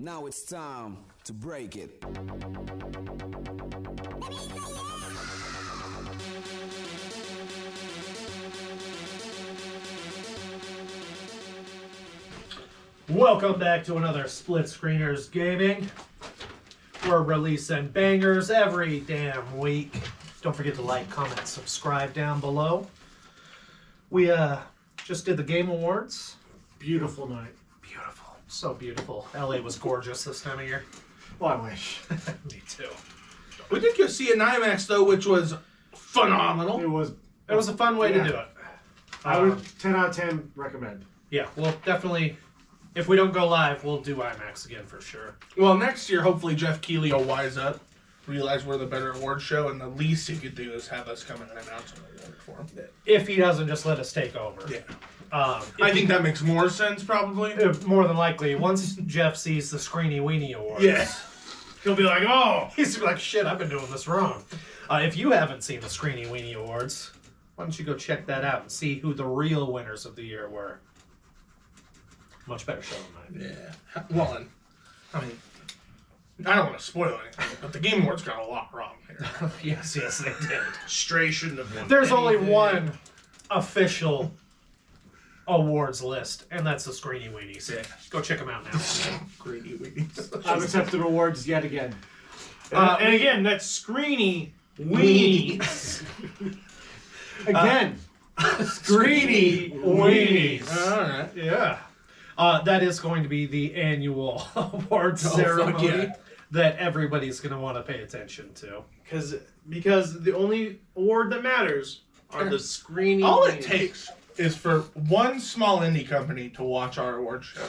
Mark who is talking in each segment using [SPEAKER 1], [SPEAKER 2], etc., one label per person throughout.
[SPEAKER 1] Now it's time to break it.
[SPEAKER 2] Welcome back to another Split Screeners Gaming. We're releasing bangers every damn week. Don't forget to like, comment, subscribe down below. We just did the Game Awards.
[SPEAKER 3] Beautiful night.
[SPEAKER 2] Beautiful. So beautiful. LA was gorgeous this time of year.
[SPEAKER 3] Well, I wish.
[SPEAKER 2] Me too.
[SPEAKER 4] We did go see an IMAX though, which was phenomenal.
[SPEAKER 3] It was
[SPEAKER 2] a fun way to do it.
[SPEAKER 3] I would 10 out of 10 recommend.
[SPEAKER 2] Yeah, we'll definitely, if we don't go live, we'll do IMAX again for sure.
[SPEAKER 4] Well, next year, hopefully Jeff Keighley will wise up, realize we're the better award show, and the least he could do is have us come in and announce an award for him.
[SPEAKER 2] If he doesn't just let us take over.
[SPEAKER 4] Yeah.
[SPEAKER 2] I
[SPEAKER 4] think that makes more sense, probably.
[SPEAKER 2] More than likely, once Jeff sees the Screeny Weenie Awards,
[SPEAKER 4] Yeah.
[SPEAKER 2] he'll be like, oh, he's like, shit, I've been doing this wrong. If you haven't seen the Screeny Weenie Awards, why don't you go check that out and see who the real winners of the year were. Much better show than mine.
[SPEAKER 4] Yeah. Well, I mean, I don't want to spoil anything, but the Game Awards got a lot wrong here.
[SPEAKER 2] Yes, they did.
[SPEAKER 4] Stray shouldn't have won.
[SPEAKER 2] There's only one official awards list, and that's the Screeny Weenies.
[SPEAKER 4] Yeah.
[SPEAKER 2] Go check them out now.
[SPEAKER 4] Greedy weenies.
[SPEAKER 3] I've accepted awards yet again.
[SPEAKER 5] And again, that's Screeny Weenies.
[SPEAKER 3] Again.
[SPEAKER 2] Screeny Weenies.
[SPEAKER 4] All right.
[SPEAKER 2] Yeah. That is going to be the annual awards
[SPEAKER 4] fuck
[SPEAKER 2] ceremony
[SPEAKER 4] yeah.
[SPEAKER 2] that everybody's going to want to pay attention to.
[SPEAKER 5] Because the only award that matters are the Screeny
[SPEAKER 4] All
[SPEAKER 5] Weenies.
[SPEAKER 4] it takes is for one small indie company to watch our award show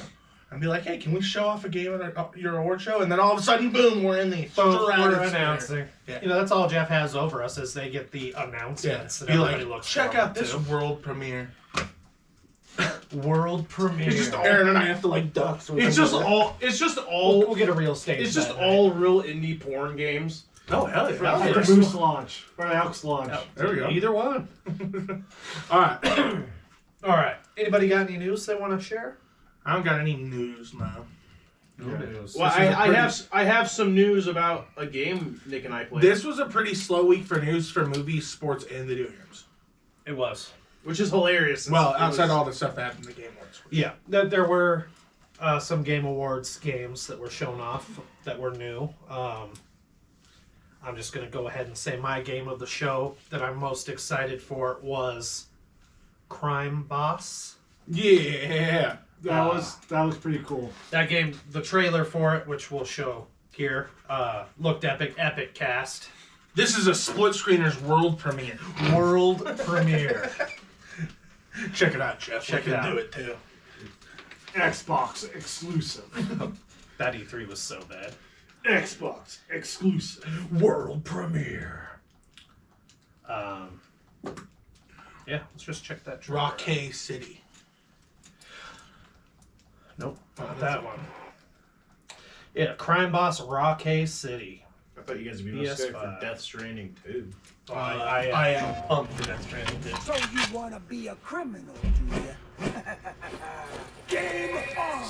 [SPEAKER 4] and be like, hey, can we show off a game at your award show? And then all of a sudden, boom, we're in the
[SPEAKER 2] We're announcing.
[SPEAKER 4] Yeah.
[SPEAKER 2] You know, that's all Jeff has over us is they get the announcements that
[SPEAKER 4] Be
[SPEAKER 2] everybody
[SPEAKER 4] like,
[SPEAKER 2] looks
[SPEAKER 4] check
[SPEAKER 2] forward
[SPEAKER 4] out this
[SPEAKER 2] to.
[SPEAKER 4] world premiere.
[SPEAKER 2] World premiere.
[SPEAKER 4] It's just Aaron and I have to like duck. So
[SPEAKER 5] It's just all.
[SPEAKER 2] We'll get a real stage.
[SPEAKER 5] It's just
[SPEAKER 2] that
[SPEAKER 5] all real indie porn games.
[SPEAKER 4] Oh, hell yeah.
[SPEAKER 3] Or the Moose launch. Or the Elks launch.
[SPEAKER 2] night.
[SPEAKER 4] There we go.
[SPEAKER 2] Either one.
[SPEAKER 4] All right.
[SPEAKER 2] All right. Anybody got any news they want to share?
[SPEAKER 4] I don't got any news now.
[SPEAKER 2] No news.
[SPEAKER 5] Well, I have some news about a game Nick and I played.
[SPEAKER 4] This was a pretty slow week for news for movies, sports, and video games.
[SPEAKER 2] It was.
[SPEAKER 5] which is hilarious. since
[SPEAKER 4] Well,
[SPEAKER 5] it
[SPEAKER 4] outside
[SPEAKER 5] was-
[SPEAKER 4] all the stuff that happened in the Game Awards.
[SPEAKER 2] Yeah, there were some Game Awards games that were shown off that were new. I'm just going to go ahead and say my game of the show that I'm most excited for was Crime Boss.
[SPEAKER 4] Yeah.
[SPEAKER 3] That was pretty cool.
[SPEAKER 2] That game, the trailer for it, which we'll show here, looked epic. Epic cast.
[SPEAKER 4] This is a Split Screeners world premiere.
[SPEAKER 2] World premiere.
[SPEAKER 4] Check it out, Jeff.
[SPEAKER 2] Check
[SPEAKER 4] we
[SPEAKER 2] it
[SPEAKER 4] can
[SPEAKER 2] out.
[SPEAKER 4] do it too.
[SPEAKER 3] Xbox exclusive.
[SPEAKER 2] That E3 was so bad.
[SPEAKER 3] Xbox exclusive.
[SPEAKER 2] World premiere. Yeah, let's just check that trailer out.
[SPEAKER 4] Rockay City.
[SPEAKER 2] Nope, not that one. Yeah, Crime Boss Rockay City.
[SPEAKER 5] I thought you guys would be most excited
[SPEAKER 2] PS5.
[SPEAKER 5] for Death Stranding 2.
[SPEAKER 4] I am pumped for Death Stranding too.
[SPEAKER 1] So you wanna be a criminal, do ya? Game on!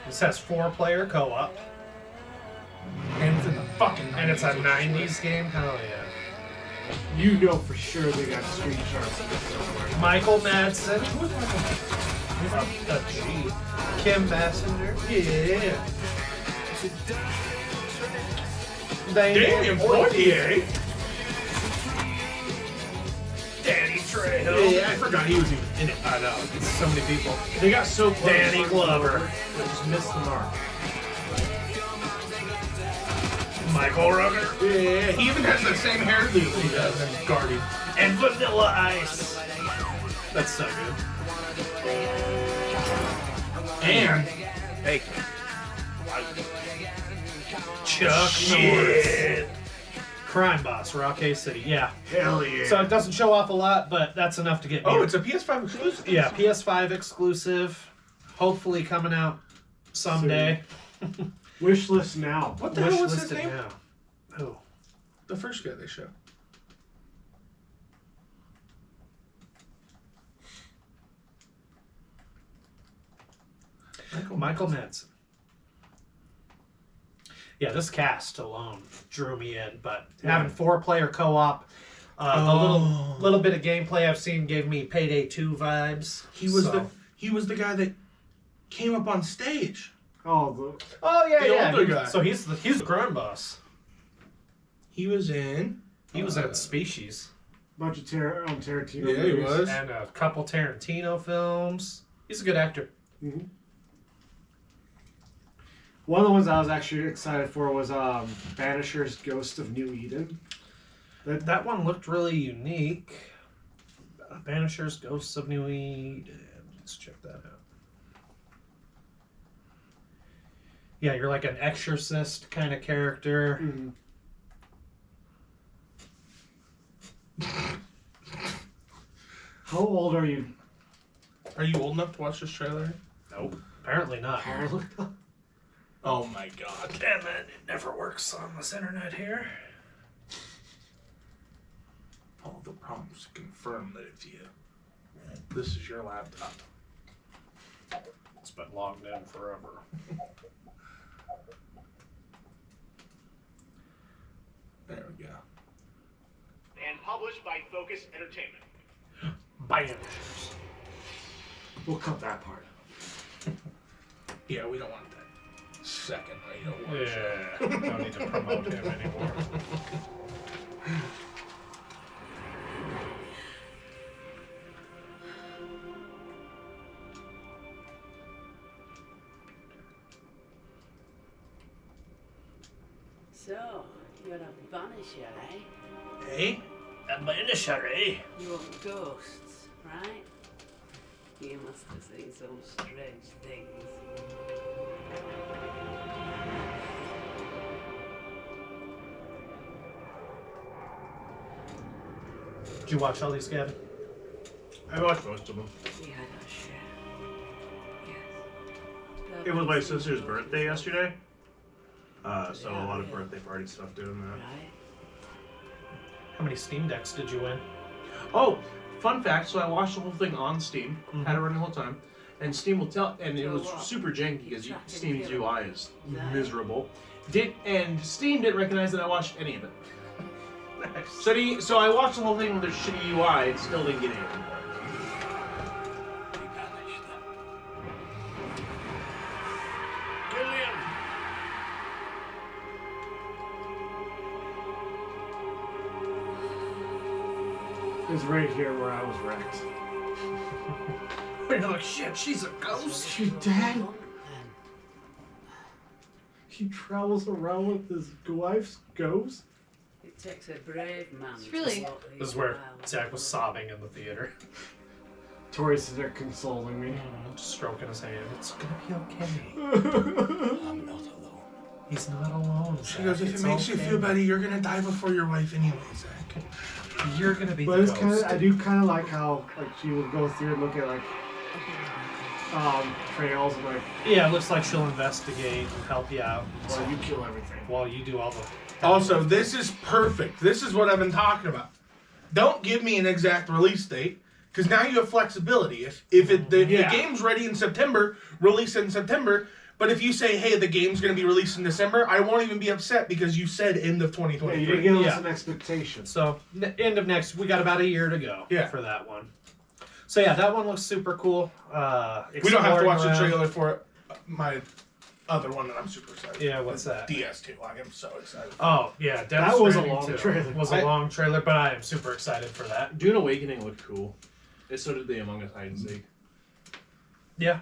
[SPEAKER 2] This has 4-player co-op,
[SPEAKER 4] And it's in the fucking
[SPEAKER 2] and it's a
[SPEAKER 4] 90s.
[SPEAKER 2] 90s game. Hell yeah!
[SPEAKER 3] You know for sure they got screenshots of this somewhere.
[SPEAKER 2] Michael Madsen. G. Kim Basinger. Yeah.
[SPEAKER 4] Damien Poitier.
[SPEAKER 2] Danny Trejo.
[SPEAKER 4] Yeah, I forgot he was even in it.
[SPEAKER 2] I know. It's so many people.
[SPEAKER 5] They got so close.
[SPEAKER 2] Danny Glover.
[SPEAKER 5] They just missed the mark.
[SPEAKER 2] Michael Rooker.
[SPEAKER 4] Yeah, he even has the same hairdo he does in Guardian.
[SPEAKER 2] And Vanilla Ice. That's so good.
[SPEAKER 4] And
[SPEAKER 2] Chuck Norris. Crime Boss, Rockay City. Yeah.
[SPEAKER 3] Hell yeah.
[SPEAKER 2] So it doesn't show off a lot, but that's enough to get me.
[SPEAKER 4] oh, it's a PS5 exclusive.
[SPEAKER 2] Yeah, PS5 exclusive. Hopefully coming out someday.
[SPEAKER 3] Wish list now.
[SPEAKER 4] What the hell was his
[SPEAKER 2] Wishlisted
[SPEAKER 4] name?
[SPEAKER 2] now. Who?
[SPEAKER 4] The first guy they showed.
[SPEAKER 2] Michael Madsen. Yeah, this cast alone drew me in, but having 4-player co-op, the little bit of gameplay I've seen gave me Payday 2 vibes.
[SPEAKER 4] He was the guy that came up on stage.
[SPEAKER 2] Oh
[SPEAKER 4] The older guy.
[SPEAKER 2] So he's the crime boss.
[SPEAKER 4] He was in.
[SPEAKER 2] He was in Species.
[SPEAKER 5] Bunch of Tarantino
[SPEAKER 4] Yeah, he
[SPEAKER 5] movies.
[SPEAKER 4] was.
[SPEAKER 2] And a couple Tarantino films. He's a good actor.
[SPEAKER 5] Mm-hmm. One of the ones I was actually excited for was Banisher's Ghost of New Eden.
[SPEAKER 2] That one looked really unique. Banisher's Ghosts of New Eden. Let's check that out. Yeah, you're like an exorcist kind of character.
[SPEAKER 5] Mm-hmm. How old are you?
[SPEAKER 4] Are you old enough to watch this trailer?
[SPEAKER 2] Nope. Apparently not.
[SPEAKER 4] Oh my god.
[SPEAKER 2] Damn it, it never works on this internet here.
[SPEAKER 4] All the prompts confirm that it's you. This is your laptop.
[SPEAKER 2] It's been logged in forever.
[SPEAKER 4] There we go.
[SPEAKER 6] And published by Focus Entertainment.
[SPEAKER 2] Banishers.
[SPEAKER 5] We'll cut that part.
[SPEAKER 4] Yeah, we don't want that second radio one.
[SPEAKER 2] Yeah, don't need to promote him anymore.
[SPEAKER 7] So, you're a banisher, eh?
[SPEAKER 2] Hey? A banisher, eh?
[SPEAKER 7] You want ghosts, right? You must have seen some strange things.
[SPEAKER 2] Did you watch all these, Gavin?
[SPEAKER 5] I watched most of them.
[SPEAKER 7] We had our share. Yes.
[SPEAKER 5] It was my sister's birthday yesterday. So a
[SPEAKER 7] Yeah,
[SPEAKER 5] lot of
[SPEAKER 7] yeah.
[SPEAKER 5] birthday party stuff doing that.
[SPEAKER 7] Right?
[SPEAKER 2] How many Steam Decks did you win?
[SPEAKER 8] Oh, fun fact. So I watched the whole thing on Steam.
[SPEAKER 2] Mhm.
[SPEAKER 8] Had it running the whole time. And Steam will tell, and it
[SPEAKER 7] So
[SPEAKER 8] was
[SPEAKER 7] what?
[SPEAKER 8] super janky because
[SPEAKER 7] Track and
[SPEAKER 8] Steam's
[SPEAKER 7] field.
[SPEAKER 8] UI is
[SPEAKER 7] Nice.
[SPEAKER 8] miserable. And Steam didn't recognize that I watched any of it. So I watched the whole thing with their shitty UI and still didn't get anything for it.
[SPEAKER 1] We banish them.
[SPEAKER 5] It's right here where I was wrecked.
[SPEAKER 2] You're like, shit, she's a ghost.
[SPEAKER 5] Your dad,
[SPEAKER 7] Then.
[SPEAKER 5] he travels around with his wife's ghost?
[SPEAKER 7] It takes a brave man.
[SPEAKER 9] It's really-
[SPEAKER 7] to walk
[SPEAKER 2] This is
[SPEAKER 7] these
[SPEAKER 2] where
[SPEAKER 7] wild
[SPEAKER 2] Zach was
[SPEAKER 7] roads.
[SPEAKER 2] sobbing in the theater.
[SPEAKER 5] Tori's there consoling me.
[SPEAKER 2] Just stroking his hand. It's gonna be okay.
[SPEAKER 1] I'm not alone.
[SPEAKER 2] He's not alone.
[SPEAKER 4] She goes, if it makes you feel better, you're gonna die before your wife anyway, Zach.
[SPEAKER 2] You're gonna be
[SPEAKER 5] But
[SPEAKER 2] the
[SPEAKER 5] it's kind
[SPEAKER 2] ghost.
[SPEAKER 5] of, I do kind of like how like she would go through and look at like trails and like,
[SPEAKER 2] Yeah, it looks like she'll investigate and help you out
[SPEAKER 5] well, you kill everything.
[SPEAKER 2] while you do all the.
[SPEAKER 4] Also, this is perfect. This is what I've been talking about. Don't give me an exact release date, because now you have flexibility. If the game's ready in September, release it in September. But if you say, hey, the game's going to be released in December, I won't even be upset because you said end of
[SPEAKER 5] Yeah, you
[SPEAKER 4] 2023.
[SPEAKER 5] didn't give us
[SPEAKER 2] Yeah.
[SPEAKER 5] an expectation.
[SPEAKER 2] So end of next, we got about a year to go.
[SPEAKER 4] Yeah.
[SPEAKER 2] For that one. So yeah, that one looks super cool.
[SPEAKER 4] We don't have to watch the
[SPEAKER 2] exploring
[SPEAKER 4] trailer for it. My other one that I'm super excited.
[SPEAKER 2] Yeah, what's that?
[SPEAKER 4] DS2. I am so excited.
[SPEAKER 2] Oh yeah, Death
[SPEAKER 5] That was a
[SPEAKER 2] Stranding
[SPEAKER 5] long
[SPEAKER 2] 2
[SPEAKER 5] trailer.
[SPEAKER 2] Was a long trailer, but I am super excited for that.
[SPEAKER 8] Dune Awakening looked cool. And so did the Among Us hide and seek.
[SPEAKER 2] Yeah.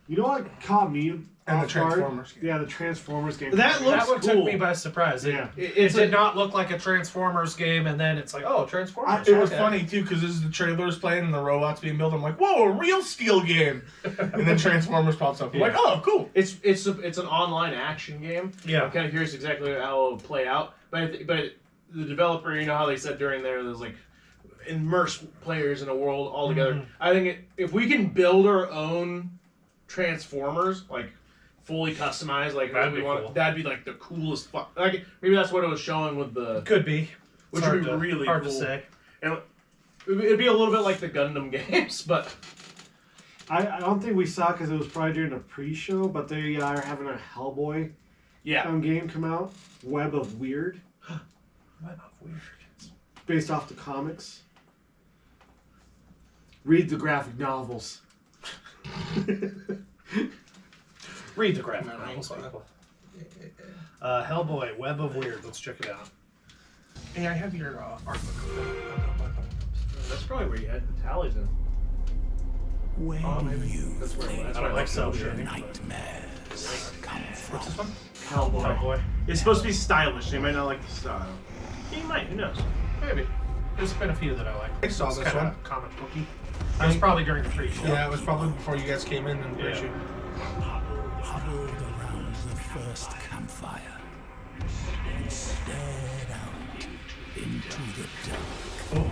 [SPEAKER 5] You know what caught me
[SPEAKER 4] And the
[SPEAKER 5] off guard?
[SPEAKER 4] Transformers game.
[SPEAKER 5] Yeah, the Transformers game.
[SPEAKER 8] That looks
[SPEAKER 2] That one
[SPEAKER 8] cool.
[SPEAKER 2] took me by surprise.
[SPEAKER 5] Yeah.
[SPEAKER 2] It did not look like a Transformers game, and then it's like, oh, Transformers.
[SPEAKER 4] It was
[SPEAKER 2] okay.
[SPEAKER 4] funny too because as the trailer's playing and the robots being built, I'm like, "Whoa, a real steel game!" And then Transformers pops up. I'm like, "Oh, cool!"
[SPEAKER 8] It's an online action game.
[SPEAKER 2] Yeah.
[SPEAKER 8] I'm kind of curious exactly how it'll play out. But the developer, you know how they said during there's like immerse players in a world all together.
[SPEAKER 2] Mhm.
[SPEAKER 8] I think if we can build our own Transformers, like fully customized, like
[SPEAKER 2] That'd
[SPEAKER 8] we
[SPEAKER 2] be
[SPEAKER 8] want,
[SPEAKER 2] cool.
[SPEAKER 8] that'd be like the coolest. Like maybe that's what it was showing with the.
[SPEAKER 2] Could be.
[SPEAKER 8] Which
[SPEAKER 2] It's
[SPEAKER 8] would be
[SPEAKER 2] hard to-
[SPEAKER 8] really
[SPEAKER 2] hard
[SPEAKER 8] cool.
[SPEAKER 2] to say.
[SPEAKER 8] And it'd be a little bit like the Gundam games, but
[SPEAKER 5] I don't think we saw because it was probably during the pre-show, but they are having a Hellboy game come out. Web of Weird.
[SPEAKER 2] Web of Weird.
[SPEAKER 5] Based off the comics. Read the graphic novels.
[SPEAKER 2] Read the graphic novels, people. Hellboy, Web of Weird. Let's check it out.
[SPEAKER 4] Hey, I have your art book.
[SPEAKER 8] That's probably where you had the tallies in.
[SPEAKER 1] When you
[SPEAKER 8] That's where
[SPEAKER 1] think
[SPEAKER 8] that's
[SPEAKER 2] I don't like cell
[SPEAKER 1] your
[SPEAKER 2] shading.
[SPEAKER 1] nightmares come from.
[SPEAKER 4] What's this one?
[SPEAKER 8] Hellboy. It's supposed to be stylish. So you might not like the style.
[SPEAKER 2] You might, who knows?
[SPEAKER 4] Maybe.
[SPEAKER 2] There's been a few that I like.
[SPEAKER 4] I saw
[SPEAKER 2] It's
[SPEAKER 4] this
[SPEAKER 2] kinda
[SPEAKER 4] one.
[SPEAKER 2] comic booky. It was probably during the pre-show.
[SPEAKER 4] Yeah, it was probably before you guys came in and
[SPEAKER 2] Yeah.
[SPEAKER 4] issue.
[SPEAKER 1] Huddled around the first campfire and stared out into the dark.
[SPEAKER 2] Oh,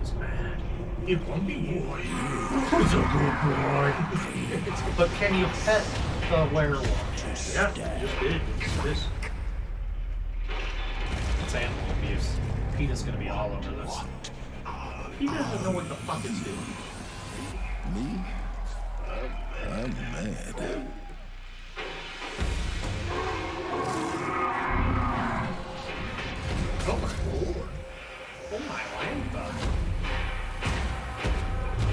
[SPEAKER 2] he's mad.
[SPEAKER 4] You grumpy boy.
[SPEAKER 2] He's a good boy. But can you pet the werewolf?
[SPEAKER 8] Yeah, just did. This.
[SPEAKER 2] It's animal abuse. Peter's gonna be all over this.
[SPEAKER 8] He doesn't know what the fuck it's doing.
[SPEAKER 1] Me? I'm mad.
[SPEAKER 4] Oh my lord.
[SPEAKER 2] Oh my land.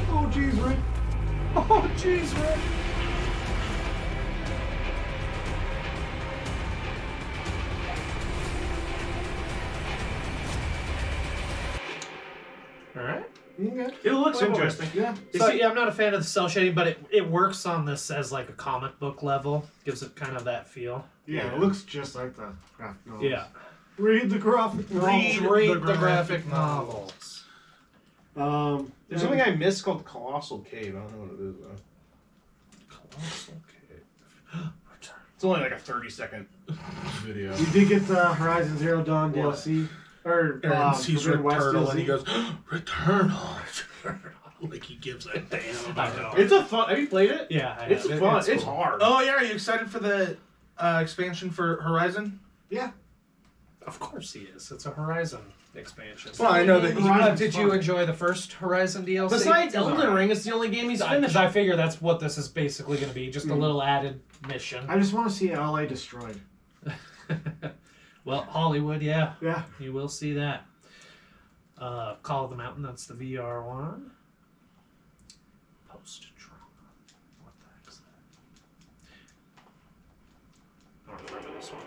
[SPEAKER 5] Oh, jeez, Rick.
[SPEAKER 2] Oh jeez, Rick. Alright.
[SPEAKER 5] Okay.
[SPEAKER 8] It looks
[SPEAKER 2] Wait,
[SPEAKER 8] interesting.
[SPEAKER 5] Yeah.
[SPEAKER 2] So, yeah, I'm not a fan of the cell shading, but it works on this as like a comic book level. Gives it kind of that feel.
[SPEAKER 5] Yeah, it looks just like the graphic novels.
[SPEAKER 2] Yeah.
[SPEAKER 5] Read the graphic novels.
[SPEAKER 2] Read the graphic novels.
[SPEAKER 8] There's something I missed called Colossal Cave. I don't know what it is though.
[SPEAKER 2] Colossal Cave. Return.
[SPEAKER 8] It's only like a 30-second video.
[SPEAKER 5] You did get the Horizon Zero Dawn DLC. Or
[SPEAKER 4] And sees
[SPEAKER 5] Forbidden West
[SPEAKER 4] Returnal
[SPEAKER 5] DLC.
[SPEAKER 4] and he goes, Returnal. Like he gives a damn
[SPEAKER 2] I
[SPEAKER 4] about
[SPEAKER 2] know.
[SPEAKER 4] it.
[SPEAKER 8] It's a fun. Have you played it?
[SPEAKER 2] Yeah, I
[SPEAKER 8] It's
[SPEAKER 2] have.
[SPEAKER 8] fun.
[SPEAKER 2] It's
[SPEAKER 8] It's
[SPEAKER 2] cool.
[SPEAKER 8] hard.
[SPEAKER 4] Oh yeah, are you excited for the expansion for Horizon?
[SPEAKER 5] Yeah.
[SPEAKER 2] Of course he is. It's a Horizon expansion.
[SPEAKER 4] Well, I know that
[SPEAKER 5] Horizon's
[SPEAKER 2] Did you
[SPEAKER 5] fun.
[SPEAKER 2] enjoy the first Horizon DLC?
[SPEAKER 8] Besides
[SPEAKER 2] It was
[SPEAKER 8] Elden
[SPEAKER 2] alright.
[SPEAKER 8] Ring, it's the only game he's
[SPEAKER 2] Because
[SPEAKER 8] finished.
[SPEAKER 2] I figure that's what this is basically going to be, just a little added mission.
[SPEAKER 5] I just want to see LA destroyed.
[SPEAKER 2] Well, Hollywood, yeah,
[SPEAKER 5] Yeah.
[SPEAKER 2] you will see that. Call of the Mountain, that's the VR one. Post-trauma. What the heck's that? I don't remember this one.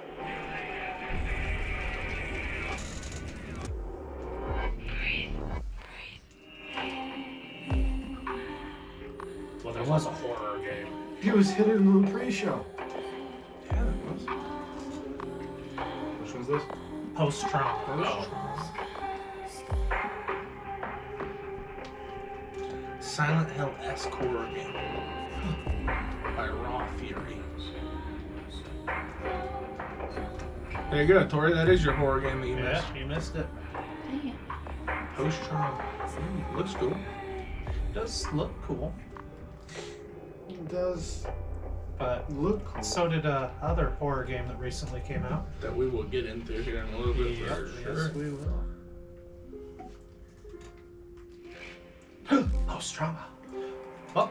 [SPEAKER 2] Well, there was a horror game.
[SPEAKER 5] He was hidden in the pre-show.
[SPEAKER 4] Yeah, it was.
[SPEAKER 8] Which one's this?
[SPEAKER 2] Post-trauma.
[SPEAKER 4] Silent Hill-esque horror game by Raw Fury. There you go, Tori. That is your horror game that you
[SPEAKER 2] Yeah,
[SPEAKER 4] missed.
[SPEAKER 2] you missed it.
[SPEAKER 4] Post-trauma. Looks cool.
[SPEAKER 2] Does look cool,
[SPEAKER 5] It does
[SPEAKER 2] but
[SPEAKER 5] look cool.
[SPEAKER 2] so did other horror game that recently came out.
[SPEAKER 4] That we will get into here in a little bit for sure.
[SPEAKER 2] Yes, we will. Post-trauma. Well,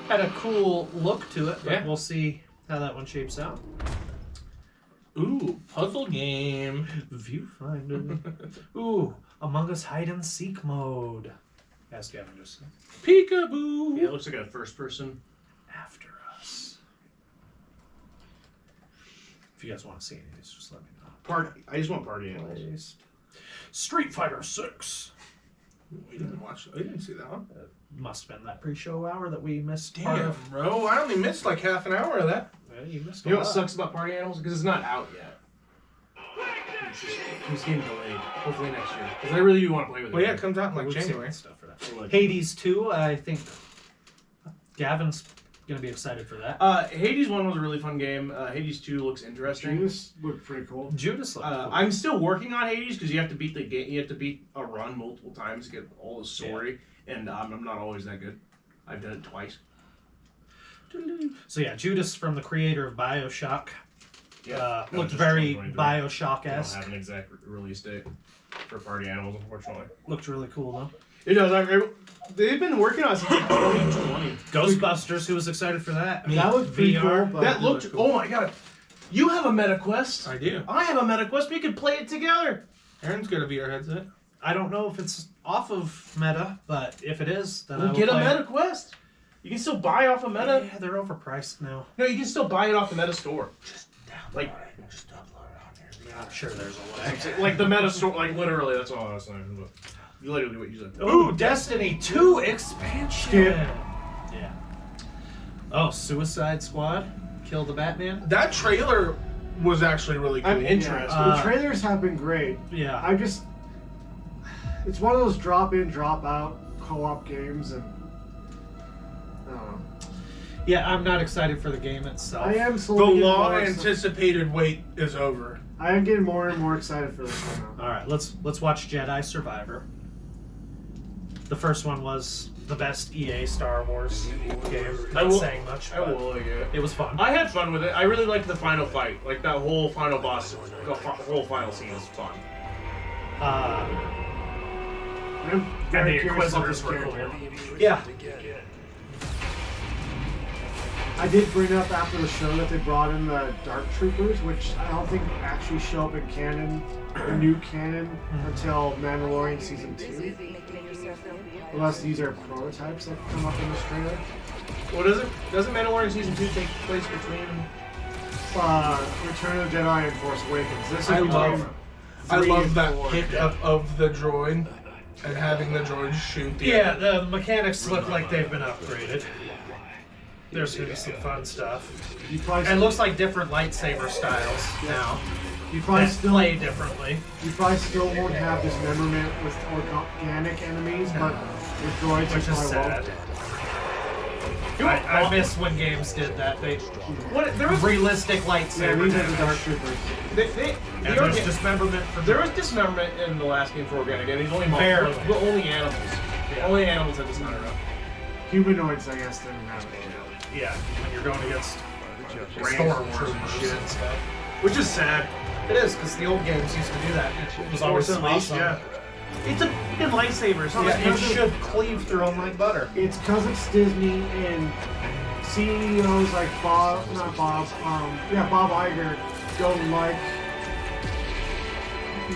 [SPEAKER 2] had a cool look to it, but
[SPEAKER 4] Yeah.
[SPEAKER 2] we'll see how that one shapes out.
[SPEAKER 4] Ooh, puzzle game.
[SPEAKER 2] Viewfinder. Ooh, Among Us Hide and Seek mode. As Gavin just said.
[SPEAKER 4] Peekaboo.
[SPEAKER 8] Yeah, it looks like a first-person.
[SPEAKER 2] After Us. If you guys want to see any of these, just let me know.
[SPEAKER 8] Party. I just want party animals.
[SPEAKER 2] Please. Street Fighter 6.
[SPEAKER 4] We didn't watch. I didn't see that one.
[SPEAKER 2] Must have been that pre-show hour that we missed. part
[SPEAKER 4] Damn,
[SPEAKER 2] of.
[SPEAKER 4] bro. I only missed like half an hour of that.
[SPEAKER 2] Well, you missed
[SPEAKER 8] You know
[SPEAKER 2] a
[SPEAKER 8] what
[SPEAKER 2] lot.
[SPEAKER 8] sucks about party animals? Because it's not out yet. It's getting delayed. Hopefully next year. Because I really do want to play with it.
[SPEAKER 4] Well, yeah, it comes out in like
[SPEAKER 2] We've seen
[SPEAKER 4] January.
[SPEAKER 2] stuff for that.
[SPEAKER 8] Like-
[SPEAKER 2] Hades 2, I think Gavin's gonna be excited for that.
[SPEAKER 8] Hades 1 was a really fun game. Hades 2 looks interesting.
[SPEAKER 5] Judas looked pretty cool.
[SPEAKER 2] Judas looked cool.
[SPEAKER 8] I'm still working on Hades because you have to beat the game. You have to beat a run multiple times to get all the story, and I'm not always that good. I've done it twice.
[SPEAKER 2] So yeah, Judas from the creator of BioShock
[SPEAKER 8] No,
[SPEAKER 2] looked
[SPEAKER 8] just
[SPEAKER 2] very
[SPEAKER 8] 2023. I don't
[SPEAKER 2] BioShock-esque.
[SPEAKER 8] have an exact release date for party animals, unfortunately.
[SPEAKER 2] Looked really cool though.
[SPEAKER 8] It does. They've been working on it since like 2020.
[SPEAKER 2] Ghostbusters, who was excited for that?
[SPEAKER 5] That was pretty cool, but
[SPEAKER 8] That looked. Oh my god. You have a MetaQuest.
[SPEAKER 4] I do.
[SPEAKER 8] I have a MetaQuest. We could play it together.
[SPEAKER 4] Aaron's got a VR headset.
[SPEAKER 2] I don't know if it's off of Meta, but if it is, then I
[SPEAKER 8] We'll
[SPEAKER 2] will
[SPEAKER 8] get a
[SPEAKER 2] play it.
[SPEAKER 8] MetaQuest. You can still buy off of Meta.
[SPEAKER 2] Yeah, they're overpriced now.
[SPEAKER 8] No, you can still buy it off the Meta store. Like,
[SPEAKER 4] Just upload it on here.
[SPEAKER 2] Yeah, I'm sure there's a way.
[SPEAKER 8] like the Meta store. Like literally, that's all I was saying. But literally what you said.
[SPEAKER 2] Ooh, Destiny 2 expansion.
[SPEAKER 5] Skip.
[SPEAKER 2] Yeah. Oh, Suicide Squad. Kill the Batman.
[SPEAKER 4] That trailer was actually really cool.
[SPEAKER 8] I'm interested.
[SPEAKER 5] the trailers have been great.
[SPEAKER 2] Yeah.
[SPEAKER 5] It's one of those drop in, drop out co-op games, and I don't know.
[SPEAKER 2] Yeah, I'm not excited for the game itself.
[SPEAKER 5] I am
[SPEAKER 4] The
[SPEAKER 5] slowly getting
[SPEAKER 4] long
[SPEAKER 5] more
[SPEAKER 4] anticipated wait is over.
[SPEAKER 5] I am getting more and more excited for this one now.
[SPEAKER 2] All right, let's watch Jedi Survivor. The first one was the best EA Star Wars game. Not saying much,
[SPEAKER 8] I
[SPEAKER 2] but
[SPEAKER 8] will like it.
[SPEAKER 2] it was fun.
[SPEAKER 8] I had fun with it. I really liked the final fight. Like that whole final boss, the whole final scene was fun.
[SPEAKER 5] I'm
[SPEAKER 2] And
[SPEAKER 5] very
[SPEAKER 2] the
[SPEAKER 5] curious about
[SPEAKER 2] Inquisitors
[SPEAKER 5] this
[SPEAKER 2] were
[SPEAKER 5] character.
[SPEAKER 2] cool. Yeah.
[SPEAKER 5] I did bring up after the show that they brought in the Dark Troopers, which I don't think actually show up in canon, the new canon, until Mandalorian Season 2. Unless these are prototypes that come up in this trailer.
[SPEAKER 8] What is it? Doesn't Mandalorian Season 2 take place between...
[SPEAKER 5] Return of the Jedi and Force Awakens. This is
[SPEAKER 4] I
[SPEAKER 5] between
[SPEAKER 4] love
[SPEAKER 5] 3 and
[SPEAKER 4] that
[SPEAKER 5] 4.
[SPEAKER 4] pickup of the droid and having the droid shoot the
[SPEAKER 2] Yeah, the mechanics look like they've been upgraded. There's gonna be some fun stuff.
[SPEAKER 5] You probably
[SPEAKER 2] And it looks like different lightsaber styles now.
[SPEAKER 5] you probably
[SPEAKER 2] That
[SPEAKER 5] still
[SPEAKER 2] play differently.
[SPEAKER 5] you probably still won't have dismemberment with organic enemies, but with droids
[SPEAKER 2] Which
[SPEAKER 5] you
[SPEAKER 2] is
[SPEAKER 5] probably
[SPEAKER 2] sad.
[SPEAKER 5] won't.
[SPEAKER 2] I miss when games did that. They
[SPEAKER 8] What? There was...
[SPEAKER 2] realistic
[SPEAKER 5] Yeah,
[SPEAKER 2] lightsaber
[SPEAKER 5] these are the Dark
[SPEAKER 2] damage.
[SPEAKER 5] Troopers.
[SPEAKER 2] And
[SPEAKER 8] the
[SPEAKER 2] there's
[SPEAKER 8] orga-
[SPEAKER 2] dismemberment for
[SPEAKER 8] there was dismemberment in the last game for organic, and he's only
[SPEAKER 2] Barely.
[SPEAKER 8] but only animals.
[SPEAKER 2] Yeah.
[SPEAKER 8] Only animals had dismemberment.
[SPEAKER 5] Humanoids, I guess, didn't have it.
[SPEAKER 2] Yeah, when you're going against
[SPEAKER 8] Stormtroopers.
[SPEAKER 2] shit and stuff. Which is sad. It is, because the old games used to do that. It was always awesome.
[SPEAKER 8] Yeah. It's a fucking lightsaber. It's not
[SPEAKER 2] Yeah,
[SPEAKER 8] like
[SPEAKER 2] it should cleave through them like butter.
[SPEAKER 5] It's because it's Disney and CEOs like Bob Iger don't like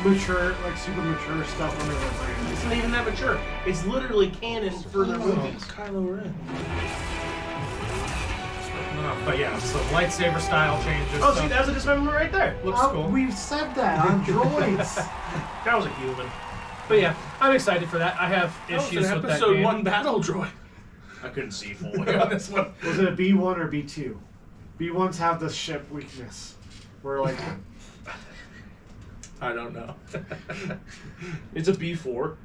[SPEAKER 5] mature, like super mature stuff under their brand.
[SPEAKER 8] It's not even that mature. It's literally canon for their movies.
[SPEAKER 4] Kylo Ren.
[SPEAKER 2] But yeah, so lightsaber style changes.
[SPEAKER 8] Oh,
[SPEAKER 2] stuff.
[SPEAKER 8] see, that's a dismemberment right there.
[SPEAKER 2] Looks cool.
[SPEAKER 5] We've said that on droids.
[SPEAKER 2] That was a human. But yeah, I'm excited for that. I have issues
[SPEAKER 4] An
[SPEAKER 2] with that
[SPEAKER 4] episode
[SPEAKER 2] game.
[SPEAKER 4] 1 battle droid.
[SPEAKER 8] I couldn't see fully on this one.
[SPEAKER 5] Was it a B1 or B2? B1s have the ship weakness. Where like
[SPEAKER 4] I don't know.
[SPEAKER 8] It's a B4.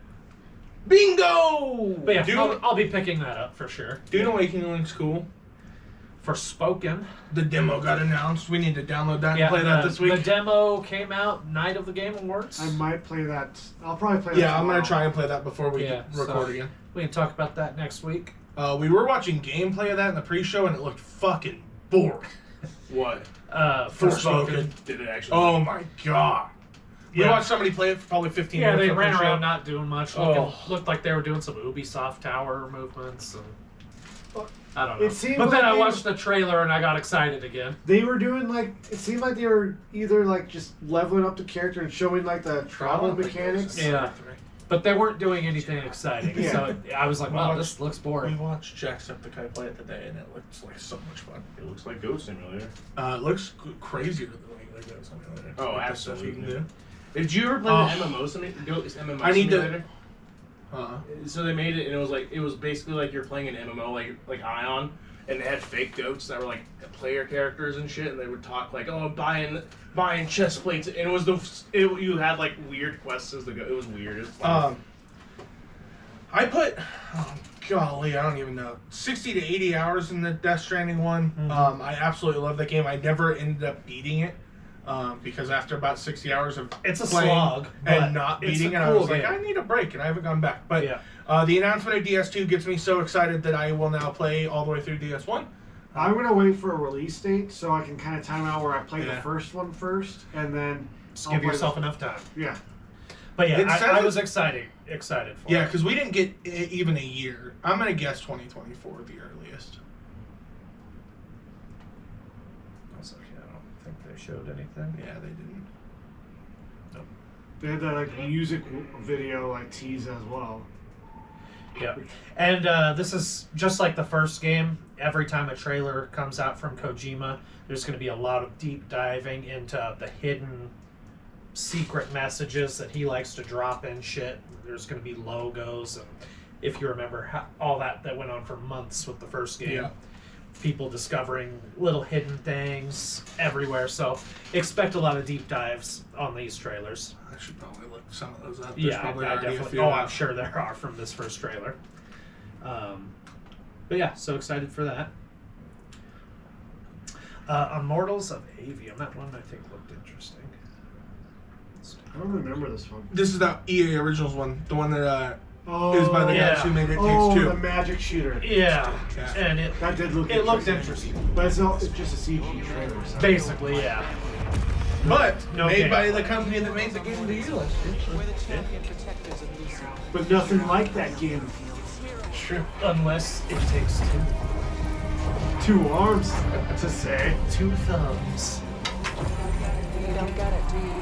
[SPEAKER 4] Bingo!
[SPEAKER 2] But yeah,
[SPEAKER 4] Dune,
[SPEAKER 2] I'll be picking that up for sure.
[SPEAKER 4] Dune Awakening looks cool.
[SPEAKER 2] For Spoken.
[SPEAKER 4] The demo got announced. We need to download that
[SPEAKER 2] Yeah,
[SPEAKER 4] and play that this week.
[SPEAKER 2] The demo came out night of the Game Awards.
[SPEAKER 5] I might play that. I'll probably play that.
[SPEAKER 4] Yeah, I'm gonna
[SPEAKER 5] tomorrow.
[SPEAKER 4] try and play that before we
[SPEAKER 2] Yeah,
[SPEAKER 4] record
[SPEAKER 2] so-
[SPEAKER 4] again.
[SPEAKER 2] We can talk about that next week.
[SPEAKER 4] We were watching gameplay of that in the pre-show, and it looked fucking boring.
[SPEAKER 8] What?
[SPEAKER 2] Forspoken.
[SPEAKER 8] Did it actually?
[SPEAKER 4] Oh my god! We
[SPEAKER 2] Yeah.
[SPEAKER 4] watched somebody play it for probably 15
[SPEAKER 2] Yeah,
[SPEAKER 4] minutes.
[SPEAKER 2] they
[SPEAKER 4] of
[SPEAKER 2] ran
[SPEAKER 4] the show.
[SPEAKER 2] around not doing much.
[SPEAKER 4] Oh.
[SPEAKER 2] Looked like they were doing some Ubisoft Tower movements. And I don't know.
[SPEAKER 5] It seemed
[SPEAKER 2] But then
[SPEAKER 5] like
[SPEAKER 2] I
[SPEAKER 5] they-
[SPEAKER 2] watched the trailer and I got excited again.
[SPEAKER 5] They were doing like it seemed like they were either like just leveling up the character and showing like the travel mechanics.
[SPEAKER 2] Yeah. But they weren't doing anything exciting.
[SPEAKER 5] Yeah.
[SPEAKER 2] So I was like, wow,
[SPEAKER 4] Well,
[SPEAKER 2] this looks
[SPEAKER 4] We
[SPEAKER 2] boring.
[SPEAKER 4] watched Jacksepticeye play it today, and it looks like so much fun.
[SPEAKER 8] It looks like Ghost Simulator.
[SPEAKER 4] It looks crazier than regular Ghost Simulator.
[SPEAKER 8] Oh,
[SPEAKER 4] Like the stuff you
[SPEAKER 8] absolutely.
[SPEAKER 4] can do.
[SPEAKER 8] Did you ever play
[SPEAKER 4] Oh.
[SPEAKER 8] the MMO MMO
[SPEAKER 4] I need to-
[SPEAKER 8] Simulator?
[SPEAKER 4] Uh-huh.
[SPEAKER 8] So they made it, and it was basically like you're playing an MMO, like Ion, and they had fake goats that were like player characters and shit, and they would talk like, "Oh, buying chest plates," and you had like weird quests as the go. It was weird. It was fun.
[SPEAKER 4] I put, golly, I don't even know, 60 to 80 hours in the Death Stranding one. I absolutely love that game. I never ended up beating it because after about 60 hours of
[SPEAKER 2] It's a
[SPEAKER 4] playing
[SPEAKER 2] slog, but
[SPEAKER 4] and not
[SPEAKER 2] it's
[SPEAKER 4] beating
[SPEAKER 2] a
[SPEAKER 4] it, I
[SPEAKER 2] cool
[SPEAKER 4] was like,
[SPEAKER 2] game.
[SPEAKER 4] I need a break, and I haven't gone back. But
[SPEAKER 2] Yeah.
[SPEAKER 4] the announcement of DS2 gets me so excited that I will now play all the way through DS1.
[SPEAKER 5] I'm gonna wait for a release date so I can kind of time out where I play
[SPEAKER 4] Yeah.
[SPEAKER 5] the first one first and then
[SPEAKER 2] Just
[SPEAKER 5] I'll
[SPEAKER 2] give
[SPEAKER 5] play
[SPEAKER 2] yourself enough time.
[SPEAKER 5] Yeah.
[SPEAKER 2] But yeah,
[SPEAKER 4] It says
[SPEAKER 2] I
[SPEAKER 4] it-
[SPEAKER 2] was excited for
[SPEAKER 4] Yeah,
[SPEAKER 2] it.
[SPEAKER 4] because we didn't get even a year. I'm gonna guess 2024 the earliest.
[SPEAKER 2] I was like, yeah, I don't think they showed anything.
[SPEAKER 4] Yeah, they didn't.
[SPEAKER 5] They had that like music video like tease as well.
[SPEAKER 2] Yeah, and this is just like the first game. Every time a trailer comes out from Kojima, there's going to be a lot of deep diving into the hidden secret messages that he likes to drop in shit. There's going to be logos, and if you remember all that went on for months with the first game.
[SPEAKER 4] Yeah.
[SPEAKER 2] People discovering little hidden things everywhere. So expect a lot of deep dives on these trailers.
[SPEAKER 4] I should probably look some of those up. There's
[SPEAKER 2] Yeah,
[SPEAKER 4] probably
[SPEAKER 2] I
[SPEAKER 4] already a
[SPEAKER 2] definitely.
[SPEAKER 4] few
[SPEAKER 2] Oh,
[SPEAKER 4] out.
[SPEAKER 2] I'm sure there are from this first trailer. But yeah, so excited for that. Immortals of Avium. That one I think looked interesting.
[SPEAKER 5] I don't remember this one.
[SPEAKER 4] This is the EA Originals one, the one that
[SPEAKER 5] Oh,
[SPEAKER 4] is by the
[SPEAKER 2] yeah.
[SPEAKER 4] guys who made It
[SPEAKER 5] oh,
[SPEAKER 4] Takes Two.
[SPEAKER 5] the magic shooter.
[SPEAKER 2] Yeah,
[SPEAKER 4] Yeah.
[SPEAKER 2] and it
[SPEAKER 5] That did look.
[SPEAKER 2] looked interesting.
[SPEAKER 5] but it's not. It's just a CG trailer. So.
[SPEAKER 2] Basically, yeah.
[SPEAKER 4] But
[SPEAKER 2] No
[SPEAKER 4] made
[SPEAKER 2] game.
[SPEAKER 4] by the company that made the game to you last year.
[SPEAKER 5] But nothing like that game.
[SPEAKER 2] True. Unless it takes
[SPEAKER 5] Two arms to say.
[SPEAKER 2] two thumbs.
[SPEAKER 9] You don't get it, do you?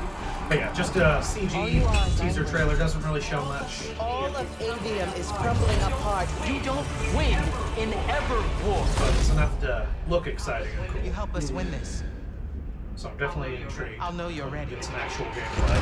[SPEAKER 2] But yeah, just a CG teaser trailer doesn't really show much.
[SPEAKER 9] All of Avium is crumbling apart. You don't win in ever war.
[SPEAKER 2] But it's enough to look exciting and cool.
[SPEAKER 10] You help us win this.
[SPEAKER 2] So I'm definitely intrigued.
[SPEAKER 10] I'll know you're ready.
[SPEAKER 2] It's an actual gameplay.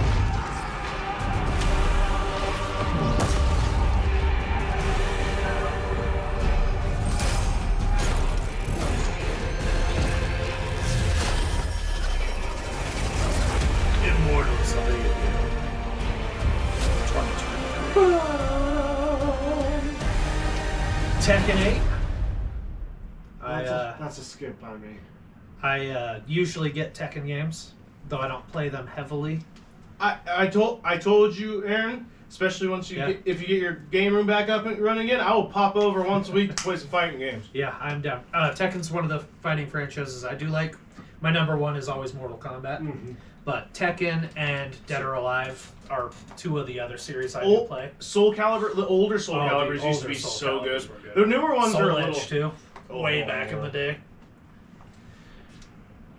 [SPEAKER 2] Immortals of Avium. 2020. Tekken 8.
[SPEAKER 5] That's a skip by me.
[SPEAKER 2] I usually get Tekken games, though I don't play them heavily.
[SPEAKER 8] I told you, Aaron. Especially once you if you get your game room back up and running again, I will pop over once a week to play some fighting games.
[SPEAKER 2] Yeah, I'm down. Tekken's one of the fighting franchises I do like. My number one is always Mortal Kombat.
[SPEAKER 5] Mm-hmm.
[SPEAKER 2] But Tekken and Dead or Alive are two of the other series I do play.
[SPEAKER 8] Soul Calibur, the older Soul
[SPEAKER 2] Oh, the
[SPEAKER 8] Caliburs used to
[SPEAKER 2] older
[SPEAKER 8] be
[SPEAKER 2] Soul
[SPEAKER 8] so good.
[SPEAKER 2] Caliburs were good.
[SPEAKER 8] The newer ones
[SPEAKER 2] Soul
[SPEAKER 8] are a
[SPEAKER 2] Edge
[SPEAKER 8] little.
[SPEAKER 2] too. Way back in the day.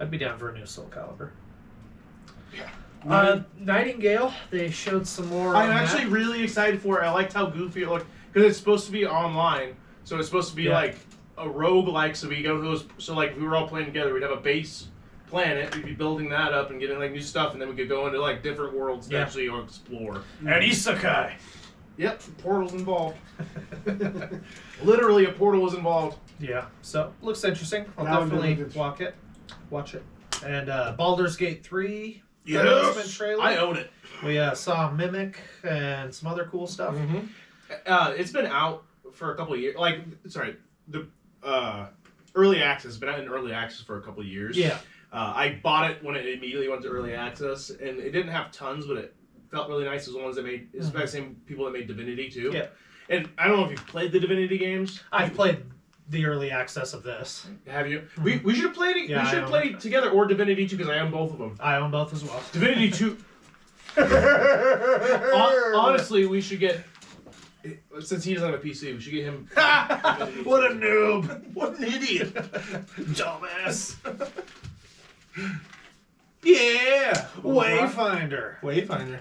[SPEAKER 2] I'd be down for a new Soul Calibur. Nightingale, they showed some more.
[SPEAKER 8] I'm
[SPEAKER 2] on
[SPEAKER 8] actually
[SPEAKER 2] that.
[SPEAKER 8] really excited for it. I liked how goofy it looked because it's supposed to be online, so it's supposed to be like a roguelike. So we go to those. So like if we were all playing together, we'd have a base planet. We'd be building that up and getting like new stuff, and then we could go into like different worlds to actually explore.
[SPEAKER 2] And Isekai.
[SPEAKER 8] Yep, portals involved. Literally, a portal was involved.
[SPEAKER 2] Yeah, so looks interesting. I'll
[SPEAKER 5] That one did
[SPEAKER 2] definitely
[SPEAKER 5] look
[SPEAKER 2] watch it. And Baldur's Gate 3
[SPEAKER 4] Yes.
[SPEAKER 2] announcement trailer.
[SPEAKER 8] I own it.
[SPEAKER 2] We saw Mimic and some other cool stuff.
[SPEAKER 8] It's been out for a couple of years. The early access. It's been out in early access for a couple of years.
[SPEAKER 2] Yeah.
[SPEAKER 8] I bought it when it immediately went to early access, and it didn't have tons, but it felt really nice. It was the ones that made. It's by the same people that made Divinity too.
[SPEAKER 2] Yeah.
[SPEAKER 8] And I don't know if you've played the Divinity games.
[SPEAKER 2] I've played the early access of this.
[SPEAKER 8] Have you? We should have played it.
[SPEAKER 2] Yeah,
[SPEAKER 8] we should
[SPEAKER 2] I
[SPEAKER 8] have
[SPEAKER 2] own
[SPEAKER 8] played together or Divinity 2 because I own both of them.
[SPEAKER 2] I own both as well.
[SPEAKER 8] Divinity 2. Honestly, we should get. Since he doesn't have a PC, we should get him.
[SPEAKER 2] What a noob!
[SPEAKER 4] What an idiot!
[SPEAKER 2] Dumbass!
[SPEAKER 4] Yeah!
[SPEAKER 2] Wayfinder.
[SPEAKER 4] Wayfinder.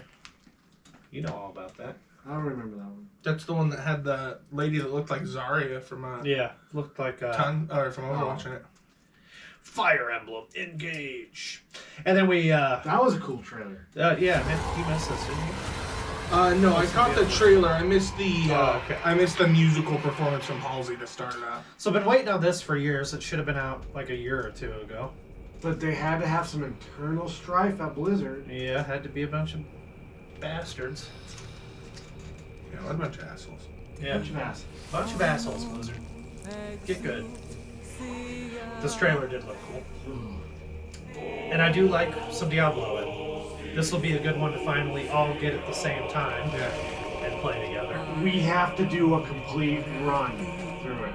[SPEAKER 2] You know all about that.
[SPEAKER 5] I don't remember that one.
[SPEAKER 4] That's the one that had the lady that looked like Zarya from
[SPEAKER 2] Yeah, looked like
[SPEAKER 4] from Overwatch in it.
[SPEAKER 2] Fire Emblem Engage. And then we
[SPEAKER 5] That was a cool trailer.
[SPEAKER 2] yeah, man, you missed this, didn't you?
[SPEAKER 4] No, I caught the trailer. I missed the
[SPEAKER 2] okay.
[SPEAKER 4] I missed the musical performance from Halsey to start it out.
[SPEAKER 2] So I've been waiting on this for years. It should have been out like a year or two ago.
[SPEAKER 5] But they had to have some internal strife at Blizzard.
[SPEAKER 2] Yeah, had to be a bunch of bastards.
[SPEAKER 4] Yeah, what a bunch of assholes.
[SPEAKER 2] Yeah,
[SPEAKER 5] Bunch of ass.
[SPEAKER 2] bunch of assholes, Blizzard. Get good. This trailer did look cool. And I do like some Diablo in it. This will be a good one to finally all get at the same time and play together.
[SPEAKER 5] We have to do a complete run through it.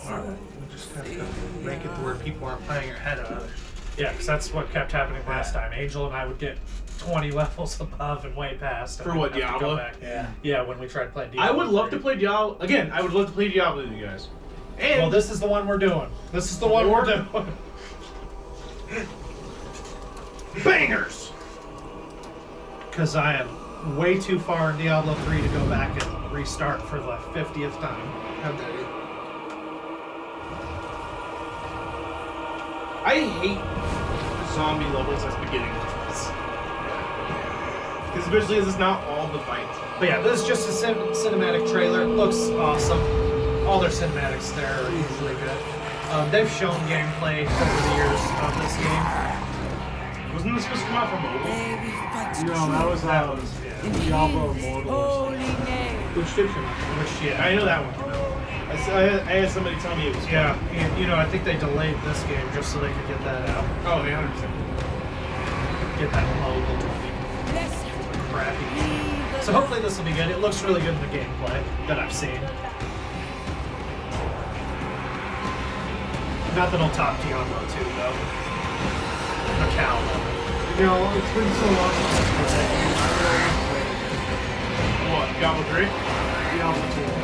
[SPEAKER 4] Alright. We just have to make it to where people aren't playing ahead of us.
[SPEAKER 2] Yeah, because that's what kept happening last time. Angel and I would get 20 levels above and way past.
[SPEAKER 8] For what, Diablo?
[SPEAKER 2] Yeah, when we tried to play Diablo.
[SPEAKER 8] I would love to play Diablo. Again, I would love to play Diablo with you guys. And
[SPEAKER 2] well, this is the one we're doing. This is the one we're doing.
[SPEAKER 8] Bangers!
[SPEAKER 2] Because I am way too far in Diablo 3 to go back and restart for the 50th time.
[SPEAKER 4] How dare you?
[SPEAKER 8] I hate zombie levels as beginning levels. Because especially as it's not all the fights.
[SPEAKER 2] But yeah, this is just a cinematic trailer. It looks awesome. All their cinematics there are usually good. They've shown gameplay over the years of this game.
[SPEAKER 8] Wasn't this supposed to come out for mobile?
[SPEAKER 5] No, that was Diablo Immortal or something.
[SPEAKER 8] Which did come out? I know that one came out. I had somebody tell me it was
[SPEAKER 2] Yeah, and, you know, I think they delayed this game just so they could get that out.
[SPEAKER 8] Oh, they 100%.
[SPEAKER 2] Get that mobile crappy. So hopefully this will be good. It looks really good in the gameplay that I've seen. Nothing will top Diablo 2 though. The cow level.
[SPEAKER 5] You know, it's been so long since I played.
[SPEAKER 8] What, Diablo 3?
[SPEAKER 5] Diablo 2.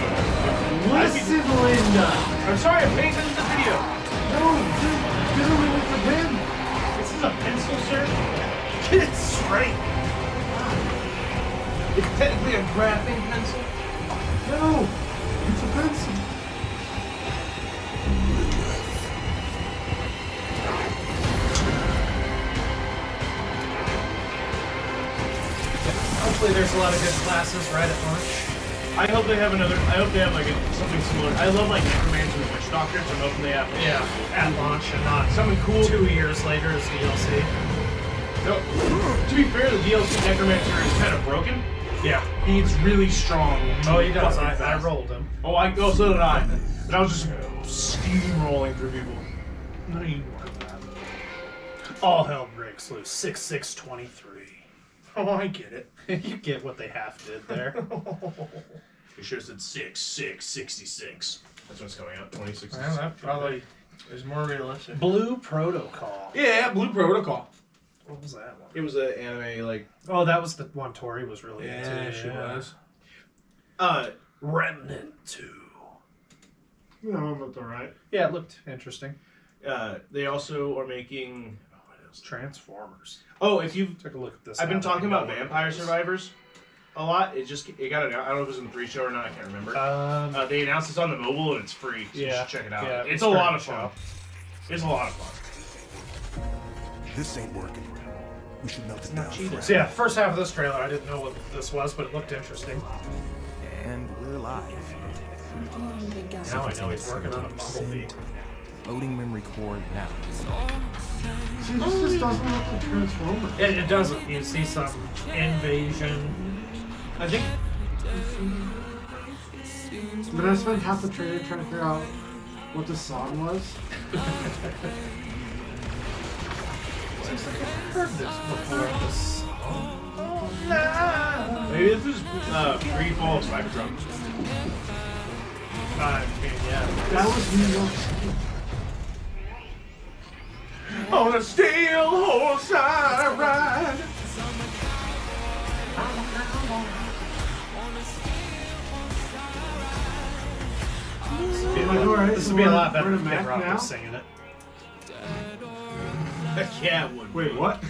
[SPEAKER 5] Listen, Linda!
[SPEAKER 8] I'm sorry, I'm paying attention to the video.
[SPEAKER 5] No, get away with the pen!
[SPEAKER 8] This is a pencil, sir?
[SPEAKER 2] Get it straight!
[SPEAKER 8] It's technically a graphing pencil.
[SPEAKER 5] No! It's a pencil.
[SPEAKER 2] Hopefully there's a lot of good classes right at launch.
[SPEAKER 8] I hope they have another. I hope they have like something similar. I love like Necromancer and Witch Doctor, so I'm hoping they have
[SPEAKER 2] At launch and not
[SPEAKER 8] something cool.
[SPEAKER 2] 2 years later as DLC.
[SPEAKER 8] No, to be fair, the DLC Necromancer is kind of broken.
[SPEAKER 2] Yeah.
[SPEAKER 8] He's really strong.
[SPEAKER 2] Oh, he does. I
[SPEAKER 8] Fast.
[SPEAKER 2] rolled him.
[SPEAKER 8] Oh, so did I. And I was just steamrolling through people. No, you weren't that.
[SPEAKER 2] All hell breaks loose. 6/6/23.
[SPEAKER 4] Oh, I get it.
[SPEAKER 2] You get what they half did there.
[SPEAKER 8] You should have said 6/6/66. That's what's coming out. 2016.
[SPEAKER 4] Well, that probably is more realistic.
[SPEAKER 2] Blue Protocol.
[SPEAKER 4] Yeah, Blue Protocol.
[SPEAKER 2] What was that one?
[SPEAKER 8] It was an anime like.
[SPEAKER 2] Oh, that was the one Tori was really into.
[SPEAKER 4] Yeah, she was.
[SPEAKER 2] Remnant 2.
[SPEAKER 5] Yeah, that one looked alright.
[SPEAKER 2] Yeah, it looked interesting.
[SPEAKER 8] They also are making.
[SPEAKER 2] What else? Transformers.
[SPEAKER 8] Oh, if you
[SPEAKER 2] Take a look at this.
[SPEAKER 8] I've been
[SPEAKER 2] now.
[SPEAKER 8] talking about Vampire Survivors a lot. It got announced. I don't know if it was in the pre-show or not. I can't remember. They announced it's on the mobile and it's free. So you should check it out.
[SPEAKER 2] Yeah,
[SPEAKER 8] it's a lot of fun. It's a lot of fun.
[SPEAKER 1] This ain't working. We should melt it down.
[SPEAKER 2] So yeah, first half of this trailer, I didn't know what this was, but it looked interesting.
[SPEAKER 1] And we're live.
[SPEAKER 2] Now I know he's working on a Bumblebee.
[SPEAKER 1] Loading memory core now.
[SPEAKER 5] See, this just doesn't look like Transformers.
[SPEAKER 2] It doesn't. You see some invasion. I think.
[SPEAKER 5] But I spent half the trailer trying to figure out what the song was.
[SPEAKER 2] Seems like I've heard this before. This song.
[SPEAKER 8] Maybe this is pre-fall of Cybertron.
[SPEAKER 2] I mean, yeah.
[SPEAKER 5] That was New York City.
[SPEAKER 4] On a steel horse I ride.
[SPEAKER 2] This would be a lot better
[SPEAKER 5] We're
[SPEAKER 2] if
[SPEAKER 5] in a
[SPEAKER 2] Kid
[SPEAKER 5] Mac
[SPEAKER 2] Rock
[SPEAKER 5] now?
[SPEAKER 2] was singing it.
[SPEAKER 8] Yeah, it would.
[SPEAKER 5] Wait, what?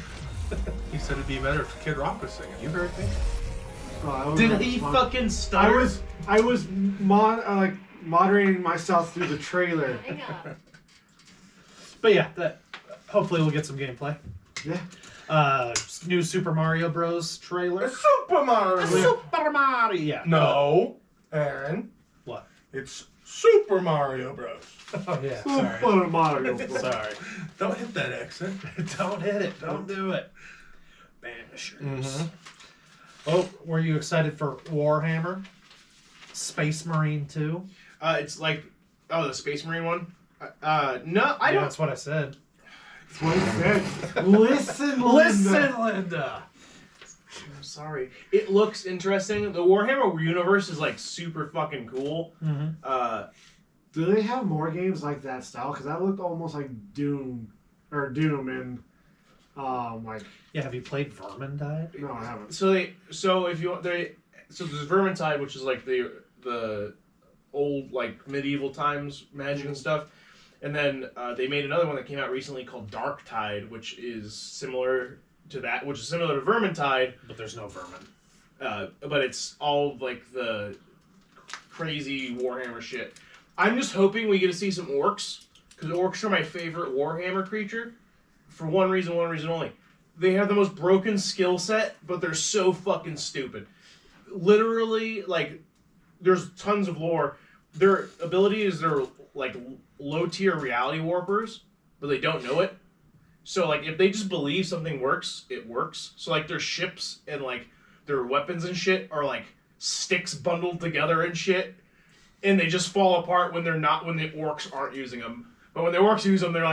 [SPEAKER 4] He said it'd be better if Kid Rock was singing. You heard me?
[SPEAKER 5] Oh, I was
[SPEAKER 8] Did
[SPEAKER 5] not
[SPEAKER 8] he
[SPEAKER 5] smart.
[SPEAKER 8] fucking stutter?
[SPEAKER 5] I was moderating myself through the trailer.
[SPEAKER 2] But yeah, hopefully we'll get some gameplay.
[SPEAKER 5] Yeah.
[SPEAKER 2] New Super Mario Bros. Trailer.
[SPEAKER 4] Super Mario.
[SPEAKER 2] Super Mario. Yeah.
[SPEAKER 4] No, Aaron.
[SPEAKER 2] What?
[SPEAKER 4] It's Super Mario Bros.
[SPEAKER 2] Oh yeah.
[SPEAKER 5] Super Mario.
[SPEAKER 2] Sorry.
[SPEAKER 4] Don't hit that accent.
[SPEAKER 2] Don't hit it. Don't do it. Banishers.
[SPEAKER 4] Mm-hmm.
[SPEAKER 2] Oh, were you excited for Warhammer? Space Marine 2?
[SPEAKER 8] It's like, the Space Marine one. No, I don't.
[SPEAKER 2] That's what I said.
[SPEAKER 5] That's what he said. Listen, Linda.
[SPEAKER 2] Linda.
[SPEAKER 8] I'm sorry. It looks interesting. The Warhammer universe is like super fucking cool.
[SPEAKER 2] Mm-hmm.
[SPEAKER 5] Do they have more games like that style? Because that looked almost like Doom. or Doom in like
[SPEAKER 2] Yeah, have you played Vermintide?
[SPEAKER 5] no, I haven't.
[SPEAKER 8] So there's Vermintide, which is like the old like medieval times magic and stuff, and then they made another one that came out recently called Darktide, which is similar to Vermintide,
[SPEAKER 2] But there's no vermin.
[SPEAKER 8] but it's all like the crazy Warhammer shit. I'm just hoping we get to see some orcs, because orcs are my favorite Warhammer creature, for one reason only. They have the most broken skill set, but they're so fucking stupid. Literally, like, there's tons of lore. Their ability is they're, like, low-tier reality warpers, but they don't know it. So, like, if they just believe something works, it works. So, like, their ships and, like, their weapons and shit are, like, sticks bundled together and shit. And they just fall apart when the orcs aren't using them. But when the orcs use them, they're,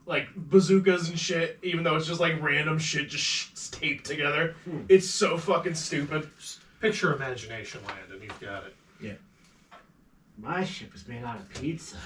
[SPEAKER 8] like bazookas and shit, even though it's just, like, random shit just taped together. It's so fucking stupid.
[SPEAKER 2] Picture Imagination Land, and you've got it.
[SPEAKER 8] Yeah.
[SPEAKER 5] My ship is made out of pizza.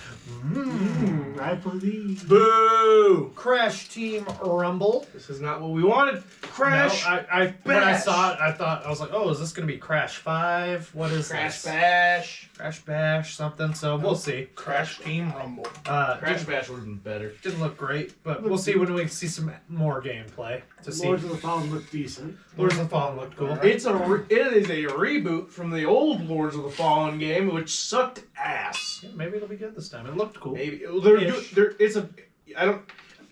[SPEAKER 5] I believe.
[SPEAKER 8] Boo!
[SPEAKER 2] Crash Team Rumble.
[SPEAKER 8] This is not what we wanted. Crash.
[SPEAKER 2] No, when I
[SPEAKER 8] Bash.
[SPEAKER 2] saw it, I was like, oh, is this going to be Crash 5? What is
[SPEAKER 8] Crash
[SPEAKER 2] this?
[SPEAKER 8] Bash.
[SPEAKER 2] Crash Bash, something. So we'll see.
[SPEAKER 4] Crash Team Rumble.
[SPEAKER 8] Crash Bash would have been better.
[SPEAKER 2] Didn't look great, but we'll see when we see some more gameplay to see.
[SPEAKER 5] Lords of the Fallen look decent.
[SPEAKER 2] Lords of the Fallen looked cool.
[SPEAKER 8] It is a reboot from the old Lords of the Fallen game, which sucked ass.
[SPEAKER 2] Yeah, maybe it'll be good this time. It looked cool.
[SPEAKER 8] Maybe
[SPEAKER 2] Ish.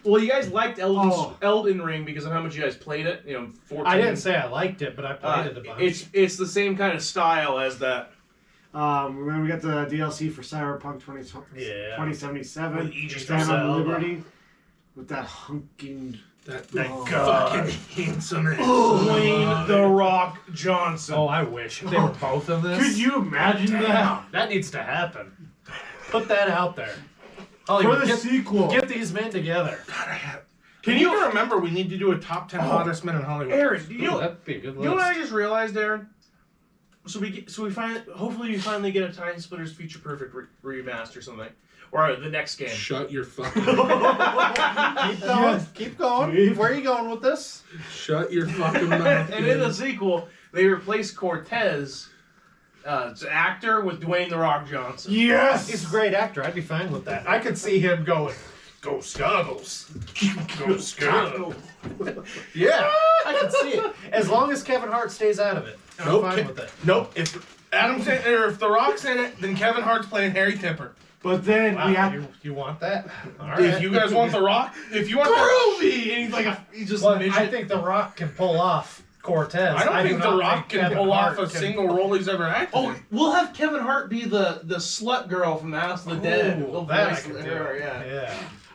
[SPEAKER 8] Well, you guys liked Elden Ring because of how much you guys played it. 14.
[SPEAKER 2] I didn't say I liked it, but I played it a bunch.
[SPEAKER 8] It's the same kind of style as that.
[SPEAKER 5] Remember we got the DLC for Cyberpunk 2077.
[SPEAKER 2] With Aegis
[SPEAKER 5] Phantom
[SPEAKER 2] of Elba.
[SPEAKER 5] Liberty with that hunking.
[SPEAKER 4] That
[SPEAKER 5] Oh.
[SPEAKER 4] fucking handsome ass.
[SPEAKER 8] Dwayne The Rock Johnson.
[SPEAKER 2] Oh, I wish they were both in this.
[SPEAKER 5] Could you imagine that?
[SPEAKER 2] That needs to happen. Put that out there.
[SPEAKER 5] For
[SPEAKER 2] Hollywood,
[SPEAKER 5] the sequel.
[SPEAKER 2] get these men together.
[SPEAKER 4] Can you remember we need to do a top 10 hottest men in Hollywood?
[SPEAKER 8] Aaron, do you know?
[SPEAKER 2] That'd be a good
[SPEAKER 8] You know what I
[SPEAKER 2] list.
[SPEAKER 8] just realized, Aaron? Hopefully we finally get a Time Splitters Feature Perfect remaster or something, or the next game.
[SPEAKER 4] Shut your fucking
[SPEAKER 2] Keep going. Keep going. Where are you going with this?
[SPEAKER 4] Shut your fucking mouth.
[SPEAKER 8] And in the sequel, they replaced Cortez, it's an actor, with Dwayne The Rock Johnson.
[SPEAKER 5] Yes!
[SPEAKER 2] He's a great actor. I'd be fine with that. I could see him going, "Go Scuggles, go Scuggles." Yeah, I can see it. As long as Kevin Hart stays out of it, I'm fine with it.
[SPEAKER 4] Nope. If The Rock's in it, then Kevin Hart's playing Harry Tipper.
[SPEAKER 5] But then we
[SPEAKER 2] Wow,
[SPEAKER 5] have
[SPEAKER 2] you want that? All right.
[SPEAKER 4] If you guys want The Rock, if you want
[SPEAKER 8] Groovy! And he's just
[SPEAKER 2] Well,
[SPEAKER 8] midget.
[SPEAKER 2] I think The Rock can pull off Cortez.
[SPEAKER 4] I don't
[SPEAKER 2] do
[SPEAKER 4] think
[SPEAKER 2] not
[SPEAKER 4] The Rock can
[SPEAKER 2] Kevin
[SPEAKER 4] pull
[SPEAKER 2] Hart
[SPEAKER 4] off a
[SPEAKER 2] can-
[SPEAKER 4] single role he's ever acted
[SPEAKER 8] Oh,
[SPEAKER 4] in.
[SPEAKER 8] we'll have Kevin Hart be the slut girl from the House of the Dead.
[SPEAKER 2] Ooh,
[SPEAKER 8] We'll
[SPEAKER 2] that I
[SPEAKER 8] voice
[SPEAKER 2] can do.
[SPEAKER 8] her,
[SPEAKER 2] Yeah.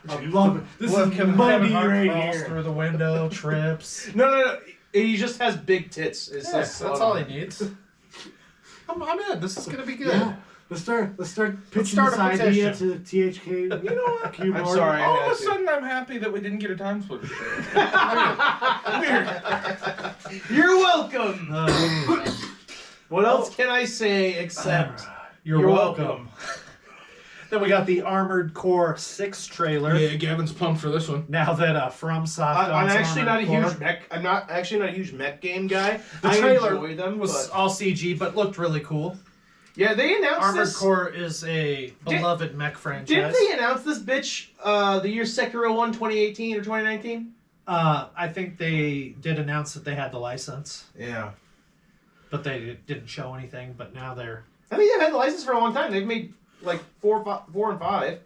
[SPEAKER 5] I love it. This
[SPEAKER 2] We'll
[SPEAKER 5] is
[SPEAKER 2] have Kevin
[SPEAKER 5] money
[SPEAKER 2] Hart
[SPEAKER 5] right
[SPEAKER 2] falls
[SPEAKER 5] here.
[SPEAKER 2] through the window, trips.
[SPEAKER 8] No. He just has big tits. It's
[SPEAKER 2] Yes,
[SPEAKER 8] just
[SPEAKER 2] that's all he needs. I'm in. This is gonna be good.
[SPEAKER 5] Yeah. Let's start pitching
[SPEAKER 2] start
[SPEAKER 5] this
[SPEAKER 2] a
[SPEAKER 5] idea
[SPEAKER 2] petition.
[SPEAKER 5] to the THK. You know what?
[SPEAKER 8] I'm sorry.
[SPEAKER 4] All of a sudden, I'm happy that we didn't get a time split.
[SPEAKER 8] You're welcome.
[SPEAKER 2] Uh,
[SPEAKER 8] What else can I say except
[SPEAKER 2] You're
[SPEAKER 8] You're
[SPEAKER 2] welcome.
[SPEAKER 8] welcome.
[SPEAKER 2] Then we got the Armored Core 6 trailer.
[SPEAKER 4] Yeah, Gavin's pumped for this one.
[SPEAKER 2] Now that FromSoft
[SPEAKER 8] I'm
[SPEAKER 2] owns
[SPEAKER 8] actually not a
[SPEAKER 2] Armored
[SPEAKER 8] huge
[SPEAKER 2] Core.
[SPEAKER 8] mech. I'm not actually not a huge mech game guy.
[SPEAKER 2] The
[SPEAKER 8] I
[SPEAKER 2] trailer
[SPEAKER 8] enjoy them.
[SPEAKER 2] was
[SPEAKER 8] But
[SPEAKER 2] all CG, but looked really cool.
[SPEAKER 8] yeah, they announced
[SPEAKER 2] Armored
[SPEAKER 8] this.
[SPEAKER 2] Core is a beloved mech franchise.
[SPEAKER 8] Didn't they announce this bitch the year Sekiro won 2018 or 2019?
[SPEAKER 2] I think they did announce that they had the license,
[SPEAKER 8] Yeah.
[SPEAKER 2] but they didn't show anything. But now they're
[SPEAKER 8] I think they've had the license for a long time. They've made like 4 and 5.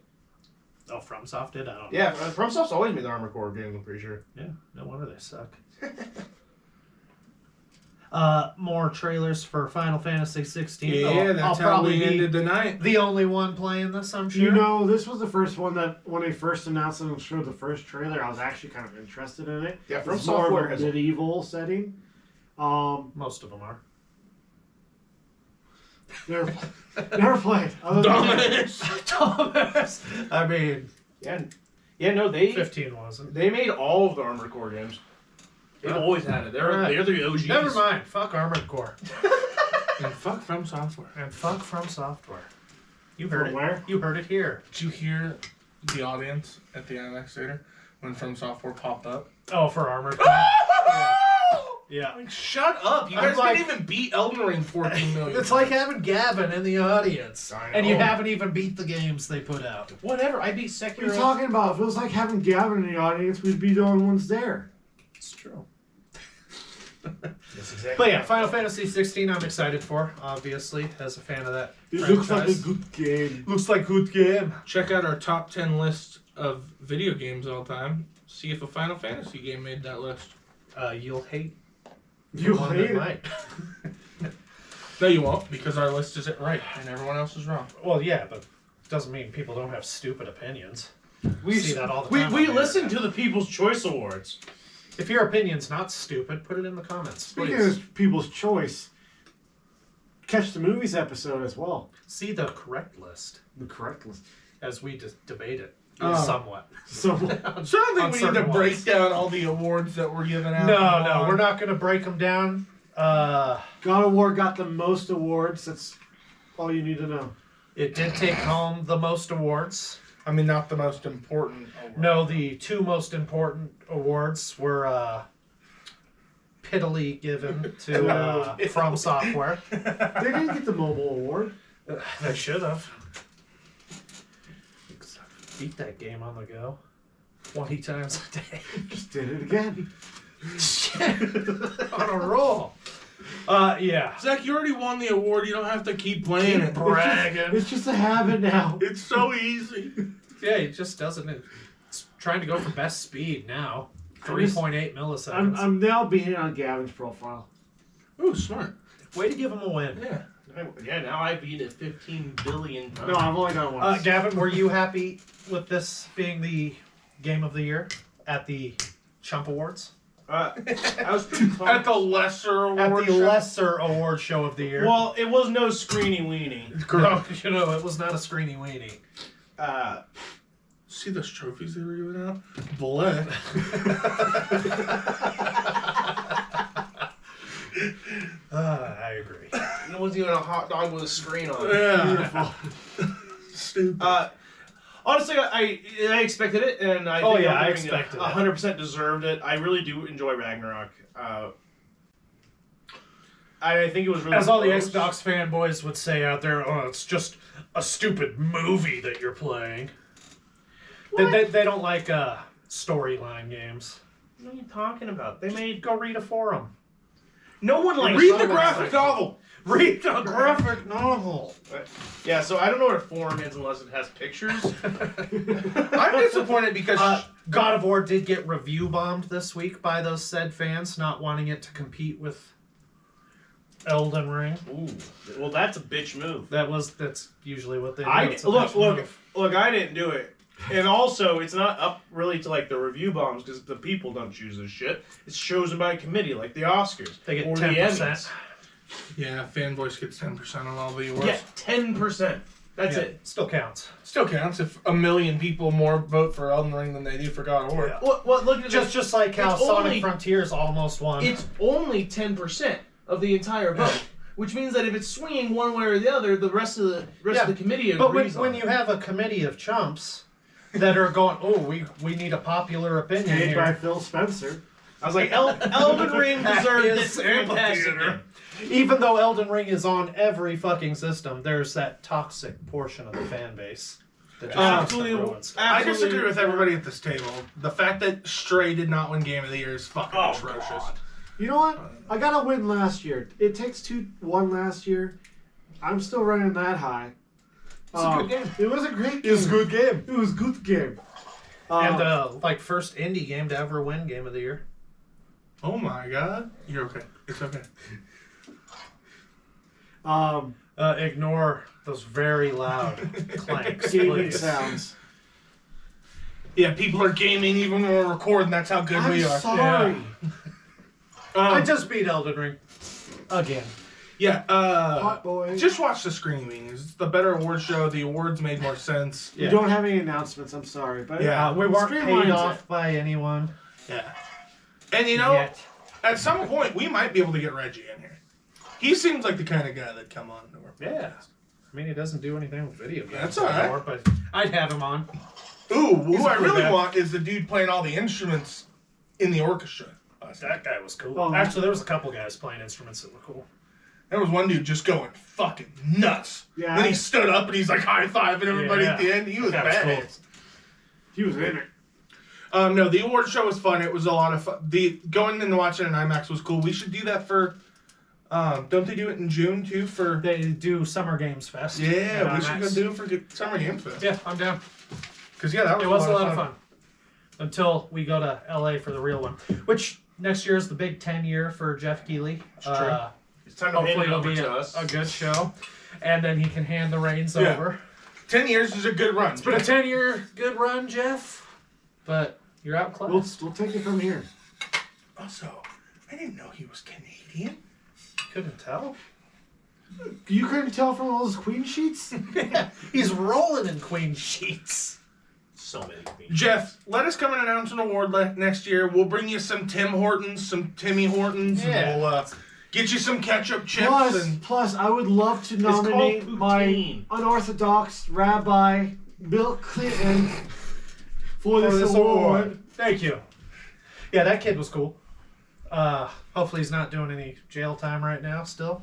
[SPEAKER 2] FromSoft did. I don't know.
[SPEAKER 8] Yeah, FromSoft's always made the Armored Core games, I'm pretty sure.
[SPEAKER 2] Yeah, no wonder they suck. More trailers for Final Fantasy 16.
[SPEAKER 4] Yeah,
[SPEAKER 2] I'll
[SPEAKER 4] that's how
[SPEAKER 2] probably
[SPEAKER 4] we
[SPEAKER 2] be
[SPEAKER 4] ended the night.
[SPEAKER 2] the only one playing this, I'm sure.
[SPEAKER 5] You know, this was the first one that when they first announced it and showed the first trailer, I was actually kind of interested in it.
[SPEAKER 8] Yeah,
[SPEAKER 5] It's
[SPEAKER 8] From
[SPEAKER 5] more
[SPEAKER 8] Software
[SPEAKER 5] of a
[SPEAKER 8] has
[SPEAKER 5] medieval setting.
[SPEAKER 2] Most of them are.
[SPEAKER 5] Never played. Other than that.
[SPEAKER 2] Thomas! I mean,
[SPEAKER 8] Yeah, no, they
[SPEAKER 2] 15 wasn't.
[SPEAKER 8] they made all of the Armored Core games. They've always had it. They're
[SPEAKER 2] Right.
[SPEAKER 8] the OGs.
[SPEAKER 2] Never mind. Fuck Armored Core.
[SPEAKER 4] And fuck From Software.
[SPEAKER 2] And fuck FromSoftware. You heard
[SPEAKER 5] From
[SPEAKER 2] it.
[SPEAKER 5] where?
[SPEAKER 2] You heard it here.
[SPEAKER 4] Did you hear the audience at the Annex Theater? when From Software popped up.
[SPEAKER 2] Oh, for Armored Core. Yeah.
[SPEAKER 4] Like, shut up! You
[SPEAKER 2] I'm
[SPEAKER 4] guys
[SPEAKER 2] like-
[SPEAKER 4] didn't even beat Elden Ring 14 million.
[SPEAKER 2] It's like having Gavin in the audience,
[SPEAKER 4] I
[SPEAKER 2] and you
[SPEAKER 4] know.
[SPEAKER 2] haven't even beat the games they put out.
[SPEAKER 8] Whatever. I beat
[SPEAKER 5] What are
[SPEAKER 8] Sekiro.
[SPEAKER 5] you talking about? If it was like having Gavin in the audience, we'd be the only ones there.
[SPEAKER 2] It's true.
[SPEAKER 8] That's exactly.
[SPEAKER 2] But yeah, Final Fantasy 16 I'm excited for, obviously, as a fan of that
[SPEAKER 5] It looks like a
[SPEAKER 2] franchise.
[SPEAKER 5] good game.
[SPEAKER 2] Looks like good game.
[SPEAKER 4] Check out our top 10 list of video games all time. See if a Final Fantasy game made that list.
[SPEAKER 2] You'll hate
[SPEAKER 5] You
[SPEAKER 2] one
[SPEAKER 5] hate
[SPEAKER 2] that
[SPEAKER 5] it.
[SPEAKER 2] might.
[SPEAKER 4] No, you won't, because our list isn't right and everyone else is wrong.
[SPEAKER 2] Well, yeah, but doesn't mean people don't have stupid opinions.
[SPEAKER 8] We
[SPEAKER 2] see that all the
[SPEAKER 8] we,
[SPEAKER 2] time
[SPEAKER 8] we
[SPEAKER 2] on the
[SPEAKER 8] listen
[SPEAKER 2] internet.
[SPEAKER 8] to the People's Choice Awards.
[SPEAKER 2] If your opinion's not stupid, put it in the comments,
[SPEAKER 5] Speaking
[SPEAKER 2] please.
[SPEAKER 5] of people's choice, catch the movies episode as well.
[SPEAKER 2] See the correct list
[SPEAKER 5] The correct list.
[SPEAKER 2] as we debate it
[SPEAKER 4] Oh.
[SPEAKER 2] somewhat.
[SPEAKER 5] So
[SPEAKER 4] So I don't
[SPEAKER 2] On
[SPEAKER 4] think we need to
[SPEAKER 2] certain
[SPEAKER 4] break
[SPEAKER 2] ones.
[SPEAKER 4] down all the awards that we're giving out.
[SPEAKER 2] No, we're not going to break them down.
[SPEAKER 5] God of War got the most awards. That's all you need to know.
[SPEAKER 2] It did take home the most awards.
[SPEAKER 4] I mean, not the most important award.
[SPEAKER 2] No, the two most important awards were pittily given to From Software.
[SPEAKER 5] They didn't get the mobile award.
[SPEAKER 2] They should have. Beat that game on the go 20 times a day.
[SPEAKER 5] Just did it again.
[SPEAKER 2] On a roll. Yeah.
[SPEAKER 4] Zach, you already won the award. You don't have to keep playing it.
[SPEAKER 2] Bragging.
[SPEAKER 5] It's just a habit now.
[SPEAKER 4] It's so easy.
[SPEAKER 2] Yeah, it just doesn't. It's trying to go for best speed now. 3.8 milliseconds.
[SPEAKER 5] I'm now being on Gavin's profile.
[SPEAKER 4] Ooh, smart.
[SPEAKER 2] Way to give him a win.
[SPEAKER 4] Yeah.
[SPEAKER 8] Yeah, now I beat it 15 billion times.
[SPEAKER 5] No, I've only done it once.
[SPEAKER 2] Gavin, were you happy with this being the game of the year at the Chump Awards?
[SPEAKER 8] I was pretty
[SPEAKER 4] At
[SPEAKER 8] pumped.
[SPEAKER 4] the lesser
[SPEAKER 2] At
[SPEAKER 4] award
[SPEAKER 2] the
[SPEAKER 4] show?
[SPEAKER 2] lesser award show of the year.
[SPEAKER 8] Well, it was no screeny weenie.
[SPEAKER 2] No, you know, it was not a screeny weenie.
[SPEAKER 4] See those trophies they were giving out? Bleh.
[SPEAKER 2] I agree.
[SPEAKER 8] It wasn't even a hot dog with a screen on it.
[SPEAKER 4] Yeah. Stupid.
[SPEAKER 8] Honestly, I expected it, and I
[SPEAKER 2] Oh,
[SPEAKER 8] think
[SPEAKER 2] yeah, I
[SPEAKER 8] Elden Ring
[SPEAKER 2] expected it.
[SPEAKER 8] 100% deserved it. I really do enjoy Ragnarok. I think it was really
[SPEAKER 2] As all the
[SPEAKER 8] close.
[SPEAKER 2] Xbox fanboys would say out there, oh, it's just a stupid movie that you're playing. They don't like storyline games.
[SPEAKER 8] What are you talking about? They made
[SPEAKER 2] Go read a forum.
[SPEAKER 8] no one likes.
[SPEAKER 4] Read the graphic novel.
[SPEAKER 2] Read a graphic novel.
[SPEAKER 8] Yeah, so I don't know what a forum is unless it has pictures.
[SPEAKER 4] I'm disappointed because
[SPEAKER 2] God of War did get review bombed this week by those said fans not wanting it to compete with Elden Ring.
[SPEAKER 8] Ooh, well, that's a bitch move.
[SPEAKER 2] That's usually what they do.
[SPEAKER 8] I
[SPEAKER 2] It's a
[SPEAKER 8] look,
[SPEAKER 2] bitch
[SPEAKER 8] look,
[SPEAKER 2] move.
[SPEAKER 8] look. I didn't do it, and also it's not up really to like the review bombs because the people don't choose this shit. It's chosen by a committee, like the Oscars.
[SPEAKER 2] They get
[SPEAKER 8] or
[SPEAKER 2] 10%.
[SPEAKER 8] the Emmys.
[SPEAKER 4] yeah, Fanvoice gets 10% on all the awards.
[SPEAKER 8] Yeah, 10%. That's
[SPEAKER 2] Yeah,
[SPEAKER 8] it.
[SPEAKER 2] still counts.
[SPEAKER 4] Still counts if a million people more vote for Elden Ring than they do for God of War.
[SPEAKER 2] Yeah.
[SPEAKER 8] What? Look at this.
[SPEAKER 2] Just like how
[SPEAKER 8] It's
[SPEAKER 2] Sonic
[SPEAKER 8] only-
[SPEAKER 2] Frontiers almost won.
[SPEAKER 8] It's only 10% of the entire vote, which means that if it's swinging one way or the other, the rest of the committee agrees
[SPEAKER 2] But when
[SPEAKER 8] on
[SPEAKER 2] you
[SPEAKER 8] it.
[SPEAKER 2] have a committee of chumps that are going, oh, we need a popular opinion
[SPEAKER 5] Made by
[SPEAKER 2] here.
[SPEAKER 5] Phil Spencer.
[SPEAKER 8] I was like, Elden Ring deserved
[SPEAKER 2] At
[SPEAKER 8] this
[SPEAKER 2] his
[SPEAKER 8] fantastic
[SPEAKER 2] amphitheater.
[SPEAKER 8] game.
[SPEAKER 2] Even though Elden Ring is on every fucking system, there's that toxic portion of the fan base that just
[SPEAKER 8] Absolutely.
[SPEAKER 2] ruins stuff.
[SPEAKER 4] I disagree with everybody at this table. The fact that Stray did not win Game of the Year is fucking atrocious.
[SPEAKER 5] You know what? I got a win last year. It Takes Two won last year. I'm still running that high.
[SPEAKER 2] It's a good game.
[SPEAKER 5] It was a great game.
[SPEAKER 2] It was a good game.
[SPEAKER 5] It was a good game.
[SPEAKER 2] And like first indie game to ever win Game of the Year.
[SPEAKER 4] Oh my god. You're okay. It's okay.
[SPEAKER 2] Ignore those very loud clanks,
[SPEAKER 5] gaming
[SPEAKER 2] please.
[SPEAKER 5] sounds.
[SPEAKER 4] Yeah, people are gaming even when we're recording. That's how good we
[SPEAKER 5] I'm
[SPEAKER 4] are.
[SPEAKER 5] sorry.
[SPEAKER 2] I just beat Elden Ring again.
[SPEAKER 4] Yeah,
[SPEAKER 5] Hot boy.
[SPEAKER 4] just watch the screening. It's the better award show. The awards made more sense.
[SPEAKER 5] We don't have any announcements. I'm sorry, but
[SPEAKER 4] Yeah,
[SPEAKER 2] We weren't
[SPEAKER 5] streamlines
[SPEAKER 2] paid
[SPEAKER 5] it.
[SPEAKER 2] off by anyone
[SPEAKER 4] Yeah. And you know,
[SPEAKER 2] yet.
[SPEAKER 4] at some point, we might be able to get Reggie in here. He seems like the kind of guy that'd come on to our
[SPEAKER 2] Yeah. I mean, he doesn't do anything with video games
[SPEAKER 4] That's all right.
[SPEAKER 2] anymore, but I'd have him on.
[SPEAKER 4] Ooh, who
[SPEAKER 2] He's a
[SPEAKER 4] I
[SPEAKER 2] cool
[SPEAKER 4] really
[SPEAKER 2] guy.
[SPEAKER 4] want is the dude playing all the instruments in the orchestra.
[SPEAKER 2] That guy was cool.
[SPEAKER 5] Oh.
[SPEAKER 2] Actually, there was a couple guys playing instruments that were cool.
[SPEAKER 4] There was one dude just going fucking nuts.
[SPEAKER 5] Yeah.
[SPEAKER 4] Then he stood up and he's like high-fiving everybody at the end. He was
[SPEAKER 2] That was
[SPEAKER 4] badass.
[SPEAKER 2] cool.
[SPEAKER 5] He was in it.
[SPEAKER 4] No, the award show was fun. It was a lot of fun. Going and watching it in IMAX was cool. We should do that for... don't they do it in June, too, for...
[SPEAKER 2] They do Summer Games Fest.
[SPEAKER 4] Yeah,
[SPEAKER 2] at
[SPEAKER 4] we should go
[SPEAKER 2] IMAX.
[SPEAKER 4] do it for Summer Games Fest.
[SPEAKER 2] Yeah, I'm down.
[SPEAKER 4] Because, yeah, that was,
[SPEAKER 2] It was a lot of fun. Until we go to LA for the real one. Which next year is the big 10 year for Jeff Keighley.
[SPEAKER 8] It's true. It's time to hand
[SPEAKER 2] Hopefully
[SPEAKER 8] it
[SPEAKER 2] it'll
[SPEAKER 8] over
[SPEAKER 2] be
[SPEAKER 8] to us.
[SPEAKER 2] a good show. And then he can hand the reins
[SPEAKER 4] Yeah.
[SPEAKER 2] over.
[SPEAKER 4] 10 years is a good run.
[SPEAKER 2] It's been a 10-year good run, Jeff. But you're outclassed.
[SPEAKER 5] We'll take it from here.
[SPEAKER 4] Also, I didn't know he was Canadian.
[SPEAKER 2] Couldn't tell.
[SPEAKER 5] You couldn't tell from all those queen sheets?
[SPEAKER 2] He's rolling in queen sheets.
[SPEAKER 8] So many things.
[SPEAKER 4] Jeff, let us come and announce an award next year. We'll bring you some Tim Hortons, some Timmy Hortons,
[SPEAKER 2] Yeah.
[SPEAKER 4] and we'll get you some ketchup chips.
[SPEAKER 5] Plus, I would love to
[SPEAKER 8] called
[SPEAKER 5] nominate my
[SPEAKER 8] poutine.
[SPEAKER 5] unorthodox Rabbi Bill Clinton for this award.
[SPEAKER 2] Thank you. Yeah, that kid was cool. Hopefully he's not doing any jail time right now still.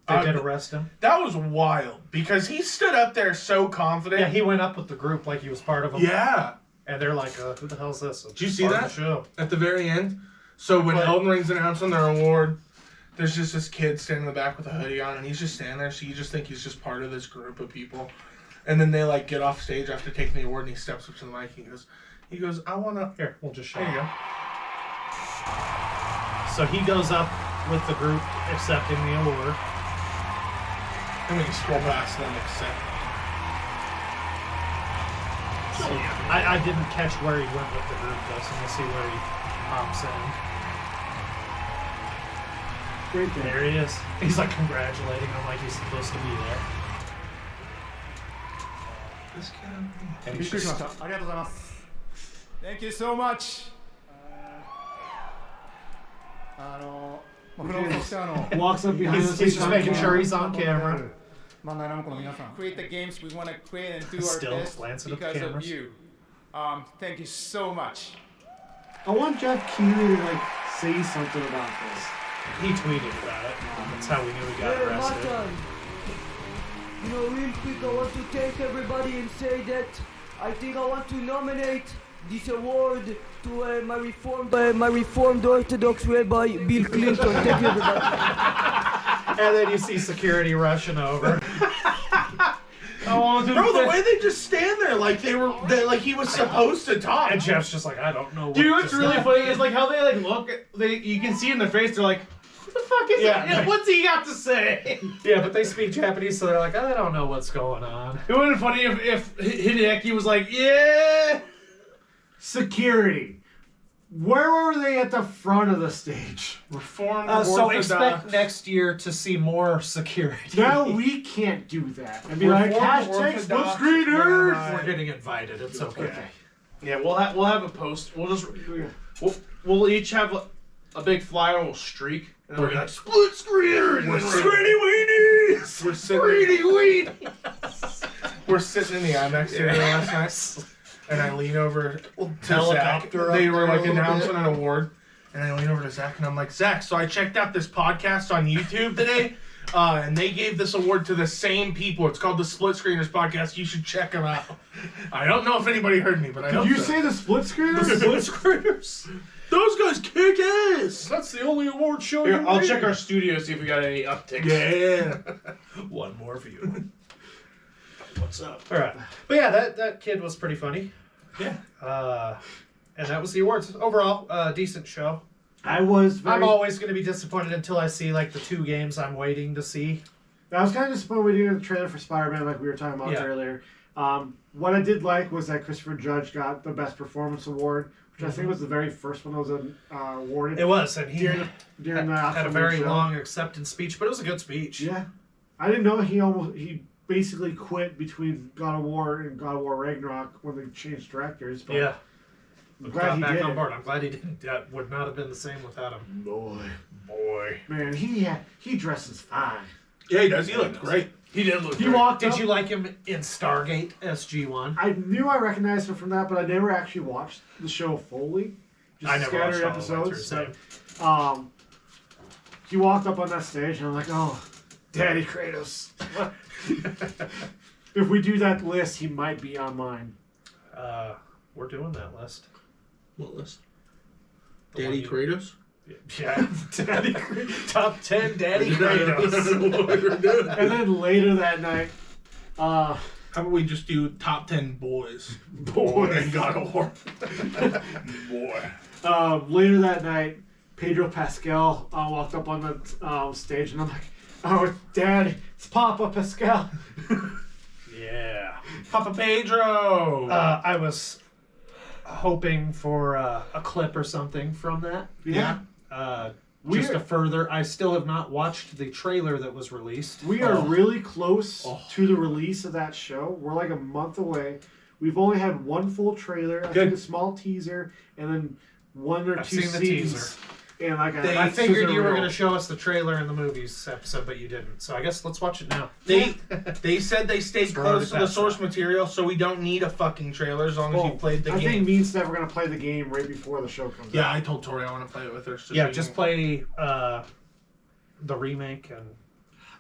[SPEAKER 2] They did arrest him.
[SPEAKER 4] That was wild because he stood up there so confident.
[SPEAKER 2] Yeah, he went up with the group like he was part of them.
[SPEAKER 4] Yeah.
[SPEAKER 2] And they're like, who the hell's this?
[SPEAKER 4] Did you see
[SPEAKER 2] Part of
[SPEAKER 4] that?
[SPEAKER 2] the show.
[SPEAKER 4] At the very end. So when
[SPEAKER 2] But-
[SPEAKER 4] Elden Ring's announcing their award, there's just this kid standing in the back with a hoodie on, and he's just standing there. So you just think he's just part of this group of people. And then they like get off stage after taking the award, and he steps up to the mic. And he goes, I wanna.
[SPEAKER 2] Here, we'll just show
[SPEAKER 4] There you
[SPEAKER 2] you.
[SPEAKER 4] go.
[SPEAKER 2] So he goes up with the group accepting the award.
[SPEAKER 4] And we can scroll past them, accept.
[SPEAKER 2] I didn't catch where he went with the group though, so we'll see where he pops in.
[SPEAKER 5] Great day.
[SPEAKER 2] There he is. He's like congratulating him like he's supposed to be there.
[SPEAKER 4] This guy.
[SPEAKER 2] And he's just,
[SPEAKER 10] Thank you so much.
[SPEAKER 5] Walks up behind us.
[SPEAKER 2] he's just making sure he's on camera.
[SPEAKER 10] Create the games we want to create and do
[SPEAKER 2] Still
[SPEAKER 10] our best
[SPEAKER 2] glancing at the
[SPEAKER 10] because of
[SPEAKER 2] cameras.
[SPEAKER 10] you. Thank you so much.
[SPEAKER 5] I want Jeff Keighley to like say something about this.
[SPEAKER 2] He tweeted about it. That's how we knew he got arrested.
[SPEAKER 11] You know, real quick, I want to thank everybody and say that I think I want to nominate this award to my reformed Orthodox Rabbi Bill Clinton. Thank you, everybody.
[SPEAKER 2] And then you see security rushing over.
[SPEAKER 4] Bro, the way they just stand there like like he was supposed to talk.
[SPEAKER 2] And Jeff's just like, I don't know what
[SPEAKER 8] Dude, what's
[SPEAKER 2] to
[SPEAKER 8] really
[SPEAKER 2] say.
[SPEAKER 8] funny is like how they like look. You can see in their face. They're like, "What the fuck is
[SPEAKER 2] Yeah.
[SPEAKER 8] it? What's he got to say?"
[SPEAKER 2] Yeah, but they speak Japanese, so they're like, I don't know what's going on.
[SPEAKER 8] It would have been funny if Hideki was like, "Yeah."
[SPEAKER 5] Security. Where were they at the front of the stage?
[SPEAKER 4] Reformed
[SPEAKER 2] So
[SPEAKER 4] Orthodox.
[SPEAKER 2] expect next year to see more security.
[SPEAKER 5] Now we can't do that. And be like,
[SPEAKER 4] Reformed
[SPEAKER 5] hashtag
[SPEAKER 4] Orthodox
[SPEAKER 5] SplitScreeners!
[SPEAKER 4] Rabbi.
[SPEAKER 2] We're getting invited. It's okay.
[SPEAKER 8] Yeah, we'll have a post. We'll each have a big flyer. And we'll streak. And then we're like split screeners.
[SPEAKER 4] We're
[SPEAKER 8] Screeny weenies.
[SPEAKER 4] We're sitting, we're sitting in the IMAX theater last night, and I lean over to
[SPEAKER 2] helicopter
[SPEAKER 4] Zach.
[SPEAKER 2] up
[SPEAKER 4] They were
[SPEAKER 2] there a
[SPEAKER 4] like
[SPEAKER 2] little
[SPEAKER 4] announcing
[SPEAKER 2] bit.
[SPEAKER 4] an award, and I lean over to Zach, and I'm like, Zach, so I checked out this podcast on YouTube today, and they gave this award to the same people. It's called the Split Screeners Podcast. You should check them out. I don't know if anybody heard me, but I
[SPEAKER 5] Did
[SPEAKER 4] hope
[SPEAKER 5] you
[SPEAKER 4] so.
[SPEAKER 5] say the SplitScreeners?
[SPEAKER 2] Split screeners.
[SPEAKER 4] Those guys kick ass.
[SPEAKER 2] That's the only award show.
[SPEAKER 8] Here, I'll check our studio, see if we got any upticks.
[SPEAKER 4] Yeah.
[SPEAKER 2] One more view.
[SPEAKER 8] What's up?
[SPEAKER 2] All right, but yeah, that kid was pretty funny.
[SPEAKER 4] Yeah.
[SPEAKER 2] And that was the awards. Overall, decent show.
[SPEAKER 5] I was very...
[SPEAKER 2] I'm always going to be disappointed until I see like the 2 games I'm waiting to see.
[SPEAKER 5] I was kind of disappointed we didn't get the trailer for Spider-Man like we were talking about
[SPEAKER 2] Yeah.
[SPEAKER 5] earlier. What I did like was that Christopher Judge got the Best Performance Award, which I think was the very first one that was awarded.
[SPEAKER 2] It was, and he
[SPEAKER 5] during the
[SPEAKER 2] had a
[SPEAKER 5] actual
[SPEAKER 2] very
[SPEAKER 5] show.
[SPEAKER 2] long acceptance speech, but it was a good speech.
[SPEAKER 5] Yeah, I didn't know he basically quit between God of War and God of War Ragnarok when they changed directors. But
[SPEAKER 2] Yeah.
[SPEAKER 5] I'm
[SPEAKER 2] Got
[SPEAKER 5] glad he
[SPEAKER 2] back
[SPEAKER 5] did
[SPEAKER 2] on
[SPEAKER 5] it.
[SPEAKER 2] board. I'm glad he didn't. That would not have been the same without him.
[SPEAKER 5] Boy,
[SPEAKER 2] Boy.
[SPEAKER 5] man, he dresses fine.
[SPEAKER 4] Yeah, he does. He looked great.
[SPEAKER 8] He did look
[SPEAKER 5] He
[SPEAKER 8] great.
[SPEAKER 5] walked
[SPEAKER 2] Did
[SPEAKER 5] up.
[SPEAKER 2] you like him in Stargate SG-1?
[SPEAKER 5] I knew I recognized him from that, but I never actually watched the show fully. Just
[SPEAKER 2] I never watched
[SPEAKER 5] scattered
[SPEAKER 2] all the way
[SPEAKER 5] episodes.
[SPEAKER 2] through,
[SPEAKER 5] But, he walked up on that stage, and I'm like, oh, Daddy Kratos. If we do that list, he might be on mine.
[SPEAKER 2] We're doing that list.
[SPEAKER 4] What list?
[SPEAKER 2] The
[SPEAKER 4] Daddy
[SPEAKER 2] one
[SPEAKER 4] Kratos?
[SPEAKER 2] Yeah, Daddy top 10 Daddy Kratos.
[SPEAKER 5] And then later that night,
[SPEAKER 4] How about we just do top 10 boys?
[SPEAKER 5] Boys.
[SPEAKER 4] And God of War. Boy.
[SPEAKER 5] later that night, Pedro Pascal walked up on the stage, and I'm like, oh, Dad, it's Papa Pascal.
[SPEAKER 2] Yeah.
[SPEAKER 4] Papa Pedro.
[SPEAKER 2] I was hoping for a clip or something from that.
[SPEAKER 5] Yeah.
[SPEAKER 2] Just a further. I still have not watched the trailer that was released.
[SPEAKER 5] We are really close to the release of that show. We're like a month away. We've only had one full trailer, I think a small teaser, and then one or
[SPEAKER 2] I've
[SPEAKER 5] two
[SPEAKER 2] seen the
[SPEAKER 5] scenes.
[SPEAKER 2] teaser.
[SPEAKER 5] And like
[SPEAKER 2] I figured you were going to show us the trailer in the movies episode, but you didn't. So I guess let's watch it now.
[SPEAKER 4] They said they stayed close to the source material, so we don't need a fucking trailer as long as you played the
[SPEAKER 5] I
[SPEAKER 4] game.
[SPEAKER 5] think me and Steph are going to play the game right before the show comes out.
[SPEAKER 4] Yeah, I told Tori I want to play it with her. So
[SPEAKER 2] Yeah, just play the remake. And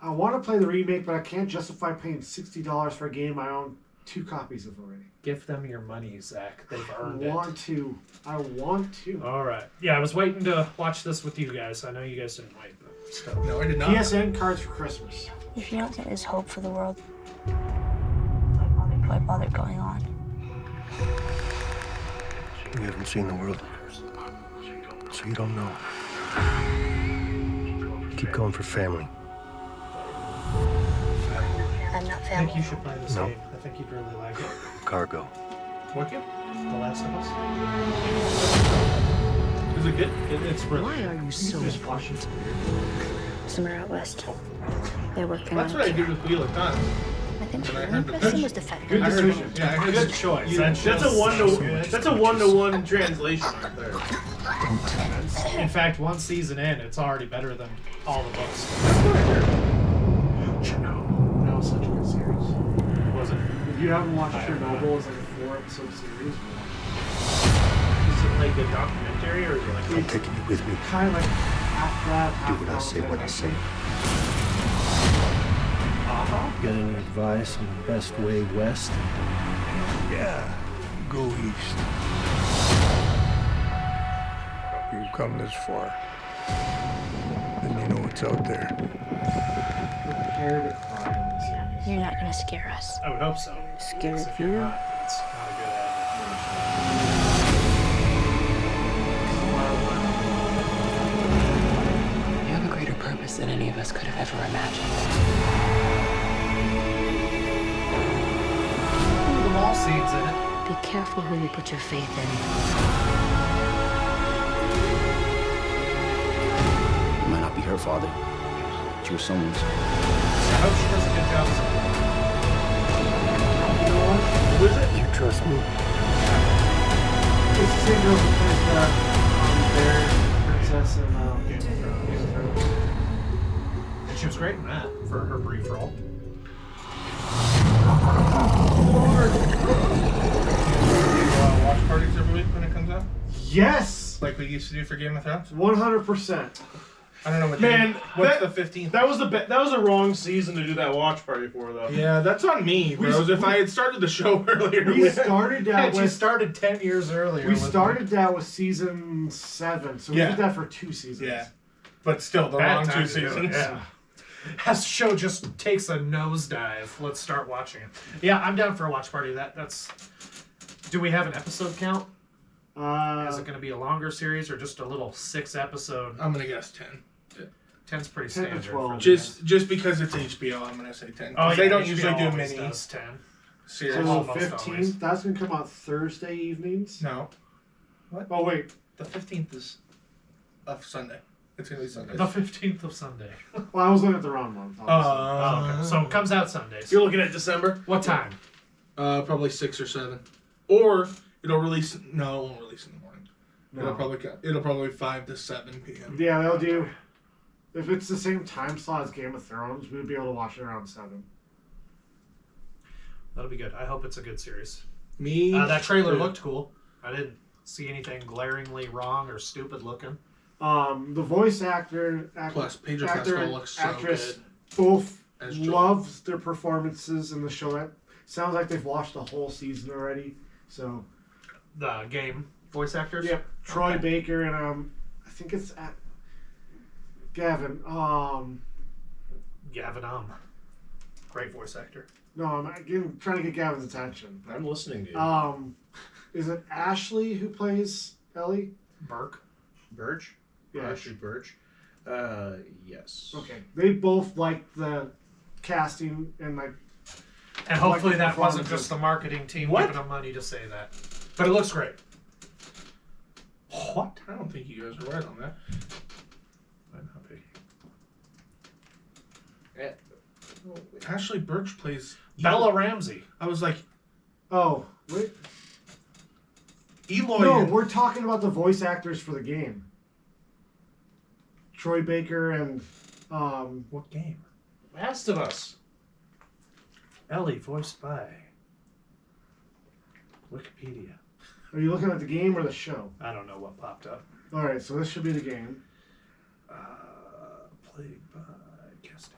[SPEAKER 5] I want to play the remake, but I can't justify paying $60 for a game I own 2 copies of already.
[SPEAKER 2] give them your money, Zach. They've earned
[SPEAKER 5] I want to.
[SPEAKER 2] All right. Yeah, I was waiting to watch this with you guys. I know you guys didn't wait, but still.
[SPEAKER 4] No, I did not.
[SPEAKER 5] PSN cards for Christmas.
[SPEAKER 12] If you don't think there's hope for the world, why bother going on?
[SPEAKER 13] You haven't seen the world, so you don't know. Keep going for family.
[SPEAKER 12] I'm not
[SPEAKER 2] I
[SPEAKER 12] family.
[SPEAKER 2] think you should play this
[SPEAKER 13] No.
[SPEAKER 2] game. I think you'd really like it.
[SPEAKER 13] Cargo.
[SPEAKER 4] What game?
[SPEAKER 2] The Last of Us.
[SPEAKER 4] Is it good?
[SPEAKER 2] It's really
[SPEAKER 12] Why
[SPEAKER 2] good.
[SPEAKER 12] are you so important? Somewhere out west. They're working
[SPEAKER 4] That's
[SPEAKER 12] on
[SPEAKER 4] what
[SPEAKER 12] a
[SPEAKER 4] I did with Wheel of Time.
[SPEAKER 12] I think
[SPEAKER 4] And I heard the
[SPEAKER 12] that scene
[SPEAKER 4] pitch.
[SPEAKER 12] was defective.
[SPEAKER 5] Good
[SPEAKER 4] I heard-
[SPEAKER 5] decision.
[SPEAKER 4] Yeah, I heard
[SPEAKER 2] Good
[SPEAKER 4] the-
[SPEAKER 2] choice.
[SPEAKER 8] That's a one-to-one translation right there.
[SPEAKER 2] In fact, one season in, it's already better than all the books. Chernobyl. That was such a good series. Was it?
[SPEAKER 5] If you haven't watched Chernobyl, it's like a 4-episode series.
[SPEAKER 8] Is it like a documentary or is it like
[SPEAKER 13] I'm taking you with me.
[SPEAKER 5] Kind of like half that, half
[SPEAKER 13] Do what I say when I say. Got any advice on the best way west?
[SPEAKER 14] Yeah, go east. You've come this far. Then you know what's out there.
[SPEAKER 5] Prepare to cry in this series.
[SPEAKER 12] You're not gonna scare us.
[SPEAKER 2] I would hope so.
[SPEAKER 12] Scared
[SPEAKER 2] Because if
[SPEAKER 12] of
[SPEAKER 2] you're
[SPEAKER 12] you?
[SPEAKER 2] not, it's not a good
[SPEAKER 15] You have a greater purpose than any of us could have ever imagined.
[SPEAKER 2] The mall scenes in it.
[SPEAKER 12] Be careful who you put your faith in.
[SPEAKER 16] You might not be her father, but you were someone's.
[SPEAKER 2] I hope she does a good job.
[SPEAKER 4] Who is it?
[SPEAKER 13] You trust me?
[SPEAKER 5] It's the same girl who plays that Bear Princess in Game of Thrones.
[SPEAKER 2] And she was great in that for her brief role.
[SPEAKER 4] Watch parties every week when it comes out?
[SPEAKER 5] Yes!
[SPEAKER 4] Like we used to do for Game of Thrones?
[SPEAKER 5] 100%.
[SPEAKER 4] I don't know what
[SPEAKER 8] Man,
[SPEAKER 4] what's the 15th?
[SPEAKER 8] That was the wrong season to do that watch party for, though.
[SPEAKER 4] Yeah, that's on me, bros. If I had started the show earlier,
[SPEAKER 5] We started that
[SPEAKER 2] You
[SPEAKER 5] with
[SPEAKER 2] started 10 years earlier.
[SPEAKER 5] we
[SPEAKER 2] with
[SPEAKER 5] started that with season 7, so we
[SPEAKER 4] Yeah.
[SPEAKER 5] did that for 2 seasons.
[SPEAKER 4] Yeah. But still, the
[SPEAKER 2] Bad
[SPEAKER 4] wrong 2
[SPEAKER 2] time to do it,
[SPEAKER 4] seasons.
[SPEAKER 2] yeah. As the show just takes a nosedive, let's start watching it. Yeah, I'm down for a watch party. That's. Do we have an episode count? Is it going to be a longer series or just a little 6-episode?
[SPEAKER 4] I'm gonna guess 10.
[SPEAKER 2] 10's pretty
[SPEAKER 5] 10 to
[SPEAKER 2] standard.
[SPEAKER 5] 12.
[SPEAKER 2] for-
[SPEAKER 4] Just because it's HBO, I'm gonna say 10.
[SPEAKER 2] Oh, yeah,
[SPEAKER 4] they don't
[SPEAKER 2] HBO
[SPEAKER 4] usually do
[SPEAKER 2] always
[SPEAKER 4] minis.
[SPEAKER 2] does 10.
[SPEAKER 4] Series.
[SPEAKER 5] So
[SPEAKER 2] Almost
[SPEAKER 5] 15th,
[SPEAKER 2] always.
[SPEAKER 5] that's going to come out Thursday evenings.
[SPEAKER 4] No. What?
[SPEAKER 5] Oh, wait.
[SPEAKER 4] The 15th is of Sunday. It's gonna be Sunday.
[SPEAKER 2] The 15th of Sunday.
[SPEAKER 5] Well, I was looking at the wrong month.
[SPEAKER 2] Oh, okay. So it comes out Sundays.
[SPEAKER 8] You're looking at December?
[SPEAKER 2] What time?
[SPEAKER 4] Probably 6 or 7. Or it'll release. No, it won't release in the morning.
[SPEAKER 5] No.
[SPEAKER 4] It'll probably 5 to 7 p.m.
[SPEAKER 5] Yeah, they'll do. If it's the same time slot as Game of Thrones, we'd be able to watch it around 7.
[SPEAKER 2] That'll be good. I hope it's a good series.
[SPEAKER 4] Me.
[SPEAKER 2] That trailer
[SPEAKER 4] too.
[SPEAKER 2] looked cool. I didn't see anything glaringly wrong or stupid looking.
[SPEAKER 5] The voice actor,
[SPEAKER 4] Plus, Pedro Pascal looks so
[SPEAKER 5] actress,
[SPEAKER 4] good
[SPEAKER 5] both
[SPEAKER 4] as Joel.
[SPEAKER 5] loves their performances in the show. It sounds like they've watched the whole season already. So
[SPEAKER 2] The game voice actors?
[SPEAKER 5] Yep. Troy Baker and I think it's Gavin.
[SPEAKER 2] Gavin great voice actor.
[SPEAKER 5] No, I'm trying to get Gavin's attention.
[SPEAKER 8] I'm listening to you.
[SPEAKER 5] Is it Ashley who plays Ellie?
[SPEAKER 8] Birch?
[SPEAKER 5] Yeah.
[SPEAKER 8] Ashley Birch. Yes.
[SPEAKER 5] Okay. They both like the casting and like.
[SPEAKER 2] And hopefully
[SPEAKER 5] the
[SPEAKER 2] that wasn't
[SPEAKER 5] performances.
[SPEAKER 2] just the marketing team
[SPEAKER 4] What?
[SPEAKER 2] giving them money to say that. But it looks great.
[SPEAKER 4] What? I don't think you guys are right on that.
[SPEAKER 2] Might not be.
[SPEAKER 4] Ashley Birch plays
[SPEAKER 2] Bella Ramsey.
[SPEAKER 4] I was like,
[SPEAKER 5] Oh, wait.
[SPEAKER 4] Eloy.
[SPEAKER 5] No, we're talking about the voice actors for the game. Troy Baker and
[SPEAKER 4] What game?
[SPEAKER 8] Last of Us.
[SPEAKER 2] Ellie, voiced by Wikipedia.
[SPEAKER 5] Are you looking at the game or the show?
[SPEAKER 2] I don't know what popped up.
[SPEAKER 5] All right, so this should be the game.
[SPEAKER 2] Played by casting.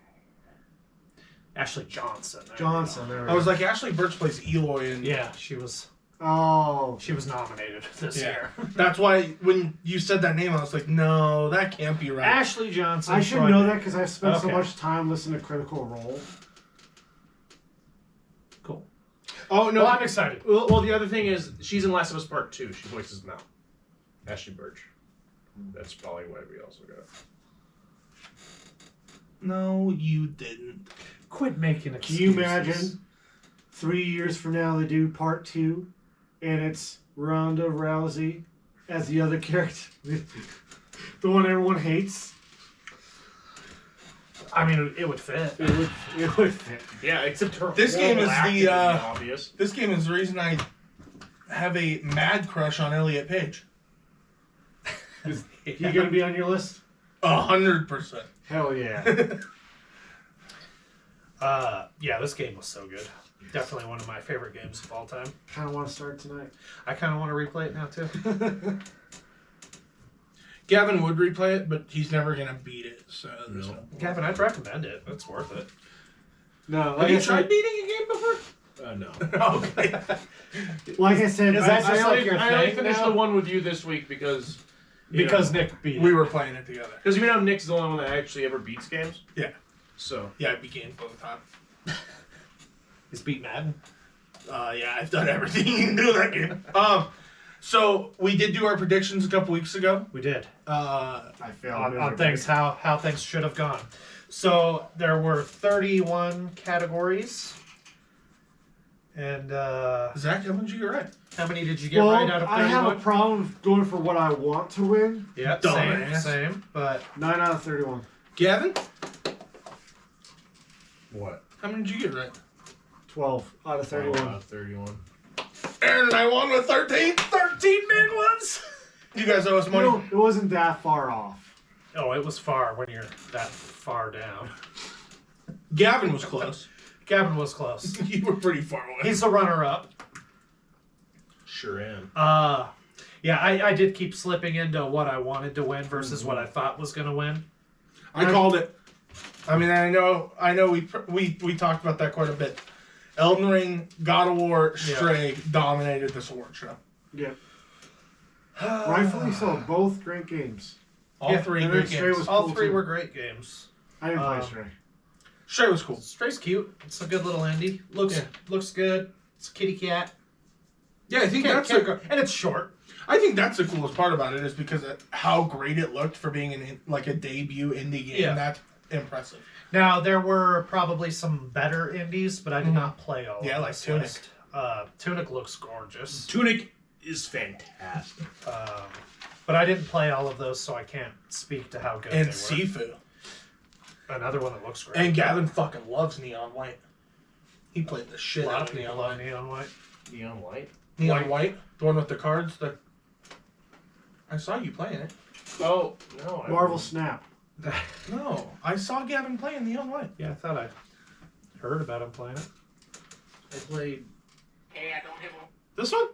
[SPEAKER 2] Ashley Johnson. There
[SPEAKER 5] Johnson.
[SPEAKER 2] we go.
[SPEAKER 5] There
[SPEAKER 4] I was like, Ashley Birch plays Eloy, and
[SPEAKER 2] Yeah, she was
[SPEAKER 5] Oh.
[SPEAKER 2] nominated this year.
[SPEAKER 4] That's why when you said that name, I was like, no, that can't be right.
[SPEAKER 2] Ashley Johnson.
[SPEAKER 5] I should
[SPEAKER 2] Troy
[SPEAKER 5] know
[SPEAKER 2] Baker.
[SPEAKER 5] that because I've spent so
[SPEAKER 2] Okay.
[SPEAKER 5] much time listening to Critical Role.
[SPEAKER 2] Cool.
[SPEAKER 8] Oh, no.
[SPEAKER 2] Well, I'm excited.
[SPEAKER 8] Well, the other thing is, she's in Last of Us Part 2. She voices Mel. Ashley Birch. That's probably why we also got it.
[SPEAKER 4] No, you didn't.
[SPEAKER 2] Quit making
[SPEAKER 5] Can
[SPEAKER 2] excuses.
[SPEAKER 5] you imagine 3 years from now they do part 2 and it's Ronda Rousey as the other character? The one everyone hates?
[SPEAKER 2] I mean, it would fit.
[SPEAKER 5] It would fit.
[SPEAKER 8] Yeah, except her
[SPEAKER 4] This game
[SPEAKER 8] horrible
[SPEAKER 4] is
[SPEAKER 8] acting
[SPEAKER 4] the
[SPEAKER 8] would be obvious.
[SPEAKER 4] this game is the reason I have a mad crush on Elliot Page.
[SPEAKER 5] Is he going to be on your list?
[SPEAKER 4] 100%.
[SPEAKER 5] Hell yeah.
[SPEAKER 2] Yeah, this game was so good. Definitely one of my favorite games of all time.
[SPEAKER 5] Kind of want to start tonight.
[SPEAKER 2] I kind of want to replay it now too.
[SPEAKER 4] Gavin would replay it, but he's never gonna beat it. So
[SPEAKER 2] Gavin, I'd recommend it. It's worth it.
[SPEAKER 5] No,
[SPEAKER 4] Have
[SPEAKER 5] like
[SPEAKER 4] you
[SPEAKER 5] I
[SPEAKER 4] tried
[SPEAKER 5] said,
[SPEAKER 4] beating a game before?
[SPEAKER 8] No.
[SPEAKER 4] Okay.
[SPEAKER 5] like I said,
[SPEAKER 2] Is that
[SPEAKER 5] I
[SPEAKER 2] just like your
[SPEAKER 8] I only
[SPEAKER 2] thing
[SPEAKER 8] finished
[SPEAKER 2] now?
[SPEAKER 8] the one with you this week because
[SPEAKER 2] Nick beat it.
[SPEAKER 4] We were playing it together.
[SPEAKER 8] Because you know Nick's the only one that actually ever beats games.
[SPEAKER 4] Yeah.
[SPEAKER 8] So
[SPEAKER 4] Yeah, I beat games all the time.
[SPEAKER 2] He's beat Madden.
[SPEAKER 4] Yeah, I've done everything you can do in that game. So we did do our predictions a couple weeks ago.
[SPEAKER 2] We did.
[SPEAKER 5] I failed
[SPEAKER 2] On things, how things should have gone. So there were 31 categories. And
[SPEAKER 4] Zach, how many did you get right?
[SPEAKER 2] how many did you get
[SPEAKER 5] Well,
[SPEAKER 2] right out of 31?
[SPEAKER 5] I have a problem going for what I want to win.
[SPEAKER 2] Yeah,
[SPEAKER 4] Dumbass.
[SPEAKER 2] same. But
[SPEAKER 5] 9 out of 31.
[SPEAKER 4] Gavin,
[SPEAKER 8] what?
[SPEAKER 4] how many did you get right?
[SPEAKER 5] 12 out of 31.
[SPEAKER 8] 31.
[SPEAKER 4] Aaron and I won with 13.
[SPEAKER 2] 13 big ones.
[SPEAKER 4] You guys owe us money.
[SPEAKER 5] No, it wasn't that far off.
[SPEAKER 2] Oh, it was far when you're that far down.
[SPEAKER 4] Gavin was close.
[SPEAKER 2] Gavin was close.
[SPEAKER 4] You were pretty far away.
[SPEAKER 2] He's the runner-up.
[SPEAKER 8] Sure am.
[SPEAKER 2] Yeah, I did keep slipping into what I wanted to win versus what I thought was going to win.
[SPEAKER 4] I called it. I mean, I know. We talked about that quite a bit. Elden Ring, God of War, Stray dominated this award show.
[SPEAKER 5] Yep. Rightfully so. Both great games.
[SPEAKER 4] All three
[SPEAKER 5] and
[SPEAKER 4] great
[SPEAKER 5] then Stray
[SPEAKER 4] games.
[SPEAKER 5] was
[SPEAKER 2] All
[SPEAKER 5] cool
[SPEAKER 2] three
[SPEAKER 5] too.
[SPEAKER 2] were great games.
[SPEAKER 5] I didn't play Stray.
[SPEAKER 4] Stray was cool.
[SPEAKER 2] Stray's cute. It's a good little indie. Looks good. It's a kitty cat.
[SPEAKER 4] Yeah, I think
[SPEAKER 2] Can't
[SPEAKER 4] that's
[SPEAKER 2] go- and it's short.
[SPEAKER 4] I think that's the coolest part about it is because of how great it looked for being a debut indie game.
[SPEAKER 2] Yeah.
[SPEAKER 4] That's impressive.
[SPEAKER 2] Now there were probably some better indies, but I did not play all.
[SPEAKER 4] Yeah,
[SPEAKER 2] of
[SPEAKER 4] like
[SPEAKER 2] this
[SPEAKER 4] Tunic.
[SPEAKER 2] list. Tunic looks gorgeous.
[SPEAKER 8] Tunic is fantastic.
[SPEAKER 2] But I didn't play all of those, so I can't speak to how good
[SPEAKER 4] And
[SPEAKER 2] they were.
[SPEAKER 4] Sifu.
[SPEAKER 2] Another one that looks great.
[SPEAKER 4] And Gavin fucking loves Neon White. He played the
[SPEAKER 2] a
[SPEAKER 4] shit
[SPEAKER 2] lot
[SPEAKER 4] out
[SPEAKER 2] of
[SPEAKER 4] of
[SPEAKER 2] people
[SPEAKER 4] Neon
[SPEAKER 2] love
[SPEAKER 4] White.
[SPEAKER 2] Neon White.
[SPEAKER 8] Neon White?
[SPEAKER 4] Neon White? The one with the cards? I saw you playing it.
[SPEAKER 8] Oh, no.
[SPEAKER 5] Marvel Snap.
[SPEAKER 4] No, I saw Gavin playing Neon White.
[SPEAKER 2] Yeah, I thought I heard about him playing it.
[SPEAKER 8] I played
[SPEAKER 6] Hey, I don't have one.
[SPEAKER 4] This one?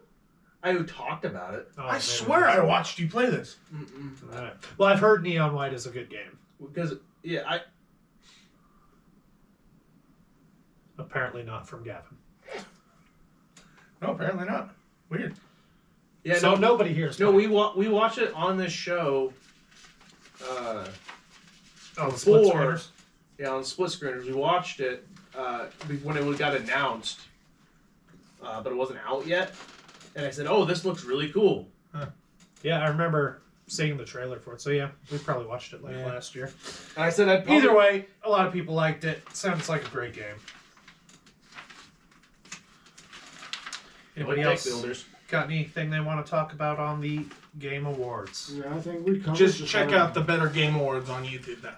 [SPEAKER 8] I talked about it.
[SPEAKER 2] Oh,
[SPEAKER 4] I
[SPEAKER 2] maybe.
[SPEAKER 4] swear I watched you play this.
[SPEAKER 2] All right. Well, I've heard Neon White is a good game.
[SPEAKER 8] Because I
[SPEAKER 2] Apparently not from Gavin.
[SPEAKER 4] No, apparently not. Weird.
[SPEAKER 8] Yeah,
[SPEAKER 2] So nobody here is
[SPEAKER 8] No,
[SPEAKER 2] playing.
[SPEAKER 8] we watch it on this show.
[SPEAKER 2] On the Split
[SPEAKER 8] before,
[SPEAKER 2] Screeners?
[SPEAKER 8] yeah, on SplitScreeners. We watched it when it got announced, but it wasn't out yet. And I said, "Oh, this looks really cool."
[SPEAKER 2] Yeah, I remember seeing the trailer for it. So yeah, we probably watched it last year.
[SPEAKER 8] And I said,
[SPEAKER 2] Either way, a lot of people liked it. Sounds like a great game. Anybody
[SPEAKER 8] Like
[SPEAKER 2] else
[SPEAKER 8] builders.
[SPEAKER 2] got anything they want to talk about on the Game Awards?
[SPEAKER 5] Yeah, I think we covered
[SPEAKER 4] Just check
[SPEAKER 5] about
[SPEAKER 4] out the Better Game Awards on YouTube now.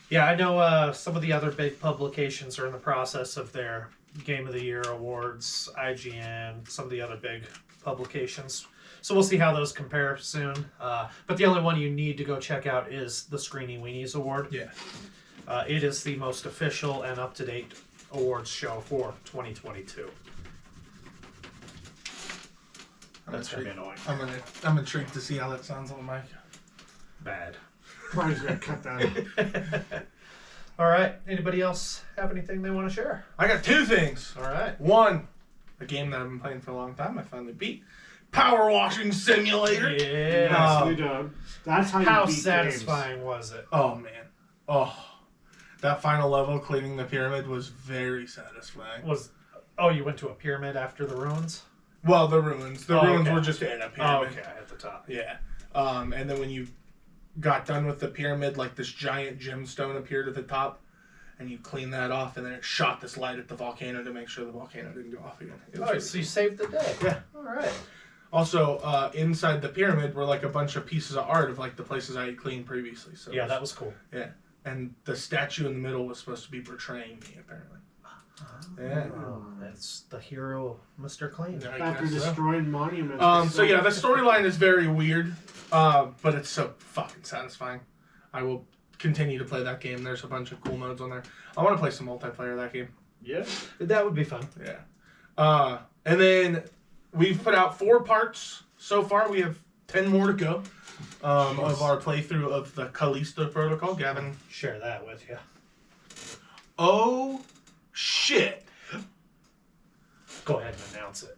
[SPEAKER 2] Yeah, I know some of the other big publications are in the process of their Game of the Year awards, IGN, some of the other big publications. So we'll see how those compare soon. But the only one you need to go check out is the Screeny Weenies Award.
[SPEAKER 4] Yeah.
[SPEAKER 2] It is the most official and up-to-date awards show for 2022. That's going to be annoying.
[SPEAKER 4] I'm intrigued to see how that sounds on the mic.
[SPEAKER 2] Bad.
[SPEAKER 5] Brian's gonna cut that out.
[SPEAKER 2] All right. Anybody else have anything they want to share?
[SPEAKER 4] I got two things.
[SPEAKER 2] All right.
[SPEAKER 4] One, a game that I've been playing for a long time. I finally beat Power Washing Simulator.
[SPEAKER 2] Yeah.
[SPEAKER 5] Nicely done. That's how you
[SPEAKER 2] How
[SPEAKER 5] beat
[SPEAKER 2] satisfying was it?
[SPEAKER 4] Oh man. Oh, that final level cleaning the pyramid was very satisfying.
[SPEAKER 2] You went to a pyramid after the ruins?
[SPEAKER 4] Well, the ruins. The ruins were just in a pyramid.
[SPEAKER 2] Oh, okay, at the top.
[SPEAKER 4] Yeah. And then when you got done with the pyramid, like this giant gemstone appeared at the top, and you clean that off, and then it shot this light at the volcano to make sure the volcano didn't go off again. It was really
[SPEAKER 2] So you saved the day.
[SPEAKER 4] Yeah.
[SPEAKER 2] All right.
[SPEAKER 4] Also, inside the pyramid were like a bunch of pieces of art of like the places I had cleaned previously. So
[SPEAKER 2] Yeah, that was cool.
[SPEAKER 4] Yeah. And the statue in the middle was supposed to be portraying me, apparently. Yeah.
[SPEAKER 2] Oh, that's the hero, Mr. Clean.
[SPEAKER 4] I
[SPEAKER 5] After
[SPEAKER 4] guess so.
[SPEAKER 5] destroying monuments.
[SPEAKER 4] So yeah, the storyline is very weird, but it's so fucking satisfying. I will continue to play that game. There's a bunch of cool modes on there. I want to play some multiplayer of that game.
[SPEAKER 8] Yeah.
[SPEAKER 2] That would be fun.
[SPEAKER 4] Yeah. And then we've put out 4 parts so far. We have 10 more to go of our playthrough of the Callisto Protocol. Gavin,
[SPEAKER 2] share that with you.
[SPEAKER 4] Oh shit!
[SPEAKER 2] Go ahead and announce it.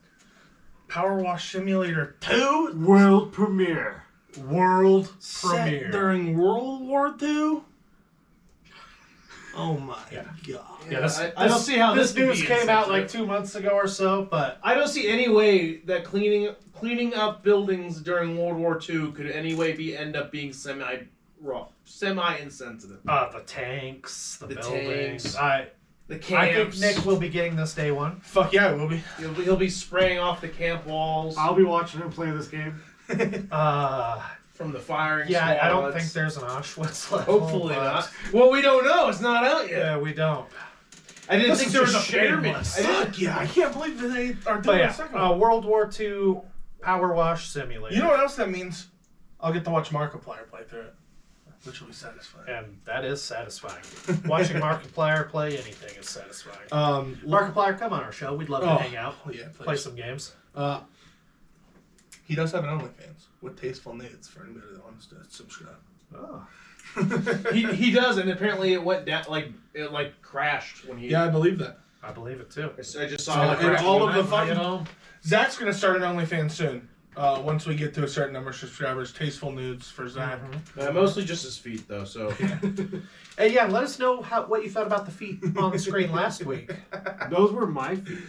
[SPEAKER 4] Power Wash Simulator 2
[SPEAKER 5] world premiere.
[SPEAKER 2] World
[SPEAKER 4] Set
[SPEAKER 2] premiere
[SPEAKER 4] during World War II. Oh my god!
[SPEAKER 2] Yeah,
[SPEAKER 8] I don't see how
[SPEAKER 2] this
[SPEAKER 8] could
[SPEAKER 2] news
[SPEAKER 8] be
[SPEAKER 2] came out like
[SPEAKER 8] insensitive.
[SPEAKER 2] 2 months ago or so, but
[SPEAKER 8] I don't see any way that cleaning up buildings during World War II could any way end up being semi insensitive.
[SPEAKER 2] The tanks, the buildings.
[SPEAKER 8] Tanks, the
[SPEAKER 2] I think
[SPEAKER 8] camps.
[SPEAKER 2] Nick will be getting this day one.
[SPEAKER 4] Fuck yeah, it will be.
[SPEAKER 8] He'll be spraying off the camp walls.
[SPEAKER 5] I'll be watching him play this game.
[SPEAKER 8] From the firing
[SPEAKER 2] Yeah, I don't
[SPEAKER 8] squads.
[SPEAKER 2] think there's an Auschwitz level.
[SPEAKER 8] Hopefully
[SPEAKER 2] but-
[SPEAKER 8] not. Well, we don't know. It's not out yet.
[SPEAKER 2] Yeah, we don't.
[SPEAKER 8] I didn't
[SPEAKER 2] This
[SPEAKER 8] think
[SPEAKER 2] is
[SPEAKER 8] there was a
[SPEAKER 2] just
[SPEAKER 8] pyramid.
[SPEAKER 2] shameless.
[SPEAKER 4] Fuck yeah! I can't believe that they are
[SPEAKER 2] But
[SPEAKER 4] doing a
[SPEAKER 2] yeah,
[SPEAKER 4] second one.
[SPEAKER 2] World War II Power Wash Simulator.
[SPEAKER 4] You know what else that means? I'll get to watch Markiplier play through it, which will be satisfying.
[SPEAKER 2] And that is satisfying. Watching Markiplier play anything is satisfying. Markiplier, come on our show. We'd love to hang out.
[SPEAKER 4] Yeah,
[SPEAKER 2] play some games.
[SPEAKER 4] He does have an OnlyFans with tasteful nudes for anybody that wants to subscribe.
[SPEAKER 2] Oh.
[SPEAKER 8] he does, and apparently it went down it crashed when he.
[SPEAKER 4] Yeah, I believe that.
[SPEAKER 2] I believe it too.
[SPEAKER 8] I just saw it
[SPEAKER 4] and
[SPEAKER 8] crash
[SPEAKER 4] all
[SPEAKER 8] when
[SPEAKER 4] of the
[SPEAKER 8] I-
[SPEAKER 4] fun. Zach's gonna start an OnlyFans soon. Once we get to a certain number of subscribers, tasteful nudes for Zach.
[SPEAKER 8] Mostly just his feet, though. So.
[SPEAKER 2] Hey, yeah, let us know what you thought about the feet on the screen last week.
[SPEAKER 5] Those were my feet.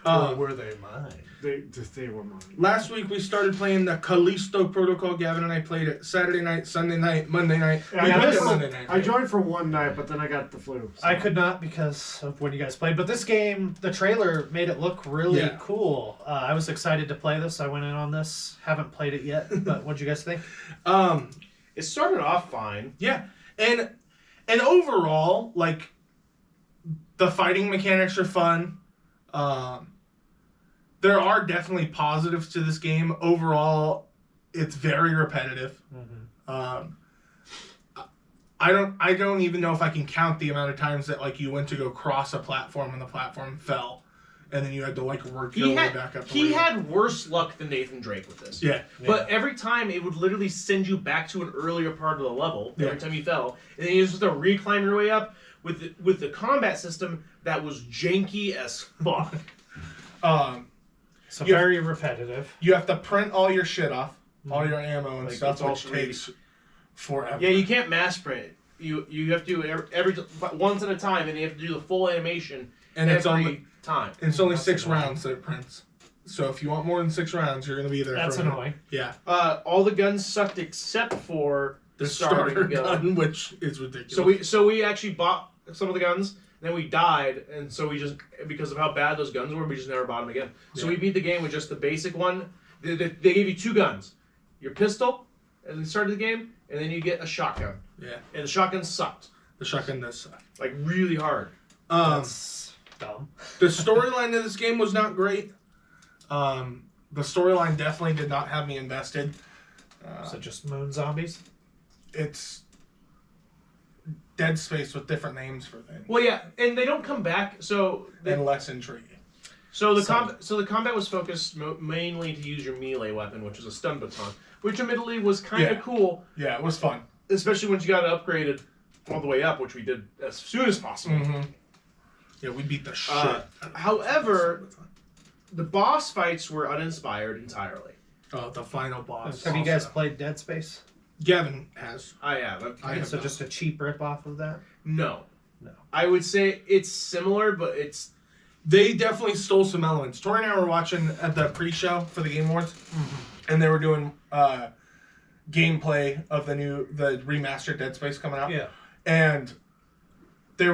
[SPEAKER 2] Or were they mine?
[SPEAKER 5] They were mine.
[SPEAKER 4] Last week we started playing the Callisto Protocol. Gavin and I played it Saturday night, Sunday night, Monday night.
[SPEAKER 5] Yeah,
[SPEAKER 4] We
[SPEAKER 5] I,
[SPEAKER 4] played it
[SPEAKER 5] joined
[SPEAKER 4] Monday
[SPEAKER 5] for,
[SPEAKER 4] night.
[SPEAKER 5] I joined for one night, but then I got the flu. So.
[SPEAKER 2] I could not because of when you guys played. But this game, the trailer made it look really cool. I was excited to play this. I went in on this. Haven't played it yet, but what'd you guys think?
[SPEAKER 8] It started off fine.
[SPEAKER 4] Yeah, and overall, like, the fighting mechanics are fun. There are definitely positives to this game. Overall, it's very repetitive. I don't even know if I can count the amount of times that like you went to go cross a platform and the platform fell. and then you had to like work your way back up.
[SPEAKER 8] He had worse luck than Nathan Drake with this.
[SPEAKER 4] Yeah.
[SPEAKER 8] But every time it would literally send you back to an earlier part of the level every time you fell, and then you just have to reclimb your way up with the combat system that was janky as fuck.
[SPEAKER 2] So very repetitive.
[SPEAKER 4] You have to print all your shit off, all your ammo and stuff, which takes forever.
[SPEAKER 8] Yeah, you can't mass print it. You have to do every once at a time, and you have to do the full animation
[SPEAKER 4] and it's
[SPEAKER 8] every
[SPEAKER 4] only
[SPEAKER 8] time.
[SPEAKER 4] It's only 6 rounds that it prints. So if you want more than 6 rounds, you're going to be there.
[SPEAKER 2] That's
[SPEAKER 4] for
[SPEAKER 2] annoying.
[SPEAKER 4] Yeah.
[SPEAKER 8] All the guns sucked except for
[SPEAKER 4] the starter gun, which is ridiculous.
[SPEAKER 8] So we actually bought some of the guns. Then we died, and so we just, because of how bad those guns were, we just never bought them again. So we beat the game with just the basic one. They gave you 2 guns. Your pistol at the start of the game, and then you get a shotgun.
[SPEAKER 4] Yeah.
[SPEAKER 8] And the shotgun sucked.
[SPEAKER 4] The shotgun does suck.
[SPEAKER 8] Like, really hard.
[SPEAKER 2] That's dumb.
[SPEAKER 4] The storyline of this game was not great. The storyline definitely did not have me invested.
[SPEAKER 2] So just moon zombies?
[SPEAKER 4] It's Dead Space with different names for things.
[SPEAKER 8] Well, yeah, and they don't come back, so...
[SPEAKER 4] And less intriguing.
[SPEAKER 8] So the combat was focused mainly to use your melee weapon, which was a stun baton, which admittedly was kind of cool.
[SPEAKER 4] Yeah, it was fun.
[SPEAKER 8] Especially once you got it upgraded all the way up, which we did as soon as possible.
[SPEAKER 4] Mm-hmm. Yeah, we beat the shit.
[SPEAKER 8] However, the boss fights were uninspired entirely.
[SPEAKER 4] Oh, the final boss.
[SPEAKER 2] Have you guys played Dead Space?
[SPEAKER 4] Gavin has.
[SPEAKER 8] I have.
[SPEAKER 2] So just a cheap rip-off of that?
[SPEAKER 8] No. I would say it's similar, but it's...
[SPEAKER 4] They definitely stole some elements. Tori and I were watching at the pre-show for the Game Awards, and they were doing gameplay of the remastered Dead Space coming out.
[SPEAKER 2] Yeah.
[SPEAKER 4] And there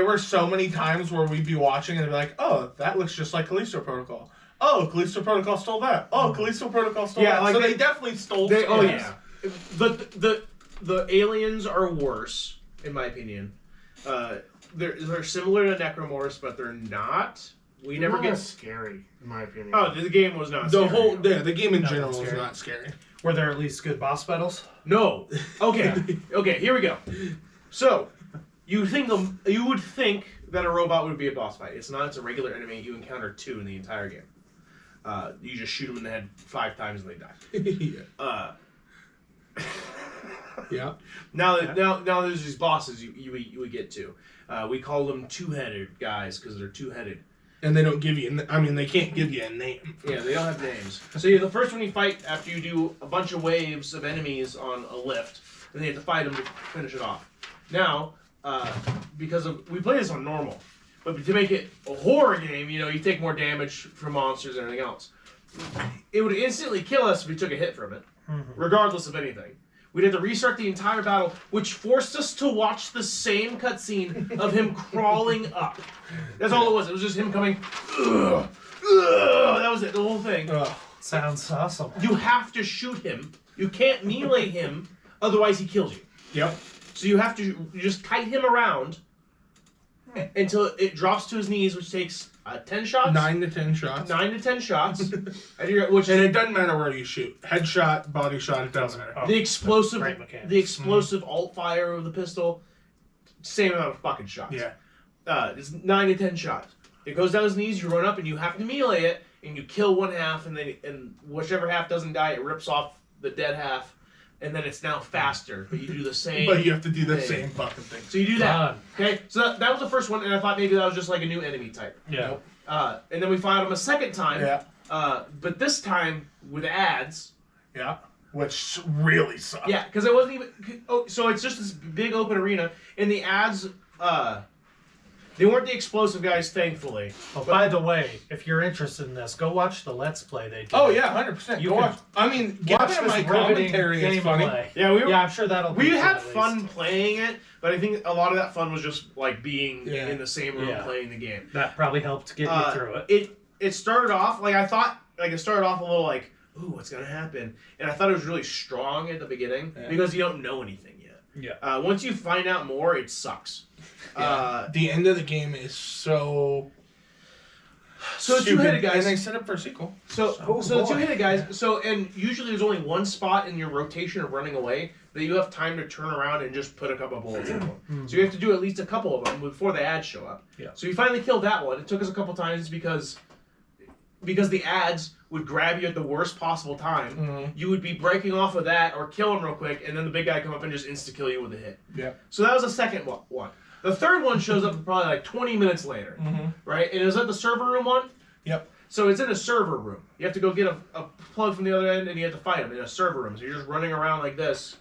[SPEAKER 4] were so many times where we'd be watching and they'd be like, oh, that looks just like Callisto Protocol. Oh, Callisto Protocol stole that. Oh, Callisto Protocol stole that.
[SPEAKER 8] Like
[SPEAKER 4] so they definitely stole some.
[SPEAKER 8] Oh, yeah. The aliens are worse, in my opinion. They're similar to Necromorphs, but they're not. We never get
[SPEAKER 5] scary, in my opinion.
[SPEAKER 8] Oh, the game was not.
[SPEAKER 4] The
[SPEAKER 8] scary.
[SPEAKER 4] the game in general was not scary.
[SPEAKER 2] Were there at least good boss battles?
[SPEAKER 8] No. Okay. Okay. Here we go. So, you would think that a robot would be a boss fight. It's not. It's a regular enemy. You encounter 2 in the entire game. You just shoot them in the head 5 times and they die.
[SPEAKER 4] Yeah.
[SPEAKER 8] Now there's these bosses you would get to. We call them 2-headed guys because they're 2-headed.
[SPEAKER 4] And they don't give you. I mean, they can't give you a name.
[SPEAKER 8] Yeah, they don't have names. So the first one you fight after you do a bunch of waves of enemies on a lift, and then you have to fight them to finish it off. Now, because we play this on normal, but to make it a horror game, you take more damage from monsters and everything else. It would instantly kill us if we took a hit from it, regardless of anything. We'd have to restart the entire battle, which forced us to watch the same cutscene of him crawling up. That's all it was. It was just him coming. Ugh, ugh, that was it. The whole thing.
[SPEAKER 2] Sounds awesome.
[SPEAKER 8] You have to shoot him. You can't melee him, otherwise he kills you.
[SPEAKER 4] Yep.
[SPEAKER 8] So you have to just kite him around until it drops to his knees, which takes 10 shots.
[SPEAKER 4] 9 to 10 shots.
[SPEAKER 8] 9 to 10 shots.
[SPEAKER 4] And it doesn't matter where you shoot. Headshot, body shot, it doesn't matter.
[SPEAKER 8] The explosive alt fire of the pistol, same amount of fucking shots.
[SPEAKER 4] Yeah.
[SPEAKER 8] It's 9 to 10 shots. It goes down his knees, you run up, and you have to melee it, and you kill one half, and whichever half doesn't die, it rips off the dead half, and then it's now faster, but you do the same.
[SPEAKER 4] But you have to do the
[SPEAKER 8] thing.
[SPEAKER 4] same fucking thing.
[SPEAKER 8] So you do that. Okay, so that was the first one, and I thought maybe that was just like a new enemy type.
[SPEAKER 2] Yeah.
[SPEAKER 8] And then we fought him a second time.
[SPEAKER 4] Yeah.
[SPEAKER 8] But this time with ads.
[SPEAKER 4] Yeah. Which really sucked.
[SPEAKER 8] Yeah, because it wasn't even. Oh, so it's just this big open arena, and the ads. They weren't the explosive guys, thankfully.
[SPEAKER 2] Oh, by the way, if you're interested in this, go watch the Let's Play they did.
[SPEAKER 4] Oh yeah, 100%.
[SPEAKER 2] You
[SPEAKER 4] go
[SPEAKER 2] can
[SPEAKER 4] watch. I mean,
[SPEAKER 2] watch
[SPEAKER 4] Gavin
[SPEAKER 2] this
[SPEAKER 4] and my commentary is funny.
[SPEAKER 2] Yeah, I'm sure that'll.
[SPEAKER 8] We had fun playing it, but I think a lot of that fun was just like being in the same room playing the game.
[SPEAKER 2] That probably helped get you through it.
[SPEAKER 8] It started off like I thought. Like it started off a little like, ooh, what's gonna happen? And I thought it was really strong at the beginning because you don't know anything yet.
[SPEAKER 2] Yeah.
[SPEAKER 8] Once you find out more, it sucks.
[SPEAKER 4] The end of the game is so.
[SPEAKER 8] So the two-headed guys,
[SPEAKER 4] and they set up for a sequel.
[SPEAKER 8] So the two-headed guys. And usually there's only one spot in your rotation of running away that you have time to turn around and just put a couple bullets in them. So you have to do at least a couple of them before the ads show up.
[SPEAKER 2] Yeah.
[SPEAKER 8] So we finally killed that one. It took us a couple times because the ads would grab you at the worst possible time. You would be breaking off of that or kill him real quick, and then the big guy come up and just insta-kill you with a hit.
[SPEAKER 4] Yeah.
[SPEAKER 8] So that was the second one. The third one shows up probably like 20 minutes later, right? And it was at the server room one.
[SPEAKER 4] Yep.
[SPEAKER 8] So it's in a server room. You have to go get a plug from the other end, and you have to fight him in a server room. So you're just running around like this,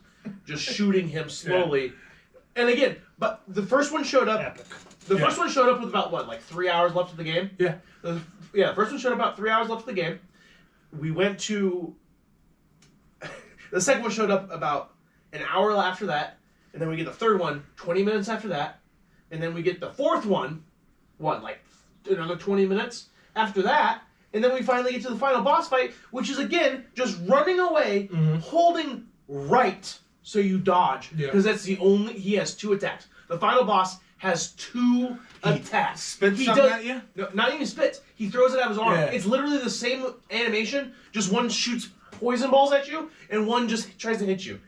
[SPEAKER 8] just shooting him slowly. Yeah. And again, but the first one showed up.
[SPEAKER 2] Epic.
[SPEAKER 8] The first one showed up with about what, like 3 hours left of the game?
[SPEAKER 4] Yeah.
[SPEAKER 8] The first one showed up about 3 hours left of the game. We went to. The second one showed up about an hour after that, and then we get the third one 20 minutes after that, and then we get the fourth one, like another 20 minutes after that, and then we finally get to the final boss fight, which is again just running away, holding right so you dodge, because that's the only. He has 2 attacks. The final boss has 2 attacks.
[SPEAKER 4] Spits something at you?
[SPEAKER 8] No, not even spits. He throws it at his arm.
[SPEAKER 4] Yeah.
[SPEAKER 8] It's literally the same animation, just one shoots poison balls at you, and one just tries to hit you.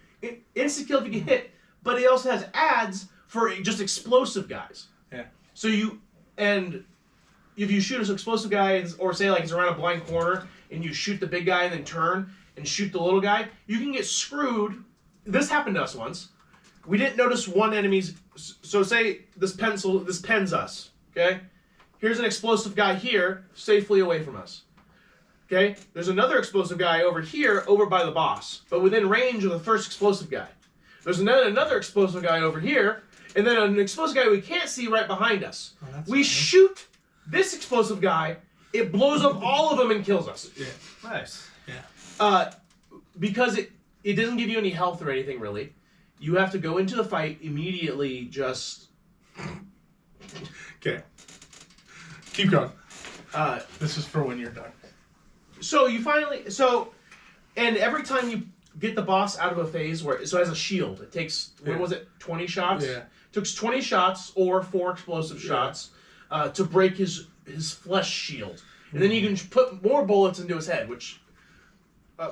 [SPEAKER 8] Instant kill if you get hit, but he also has ads for just explosive guys.
[SPEAKER 4] Yeah.
[SPEAKER 8] So if you shoot an explosive guy, or say like it's around a blind corner, and you shoot the big guy and then turn and shoot the little guy, you can get screwed. This happened to us once. We didn't notice one enemy's. So say this pens us. Okay, here's an explosive guy here, safely away from us. Okay, there's another explosive guy over here, over by the boss, but within range of the first explosive guy. There's another explosive guy over here, and then an explosive guy we can't see right behind us. We shoot this explosive guy, it blows up all of them and kills us.
[SPEAKER 4] Yeah.
[SPEAKER 2] Nice.
[SPEAKER 4] Yeah.
[SPEAKER 8] Because it doesn't give you any health or anything really. You have to go into the fight immediately. Just
[SPEAKER 4] okay. Keep going. This is for when you're done.
[SPEAKER 8] So you finally and every time you get the boss out of a phase where it has a shield. It takes what was it, 20 shots?
[SPEAKER 4] Yeah.
[SPEAKER 8] It took 20 shots or 4 explosive shots to break his flesh shield, and then you can put more bullets into his head, which.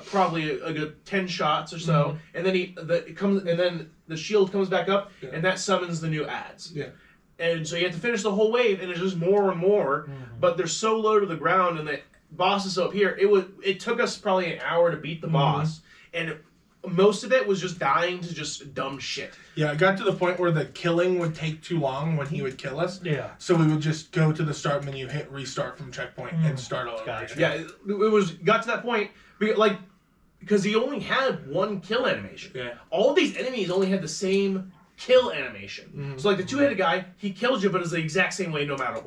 [SPEAKER 8] Probably a good 10 shots or so, and then then the shield comes back up, and that summons the new ads.
[SPEAKER 4] Yeah.
[SPEAKER 8] And so you have to finish the whole wave, and it's just more and more, but they're so low to the ground, and the boss is up here. It took us probably an hour to beat the boss, and most of it was just dying to just dumb shit.
[SPEAKER 4] Yeah, it got to the point where the killing would take too long when he would kill us.
[SPEAKER 2] Yeah.
[SPEAKER 4] So we would just go to the start menu, hit restart from checkpoint, and start all over.
[SPEAKER 2] Gotcha.
[SPEAKER 8] Yeah, it got to that point. Because he only had 1 kill animation.
[SPEAKER 4] Yeah.
[SPEAKER 8] All these enemies only had the same kill animation. So like the 2-headed guy, he kills you, but it's the exact same way no matter.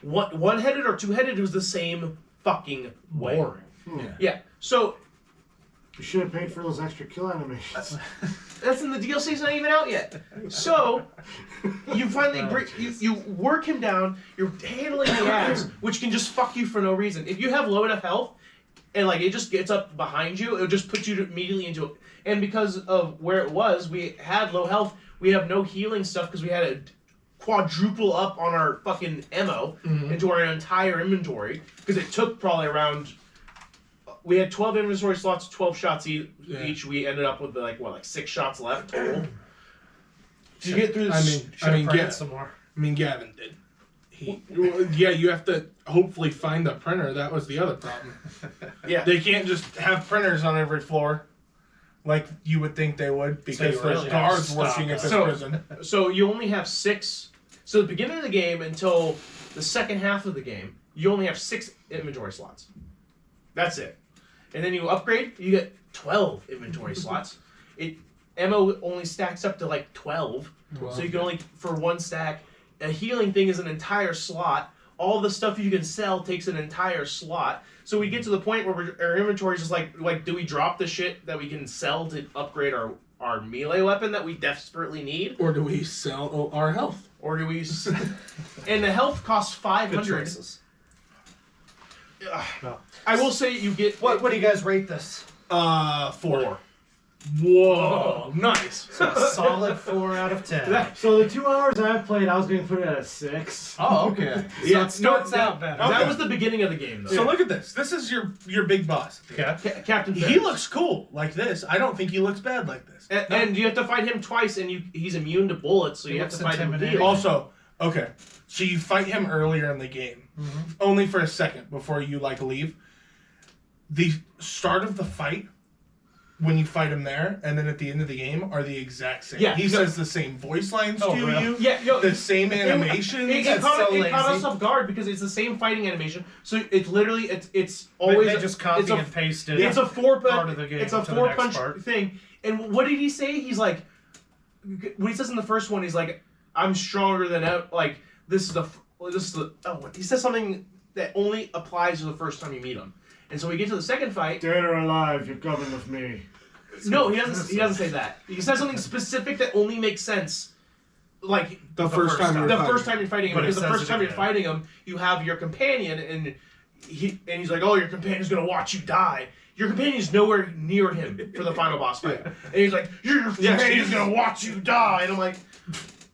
[SPEAKER 8] One-headed or 2-headed, it was the same fucking way.
[SPEAKER 2] Boring.
[SPEAKER 8] Yeah. So
[SPEAKER 5] You should have paid for those extra kill animations.
[SPEAKER 8] that's in the DLC's not even out yet. So you finally you work him down. You're handling the ads, which can just fuck you for no reason. If you have low enough health. And like it just gets up behind you, it'll just put you immediately into it. And because of where it was, we had low health. We have no healing stuff because we had to quadruple up on our fucking ammo into our entire inventory. Because it took probably around. We had 12 inventory slots, 12 shots each. We ended up with like 6 shots left total. Did you get through this?
[SPEAKER 2] Some more.
[SPEAKER 4] Gavin did. You have to hopefully find a printer. That was the other problem.
[SPEAKER 8] Yeah.
[SPEAKER 4] They can't just have printers on every floor like you would think they would because there's guards working at this prison.
[SPEAKER 8] So you only have 6. So at the beginning of the game until the second half of the game, you only have 6 inventory slots. That's it. And then you upgrade, you get 12 inventory slots. Ammo only stacks up to like 12. So you can only, for 1 stack. A healing thing is an entire slot. All the stuff you can sell takes an entire slot. So we get to the point where our inventory is just like, do we drop the shit that we can sell to upgrade our melee weapon that we desperately need?
[SPEAKER 4] Or do we sell our health?
[SPEAKER 8] Or do we... And the health costs 500.
[SPEAKER 2] Good choices.
[SPEAKER 8] I will say you get...
[SPEAKER 2] What do you guys rate this?
[SPEAKER 4] 4. Whoa, nice.
[SPEAKER 2] So a solid 4 out of 10.
[SPEAKER 5] So the 2 hours I've played, I was going to put it at a 6.
[SPEAKER 2] Oh, okay. So
[SPEAKER 4] Yeah,
[SPEAKER 2] it starts out better.
[SPEAKER 8] That was the beginning of the game, though.
[SPEAKER 4] So look at this. This is your big boss.
[SPEAKER 2] Okay.
[SPEAKER 8] Captain
[SPEAKER 4] He
[SPEAKER 8] Ferris.
[SPEAKER 4] looks cool like this. I don't think he looks bad like this.
[SPEAKER 8] And you have to fight him twice, and he's immune to bullets, so
[SPEAKER 2] He
[SPEAKER 8] you have to
[SPEAKER 2] looks
[SPEAKER 8] fight him
[SPEAKER 2] intimidating.
[SPEAKER 8] immediately.
[SPEAKER 4] Also, okay, so you fight him earlier in the game, only for a second before you leave. The start of the fight, when you fight him there, and then at the end of the game, are the exact same.
[SPEAKER 8] Yeah,
[SPEAKER 4] he says the same voice lines to
[SPEAKER 2] really?
[SPEAKER 4] you.
[SPEAKER 8] Yeah, yo,
[SPEAKER 4] the same animations.
[SPEAKER 8] It caught us off guard because it's the same fighting animation. So it's literally it's always
[SPEAKER 2] They just copy and pasted.
[SPEAKER 8] It's a four
[SPEAKER 2] part of the game.
[SPEAKER 8] It's a
[SPEAKER 2] to the next
[SPEAKER 8] 4-punch
[SPEAKER 2] part.
[SPEAKER 8] thing. And what did he say? He's like, when he says in the first one, he's like, "I'm stronger than like this is the he says something that only applies to the first time you meet him. And so we get to the second fight.
[SPEAKER 5] Dead or alive, you're coming with me.
[SPEAKER 8] No, he doesn't. He doesn't say that. He says something specific that only makes sense, like
[SPEAKER 4] The first time
[SPEAKER 8] you're fighting him.
[SPEAKER 2] But
[SPEAKER 8] Because
[SPEAKER 2] it
[SPEAKER 8] the
[SPEAKER 2] says
[SPEAKER 8] first
[SPEAKER 2] it
[SPEAKER 8] time you're
[SPEAKER 2] again.
[SPEAKER 8] fighting him, you have your companion, and he's like, "Oh, your companion's gonna watch you die." Your companion's nowhere near him for the final boss fight, and he's like, "Your companion's gonna watch you die," and I'm like,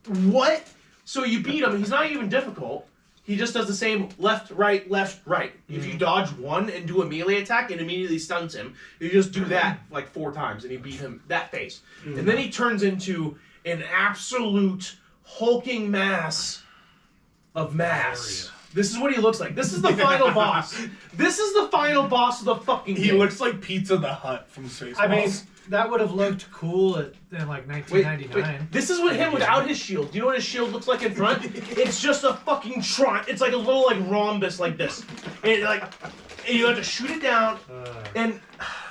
[SPEAKER 8] "What?" So you beat him. He's not even difficult. He just does the same left, right, left, right. If you dodge one and do a melee attack, it immediately stuns him. You just do that like 4 times, and you beat him that phase. And then he turns into an absolute hulking mass of mass. This is what he looks like. This is the final boss. This is the final boss of the fucking game.
[SPEAKER 4] He looks like Pizza the Hut from Spaceballs.
[SPEAKER 2] I mean, that would have looked cool in like 1999.
[SPEAKER 8] Wait, this is what him without his shield. Do you know what his shield looks like in front? It's just a fucking it's like a little like rhombus like this, and you have to shoot it down. And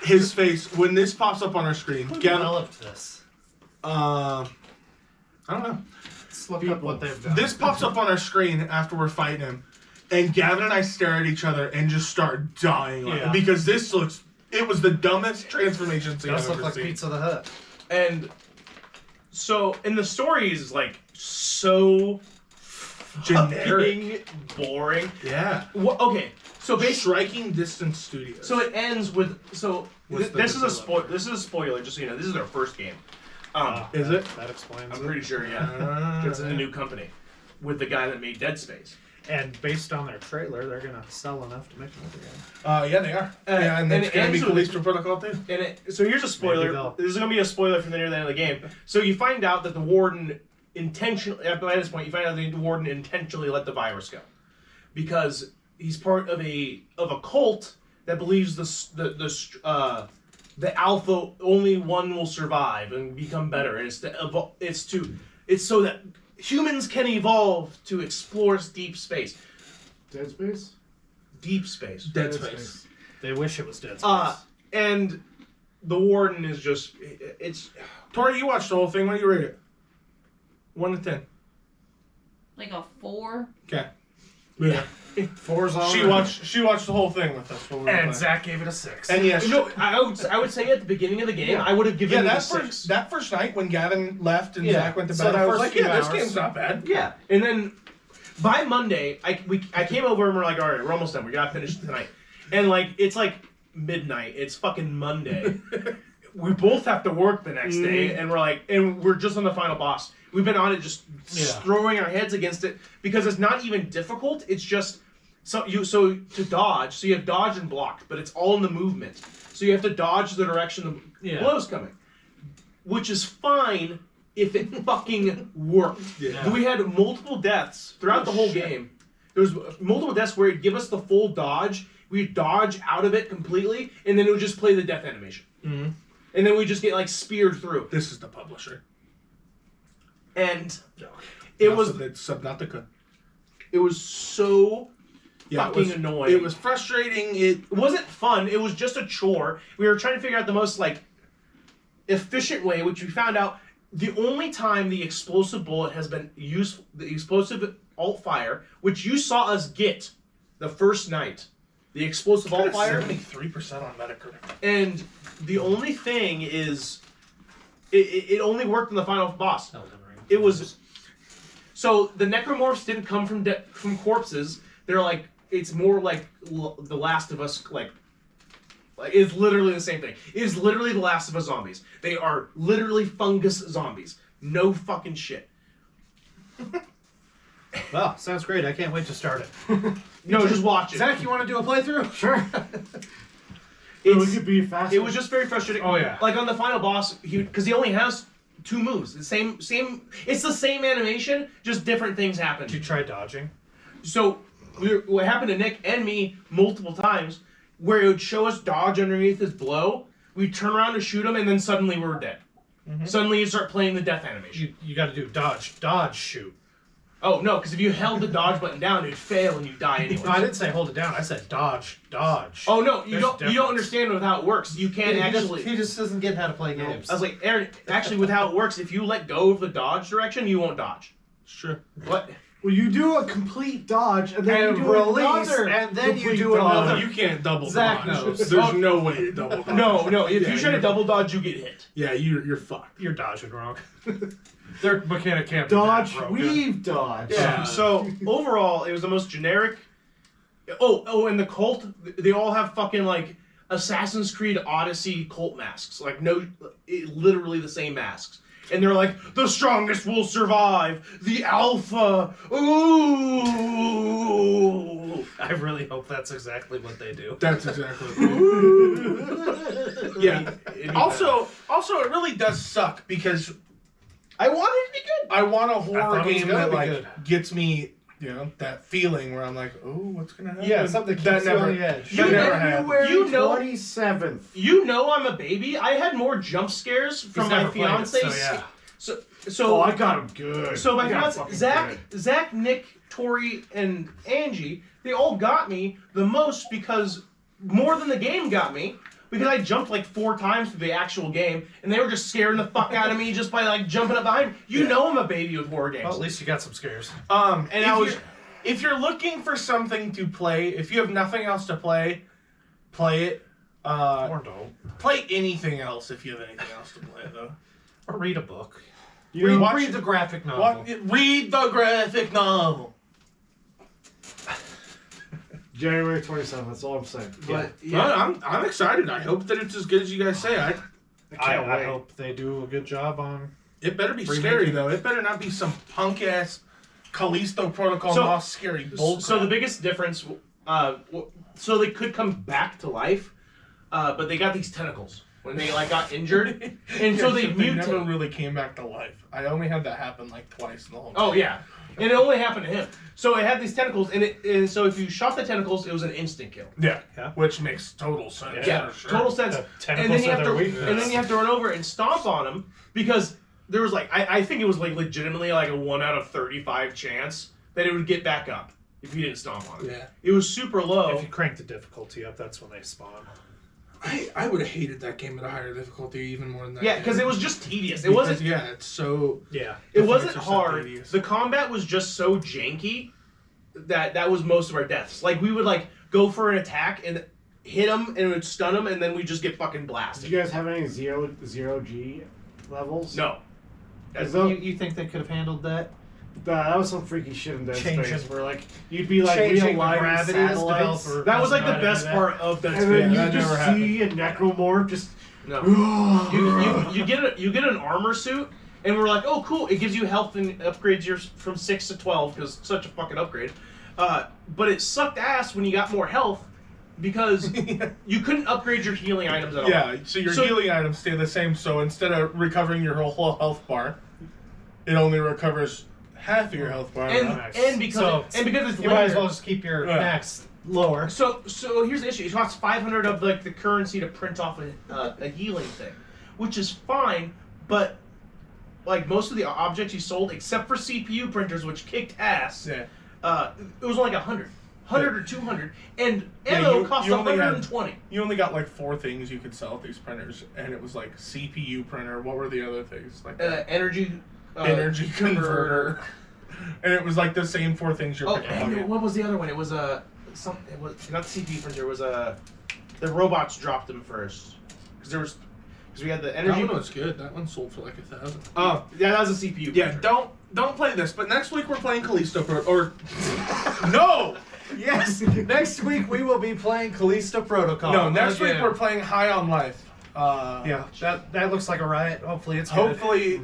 [SPEAKER 4] his face when this pops up on our screen.
[SPEAKER 2] Who
[SPEAKER 4] Gavin,
[SPEAKER 2] developed this?
[SPEAKER 4] I don't know.
[SPEAKER 2] Let's look up what they've done.
[SPEAKER 4] This pops up on our screen after we're fighting him, and Gavin and I stare at each other and just start dying
[SPEAKER 2] Yeah.
[SPEAKER 4] because this looks. It was the dumbest transformation scene I've
[SPEAKER 2] Does look
[SPEAKER 4] ever
[SPEAKER 2] like
[SPEAKER 4] seen.
[SPEAKER 2] Pizza the Hut.
[SPEAKER 8] And so, and the story is like so
[SPEAKER 4] Generic.
[SPEAKER 8] fucking boring.
[SPEAKER 4] Yeah.
[SPEAKER 8] Okay, so basically,
[SPEAKER 4] Striking Distance Studios.
[SPEAKER 8] so it ends with
[SPEAKER 4] What's the
[SPEAKER 8] this is a
[SPEAKER 4] developer?
[SPEAKER 8] This is a spoiler, just so you know. This is their first game.
[SPEAKER 4] Is it?
[SPEAKER 2] That explains
[SPEAKER 8] I'm
[SPEAKER 2] it.
[SPEAKER 8] pretty sure, yeah. It's a new company with the guy that made Dead Space.
[SPEAKER 2] And based on their trailer, they're gonna sell enough to make another game.
[SPEAKER 4] Yeah, they are. Yeah, and it's going to be Callisto Protocol too.
[SPEAKER 8] So here's a
[SPEAKER 2] Maybe
[SPEAKER 8] spoiler.
[SPEAKER 2] they'll-
[SPEAKER 8] This is going to be a spoiler from the near the end of the game. So you find out that the warden intentionally, by this point, you find out that the warden intentionally let the virus go because he's part of a cult that believes the alpha only one will survive and become better, and it's so that humans can evolve to explore deep space.
[SPEAKER 5] Dead Space?
[SPEAKER 8] Deep space.
[SPEAKER 4] Dead Space.
[SPEAKER 2] They wish it was Dead Space.
[SPEAKER 8] And the warden is just it's.
[SPEAKER 4] Tori, you watched the whole thing. What do you rate it? 1 to 10.
[SPEAKER 17] Like a 4?
[SPEAKER 4] Okay. Yeah.
[SPEAKER 2] 4's all
[SPEAKER 4] She
[SPEAKER 2] right.
[SPEAKER 4] watched the whole thing with us. While we were
[SPEAKER 2] And
[SPEAKER 4] playing.
[SPEAKER 2] Zach gave it a 6.
[SPEAKER 4] And yes,
[SPEAKER 8] No, I would say at the beginning of the game, I would have given it a 6.
[SPEAKER 4] that first night when Gavin left and
[SPEAKER 8] Yeah.
[SPEAKER 4] Zach went to
[SPEAKER 2] So
[SPEAKER 4] bed,
[SPEAKER 2] the
[SPEAKER 4] I was
[SPEAKER 2] first
[SPEAKER 4] like,
[SPEAKER 2] few
[SPEAKER 4] yeah, this
[SPEAKER 2] hours.
[SPEAKER 4] game's not bad.
[SPEAKER 8] Yeah, and then by Monday, I came over and we're like, all right, we're almost done. We gotta finish tonight. And like it's like midnight. It's fucking Monday. We both have to work the next day, and we're just on the final boss. We've been on it, just throwing our heads against it because it's not even difficult. It's just so to dodge. So you have dodge and block, but it's all in the movement. So you have to dodge the direction the blow's coming, which is fine if it fucking worked.
[SPEAKER 4] Yeah.
[SPEAKER 8] We had multiple deaths throughout the whole game. There was multiple deaths where it'd give us the full dodge. We'd dodge out of it completely, and then it would just play the death animation.
[SPEAKER 2] Mm-hmm.
[SPEAKER 8] And then we just get like speared through.
[SPEAKER 4] This is the publisher.
[SPEAKER 8] And it was
[SPEAKER 4] Subnautica.
[SPEAKER 8] It was so fucking
[SPEAKER 4] it was,
[SPEAKER 8] annoying.
[SPEAKER 4] It was frustrating.
[SPEAKER 8] It wasn't fun. It was just a chore. We were trying to figure out the most like efficient way, which we found out the only time the explosive bullet has been used, the explosive alt fire, which you saw us get the first night. The explosive alt fire.
[SPEAKER 4] 73% on Metacritic.
[SPEAKER 8] And the only thing is, it only worked in the final boss. It was so the necromorphs didn't come from corpses. They're like it's more like the Last of Us like Like, it's literally the same thing. It is literally the Last of Us zombies. They are literally fungus zombies. No fucking shit.
[SPEAKER 2] Well, sounds great. I can't wait to start it.
[SPEAKER 8] No, just watch it.
[SPEAKER 2] Zach, you want to do a playthrough? Sure.
[SPEAKER 5] We could be faster.
[SPEAKER 8] It was just very frustrating.
[SPEAKER 2] Oh, yeah.
[SPEAKER 8] Like on the final boss, because he only has 2 moves. The same. It's the same animation, just different things happen.
[SPEAKER 2] Did you try dodging?
[SPEAKER 8] So what happened to Nick and me multiple times, where it would show us dodge underneath his blow, we'd turn around to shoot him, and then suddenly we're dead. Mm-hmm. Suddenly you start playing the death animation.
[SPEAKER 2] You got to do dodge, shoot.
[SPEAKER 8] Oh, no, because if you held the dodge button down, it'd fail and you'd die anyway.
[SPEAKER 2] No, I didn't say hold it down. I said dodge. Oh,
[SPEAKER 8] no, you don't understand with how it works. You can't
[SPEAKER 2] He just doesn't get how to play games.
[SPEAKER 8] I was like, Aaron, actually with how it works, if you let go of the dodge direction, you won't dodge.
[SPEAKER 4] Sure.
[SPEAKER 8] What?
[SPEAKER 5] Well, you do a complete dodge, and then you do
[SPEAKER 2] release,
[SPEAKER 5] another
[SPEAKER 2] and then you do
[SPEAKER 5] dodge.
[SPEAKER 2] another.
[SPEAKER 4] You can't double
[SPEAKER 2] Zach
[SPEAKER 4] dodge.
[SPEAKER 2] knows.
[SPEAKER 4] There's no way to double dodge.
[SPEAKER 8] No. If you try to double dodge, you get hit.
[SPEAKER 4] Yeah, you're fucked.
[SPEAKER 2] You're dodging wrong. Their mechanic can't
[SPEAKER 5] Dodge,
[SPEAKER 2] be that broken.
[SPEAKER 5] weave, dodge.
[SPEAKER 8] Yeah. So overall, it was the most generic. Oh, and the cult, they all have fucking like Assassin's Creed Odyssey cult masks. Like literally the same masks. And they're like, the strongest will survive. The alpha. Ooh.
[SPEAKER 2] I really hope that's exactly what they do.
[SPEAKER 4] That's exactly what they do. Yeah. Also, it really does suck because
[SPEAKER 8] I want it to be good.
[SPEAKER 4] I want a horror game that like
[SPEAKER 2] good.
[SPEAKER 4] Gets me, that feeling where I'm like, oh, what's gonna happen?
[SPEAKER 2] Yeah, something that keeps you on the edge.
[SPEAKER 5] February 27th.
[SPEAKER 8] You know I'm a baby. I had more jump scares from my fiance. So
[SPEAKER 5] I got him good.
[SPEAKER 8] So my fiance, Zach, Nick, Tori, and Angie, they all got me the most because more than the game got me. Because I jumped like 4 times through the actual game, and they were just scaring the fuck out of me just by like jumping up behind me. You know I'm a baby with horror games.
[SPEAKER 2] Well, at least you got some scares.
[SPEAKER 4] If you're looking for something to play, if you have nothing else to play it.
[SPEAKER 2] Or don't.
[SPEAKER 4] Play anything else if you have anything else to play, though.
[SPEAKER 2] Or read a book.
[SPEAKER 4] Read
[SPEAKER 2] the graphic novel.
[SPEAKER 4] Read the graphic novel.
[SPEAKER 5] January 27th, that's all I'm saying.
[SPEAKER 8] But
[SPEAKER 4] I'm excited. I hope that it's as good as you guys say.
[SPEAKER 2] I hope they do a good job on.
[SPEAKER 4] It better be scary though. It better not be some punk ass Callisto Protocol Lost scary bullcrap.
[SPEAKER 8] So the biggest difference, so they could come back to life, but they got these tentacles when they like got injured, and so they
[SPEAKER 4] never really came back to life. I only had that happen like twice in the whole.
[SPEAKER 8] Oh yeah. And it only happened to him. So it had these tentacles, and so if you shot the tentacles, it was an instant kill.
[SPEAKER 4] Yeah. Which makes total sense.
[SPEAKER 8] Yeah,
[SPEAKER 4] sure.
[SPEAKER 8] total sense. And then you have to run over and stomp on him because there was like I think it was like legitimately like a 1 out of 35 chance that it would get back up if you didn't stomp on it.
[SPEAKER 4] Yeah.
[SPEAKER 8] It was super low.
[SPEAKER 2] If you crank the difficulty up, that's when they spawn.
[SPEAKER 4] I would have hated that game at a higher difficulty even more than that.
[SPEAKER 8] Yeah, because it was just tedious. It wasn't.
[SPEAKER 4] Yeah, it's so.
[SPEAKER 2] Yeah.
[SPEAKER 8] It wasn't hard. The combat was just so janky that was most of our deaths. Like we would like go for an attack and hit him and it would stun him and then we just get fucking blasted.
[SPEAKER 5] Did you guys have any zero G levels?
[SPEAKER 8] No.
[SPEAKER 2] You think they could have handled that?
[SPEAKER 5] That was some freaky shit in Dead
[SPEAKER 2] Changing-
[SPEAKER 5] Space where like you'd be like
[SPEAKER 2] changing
[SPEAKER 5] realigning
[SPEAKER 2] gravity
[SPEAKER 5] satellites.
[SPEAKER 2] developer-
[SPEAKER 8] That was like the
[SPEAKER 2] Not
[SPEAKER 8] best
[SPEAKER 2] that.
[SPEAKER 8] part of Dead Space.
[SPEAKER 5] And then you
[SPEAKER 4] that
[SPEAKER 5] just
[SPEAKER 4] never
[SPEAKER 5] see a necromorph just.
[SPEAKER 8] No. you get an armor suit, and we're like, oh cool, it gives you health and upgrades yours from 6 to 12 because it's such a fucking upgrade. But it sucked ass when you got more health because you couldn't upgrade your healing items at all.
[SPEAKER 4] Yeah, so your healing items stay the same. So instead of recovering your whole health bar, it only recovers half of your health bar.
[SPEAKER 8] And because it's
[SPEAKER 2] you might as well just keep your max lower.
[SPEAKER 8] So here's the issue. It costs 500 of like the currency to print off a healing thing, which is fine, but like most of the objects you sold, except for CPU printers, which kicked ass, it was only like 100 or 200, and ammo cost 120.
[SPEAKER 4] You only got like 4 things you could sell at these printers, and it was like CPU printer. What were the other things? Like
[SPEAKER 8] energy
[SPEAKER 4] converter. And it was like the same 4 things you're picking up.
[SPEAKER 8] What was the other one? It was it was not the CPU printer. It was the robots dropped them first because we had the energy.
[SPEAKER 4] That one was good. That one sold for like 1,000.
[SPEAKER 8] Oh, yeah, that was a CPU.
[SPEAKER 4] Yeah,
[SPEAKER 8] printer.
[SPEAKER 4] don't play this. But next week we're playing Callisto Pro. Or no,
[SPEAKER 2] Yes. Next week we will be playing Callisto Protocol.
[SPEAKER 4] No, next week
[SPEAKER 2] Again.
[SPEAKER 4] we're playing High on Life.
[SPEAKER 2] Yeah, that looks like a riot. Hopefully it's good.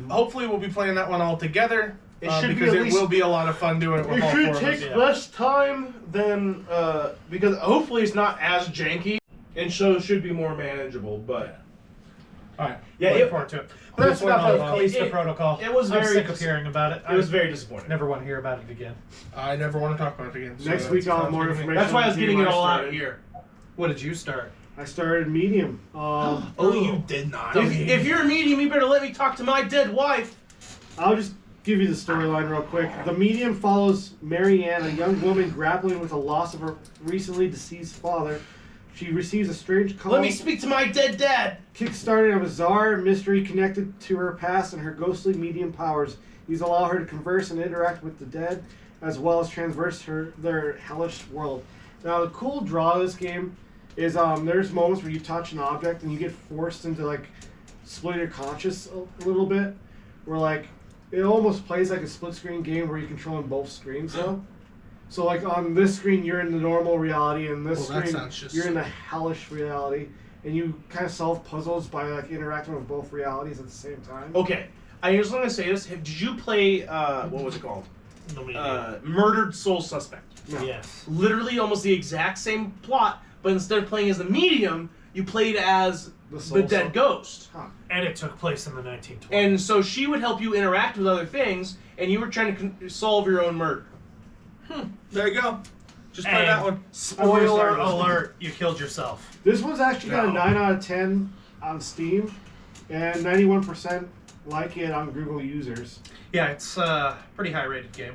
[SPEAKER 4] Hopefully we'll be playing that one all together.
[SPEAKER 3] It should be
[SPEAKER 4] because
[SPEAKER 3] at
[SPEAKER 4] it
[SPEAKER 3] least-
[SPEAKER 4] will be a lot of fun doing it with
[SPEAKER 3] It
[SPEAKER 4] all
[SPEAKER 3] should
[SPEAKER 4] four of us.
[SPEAKER 3] take less time than
[SPEAKER 8] because hopefully it's not as janky, and so it should be more manageable. But
[SPEAKER 4] all right,
[SPEAKER 8] yeah,
[SPEAKER 2] Looking forward to it. But that's enough of Callisto Protocol.
[SPEAKER 8] It was
[SPEAKER 2] I'm
[SPEAKER 8] very
[SPEAKER 2] sick of hearing about it.
[SPEAKER 8] It was very disappointing.
[SPEAKER 2] Never want to hear about it again.
[SPEAKER 4] I never want to talk about it again. so
[SPEAKER 5] Next week I'll have more information.
[SPEAKER 8] That's why I was
[SPEAKER 5] on
[SPEAKER 8] getting
[SPEAKER 5] the
[SPEAKER 8] it
[SPEAKER 5] game
[SPEAKER 8] all
[SPEAKER 5] I
[SPEAKER 8] out
[SPEAKER 5] started.
[SPEAKER 8] here.
[SPEAKER 2] What did you start?
[SPEAKER 5] I started Medium.
[SPEAKER 4] Oh, you did not.
[SPEAKER 8] If you're a medium, you better let me talk to my dead wife.
[SPEAKER 5] I'll just give you the storyline real quick. The Medium follows Mary Ann, a young woman grappling with the loss of her recently deceased father. She receives a strange call.
[SPEAKER 8] Let me speak to my dead dad.
[SPEAKER 5] Kickstarting a bizarre mystery connected to her past and her ghostly medium powers. These allow her to converse and interact with the dead, as well as traverse their hellish world. Now, the cool draw of this game is there's moments where you touch an object and you get forced into like split your conscious a little bit, where like it almost plays like a split screen game where you're controlling both screens though. So like on this screen you're in the normal reality, and this
[SPEAKER 4] Well, that
[SPEAKER 5] screen
[SPEAKER 4] sounds just
[SPEAKER 5] you're in
[SPEAKER 4] so-
[SPEAKER 5] the hellish reality, and you kind of solve puzzles by like interacting with both realities at the same time.
[SPEAKER 8] Okay, I just want to say this. Did you play what was it called? Murdered Soul Suspect.
[SPEAKER 5] No.
[SPEAKER 2] Yes.
[SPEAKER 8] Literally almost the exact same plot, but instead of playing as the medium, you played as the dead ghost.
[SPEAKER 5] Huh.
[SPEAKER 2] And it took place in the 1920s.
[SPEAKER 8] And so she would help you interact with other things, and you were trying to solve your own murder.
[SPEAKER 4] There you go. Just play
[SPEAKER 2] And
[SPEAKER 4] that one.
[SPEAKER 2] Spoiler alert, you killed yourself.
[SPEAKER 5] This one's actually got a
[SPEAKER 2] No.
[SPEAKER 5] 9 out of 10 on Steam, and 91% like it on Google users.
[SPEAKER 2] Yeah, it's a pretty high rated game.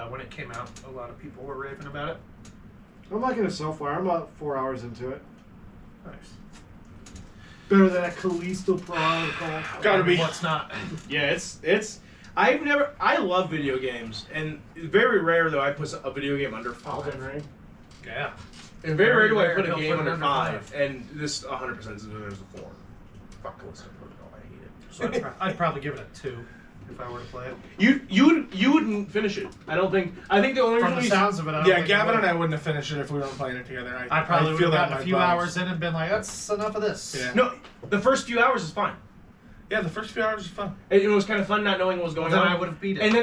[SPEAKER 2] When it came out, a lot of people were raving about it.
[SPEAKER 5] I'm liking it so far. I'm about 4 hours into it.
[SPEAKER 2] Nice.
[SPEAKER 5] Better than a Callisto Protocol.
[SPEAKER 4] Gotta be.
[SPEAKER 2] What's not?
[SPEAKER 8] Yeah, it's. I love video games, and very rare though I put a video game under 5.
[SPEAKER 5] Elden Ring.
[SPEAKER 2] Yeah.
[SPEAKER 8] And very rare do I
[SPEAKER 2] rare
[SPEAKER 8] put a
[SPEAKER 2] he'll
[SPEAKER 8] game
[SPEAKER 2] put it
[SPEAKER 8] under
[SPEAKER 2] under
[SPEAKER 8] 5, and this 100% is a 4. Fuck Callisto Protocol, I hate it.
[SPEAKER 2] So I'd probably give it a 2 if I were to play it.
[SPEAKER 8] You wouldn't finish it. I don't think. I think the only
[SPEAKER 2] From
[SPEAKER 8] reason
[SPEAKER 2] the sounds of it, I don't think
[SPEAKER 4] Gavin
[SPEAKER 2] I would.
[SPEAKER 4] and I wouldn't have finished it if we weren't playing it together.
[SPEAKER 2] I probably would
[SPEAKER 4] feel
[SPEAKER 2] have
[SPEAKER 4] that
[SPEAKER 2] gotten a
[SPEAKER 4] in
[SPEAKER 2] few
[SPEAKER 4] my bones.
[SPEAKER 2] hours in and been like, that's enough of this.
[SPEAKER 4] Yeah.
[SPEAKER 8] No, the first few hours is fine.
[SPEAKER 4] Yeah, the first few hours is fun.
[SPEAKER 8] It was kind of fun not knowing what was going
[SPEAKER 2] Then
[SPEAKER 8] on.
[SPEAKER 2] I would have beat it.
[SPEAKER 8] And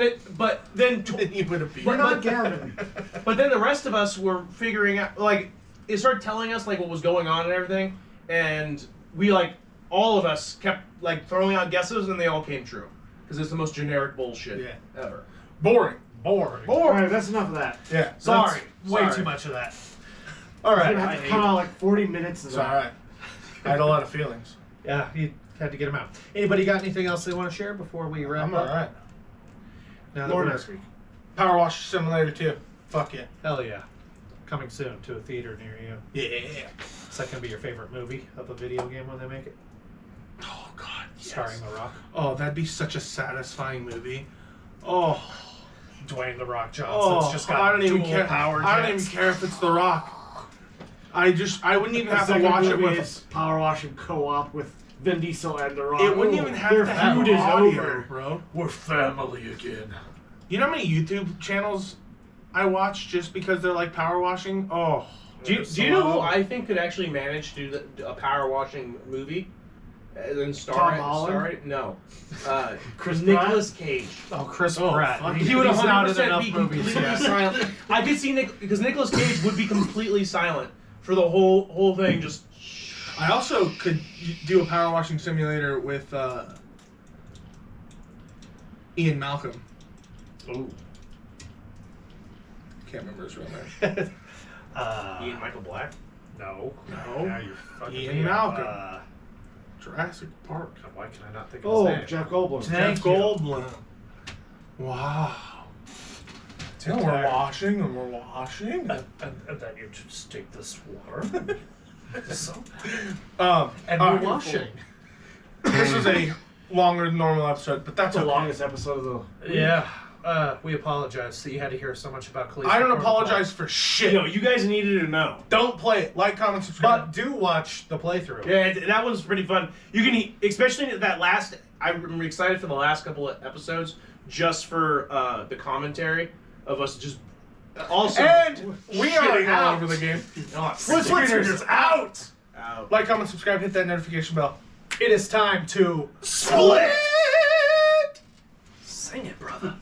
[SPEAKER 8] then
[SPEAKER 4] You would have beat
[SPEAKER 5] We're
[SPEAKER 4] it.
[SPEAKER 5] not Gavin.
[SPEAKER 8] But then the rest of us were figuring out, like, it started telling us like what was going on and everything, and we like all of us kept like throwing out guesses, and they all came true because it's the most generic bullshit ever.
[SPEAKER 4] Boring.
[SPEAKER 5] Alright, that's enough of that.
[SPEAKER 4] Yeah.
[SPEAKER 8] Sorry,
[SPEAKER 2] Way
[SPEAKER 8] sorry.
[SPEAKER 2] too much of that.
[SPEAKER 5] All
[SPEAKER 2] All right.
[SPEAKER 5] We're gonna have to cut out like 40 minutes of
[SPEAKER 4] It's
[SPEAKER 5] that.
[SPEAKER 4] alright. I had a lot of feelings.
[SPEAKER 2] Yeah, you had to get them out. Anybody got anything else they want to share before we wrap
[SPEAKER 4] I'm
[SPEAKER 2] up?
[SPEAKER 4] alright.
[SPEAKER 2] Now that
[SPEAKER 5] More
[SPEAKER 2] we're-
[SPEAKER 5] next week.
[SPEAKER 4] Power Wash Simulator 2. Fuck yeah.
[SPEAKER 2] Hell yeah. Coming soon to a theater near you.
[SPEAKER 4] Yeah.
[SPEAKER 2] Is that going to be your favorite movie of a video game when they make it?
[SPEAKER 4] Oh god. Yes.
[SPEAKER 2] Starring The Rock.
[SPEAKER 4] Oh, that'd be such a satisfying movie. Oh.
[SPEAKER 2] Dwayne The Rock Johnson's
[SPEAKER 4] Oh,
[SPEAKER 2] just got
[SPEAKER 4] I don't even
[SPEAKER 2] dual
[SPEAKER 4] care.
[SPEAKER 2] power
[SPEAKER 4] I don't
[SPEAKER 2] jets.
[SPEAKER 4] even care if it's The Rock. I wouldn't even
[SPEAKER 5] The
[SPEAKER 4] have to
[SPEAKER 5] second
[SPEAKER 4] watch it
[SPEAKER 5] movie
[SPEAKER 4] with.
[SPEAKER 5] is Power Washing Co-op with Vin Diesel and The Rock.
[SPEAKER 4] It wouldn't
[SPEAKER 5] Ooh,
[SPEAKER 4] even have
[SPEAKER 5] their
[SPEAKER 4] to have
[SPEAKER 5] feud is
[SPEAKER 4] audio,
[SPEAKER 5] over.
[SPEAKER 4] bro.
[SPEAKER 2] We're family again.
[SPEAKER 4] You know how many YouTube channels I watch just because they're like power washing? Oh.
[SPEAKER 8] Do you know who I think could actually manage to do a power washing movie? And then
[SPEAKER 5] Tom Holland?
[SPEAKER 8] No.
[SPEAKER 5] Chris
[SPEAKER 8] Nicolas Cage.
[SPEAKER 2] Oh, Chris Pratt.
[SPEAKER 4] fuck.
[SPEAKER 8] He would
[SPEAKER 2] He's not in
[SPEAKER 8] 100%
[SPEAKER 2] enough
[SPEAKER 8] be
[SPEAKER 2] movies
[SPEAKER 8] completely
[SPEAKER 2] yet.
[SPEAKER 8] silent. I could see because Nicolas Cage would be completely silent for the whole thing. Just
[SPEAKER 4] I also could do a power washing simulator with Ian Malcolm.
[SPEAKER 2] Ooh.
[SPEAKER 4] Can't remember his real name.
[SPEAKER 8] Ian Michael Black.
[SPEAKER 2] No.
[SPEAKER 4] No.
[SPEAKER 2] Now you're fucking
[SPEAKER 4] Ian
[SPEAKER 2] me
[SPEAKER 4] Malcolm.
[SPEAKER 2] up.
[SPEAKER 4] Jurassic Park.
[SPEAKER 2] Why can I not think of
[SPEAKER 5] Oh,
[SPEAKER 2] his name?
[SPEAKER 5] Jeff Goldblum.
[SPEAKER 2] Thank
[SPEAKER 4] Jeff
[SPEAKER 2] you.
[SPEAKER 4] Goldblum. Wow. And we're
[SPEAKER 2] Okay.
[SPEAKER 4] washing and we're washing.
[SPEAKER 2] And then you just take this water. So, and
[SPEAKER 4] All
[SPEAKER 2] we're
[SPEAKER 4] right.
[SPEAKER 2] washing.
[SPEAKER 4] This is a longer than normal episode, but that's
[SPEAKER 5] That's the
[SPEAKER 4] okay.
[SPEAKER 5] longest episode of the
[SPEAKER 2] Yeah. We apologize that you had to hear so much about Callisto
[SPEAKER 4] I don't
[SPEAKER 2] Protocol.
[SPEAKER 4] apologize for shit.
[SPEAKER 8] No, you guys needed to know.
[SPEAKER 4] Don't play it. Like, comment, subscribe.
[SPEAKER 2] But do watch the playthrough.
[SPEAKER 8] Yeah, that one's pretty fun. You can, especially that last. I'm excited for the last couple of episodes, just for the commentary of us just
[SPEAKER 2] Also,
[SPEAKER 4] And we are
[SPEAKER 2] shitting all
[SPEAKER 4] out.
[SPEAKER 2] over the game.
[SPEAKER 4] SplitScreeners out. Like, comment, subscribe, hit that notification bell.
[SPEAKER 2] It is time to
[SPEAKER 4] Split!
[SPEAKER 2] Sing it, brother.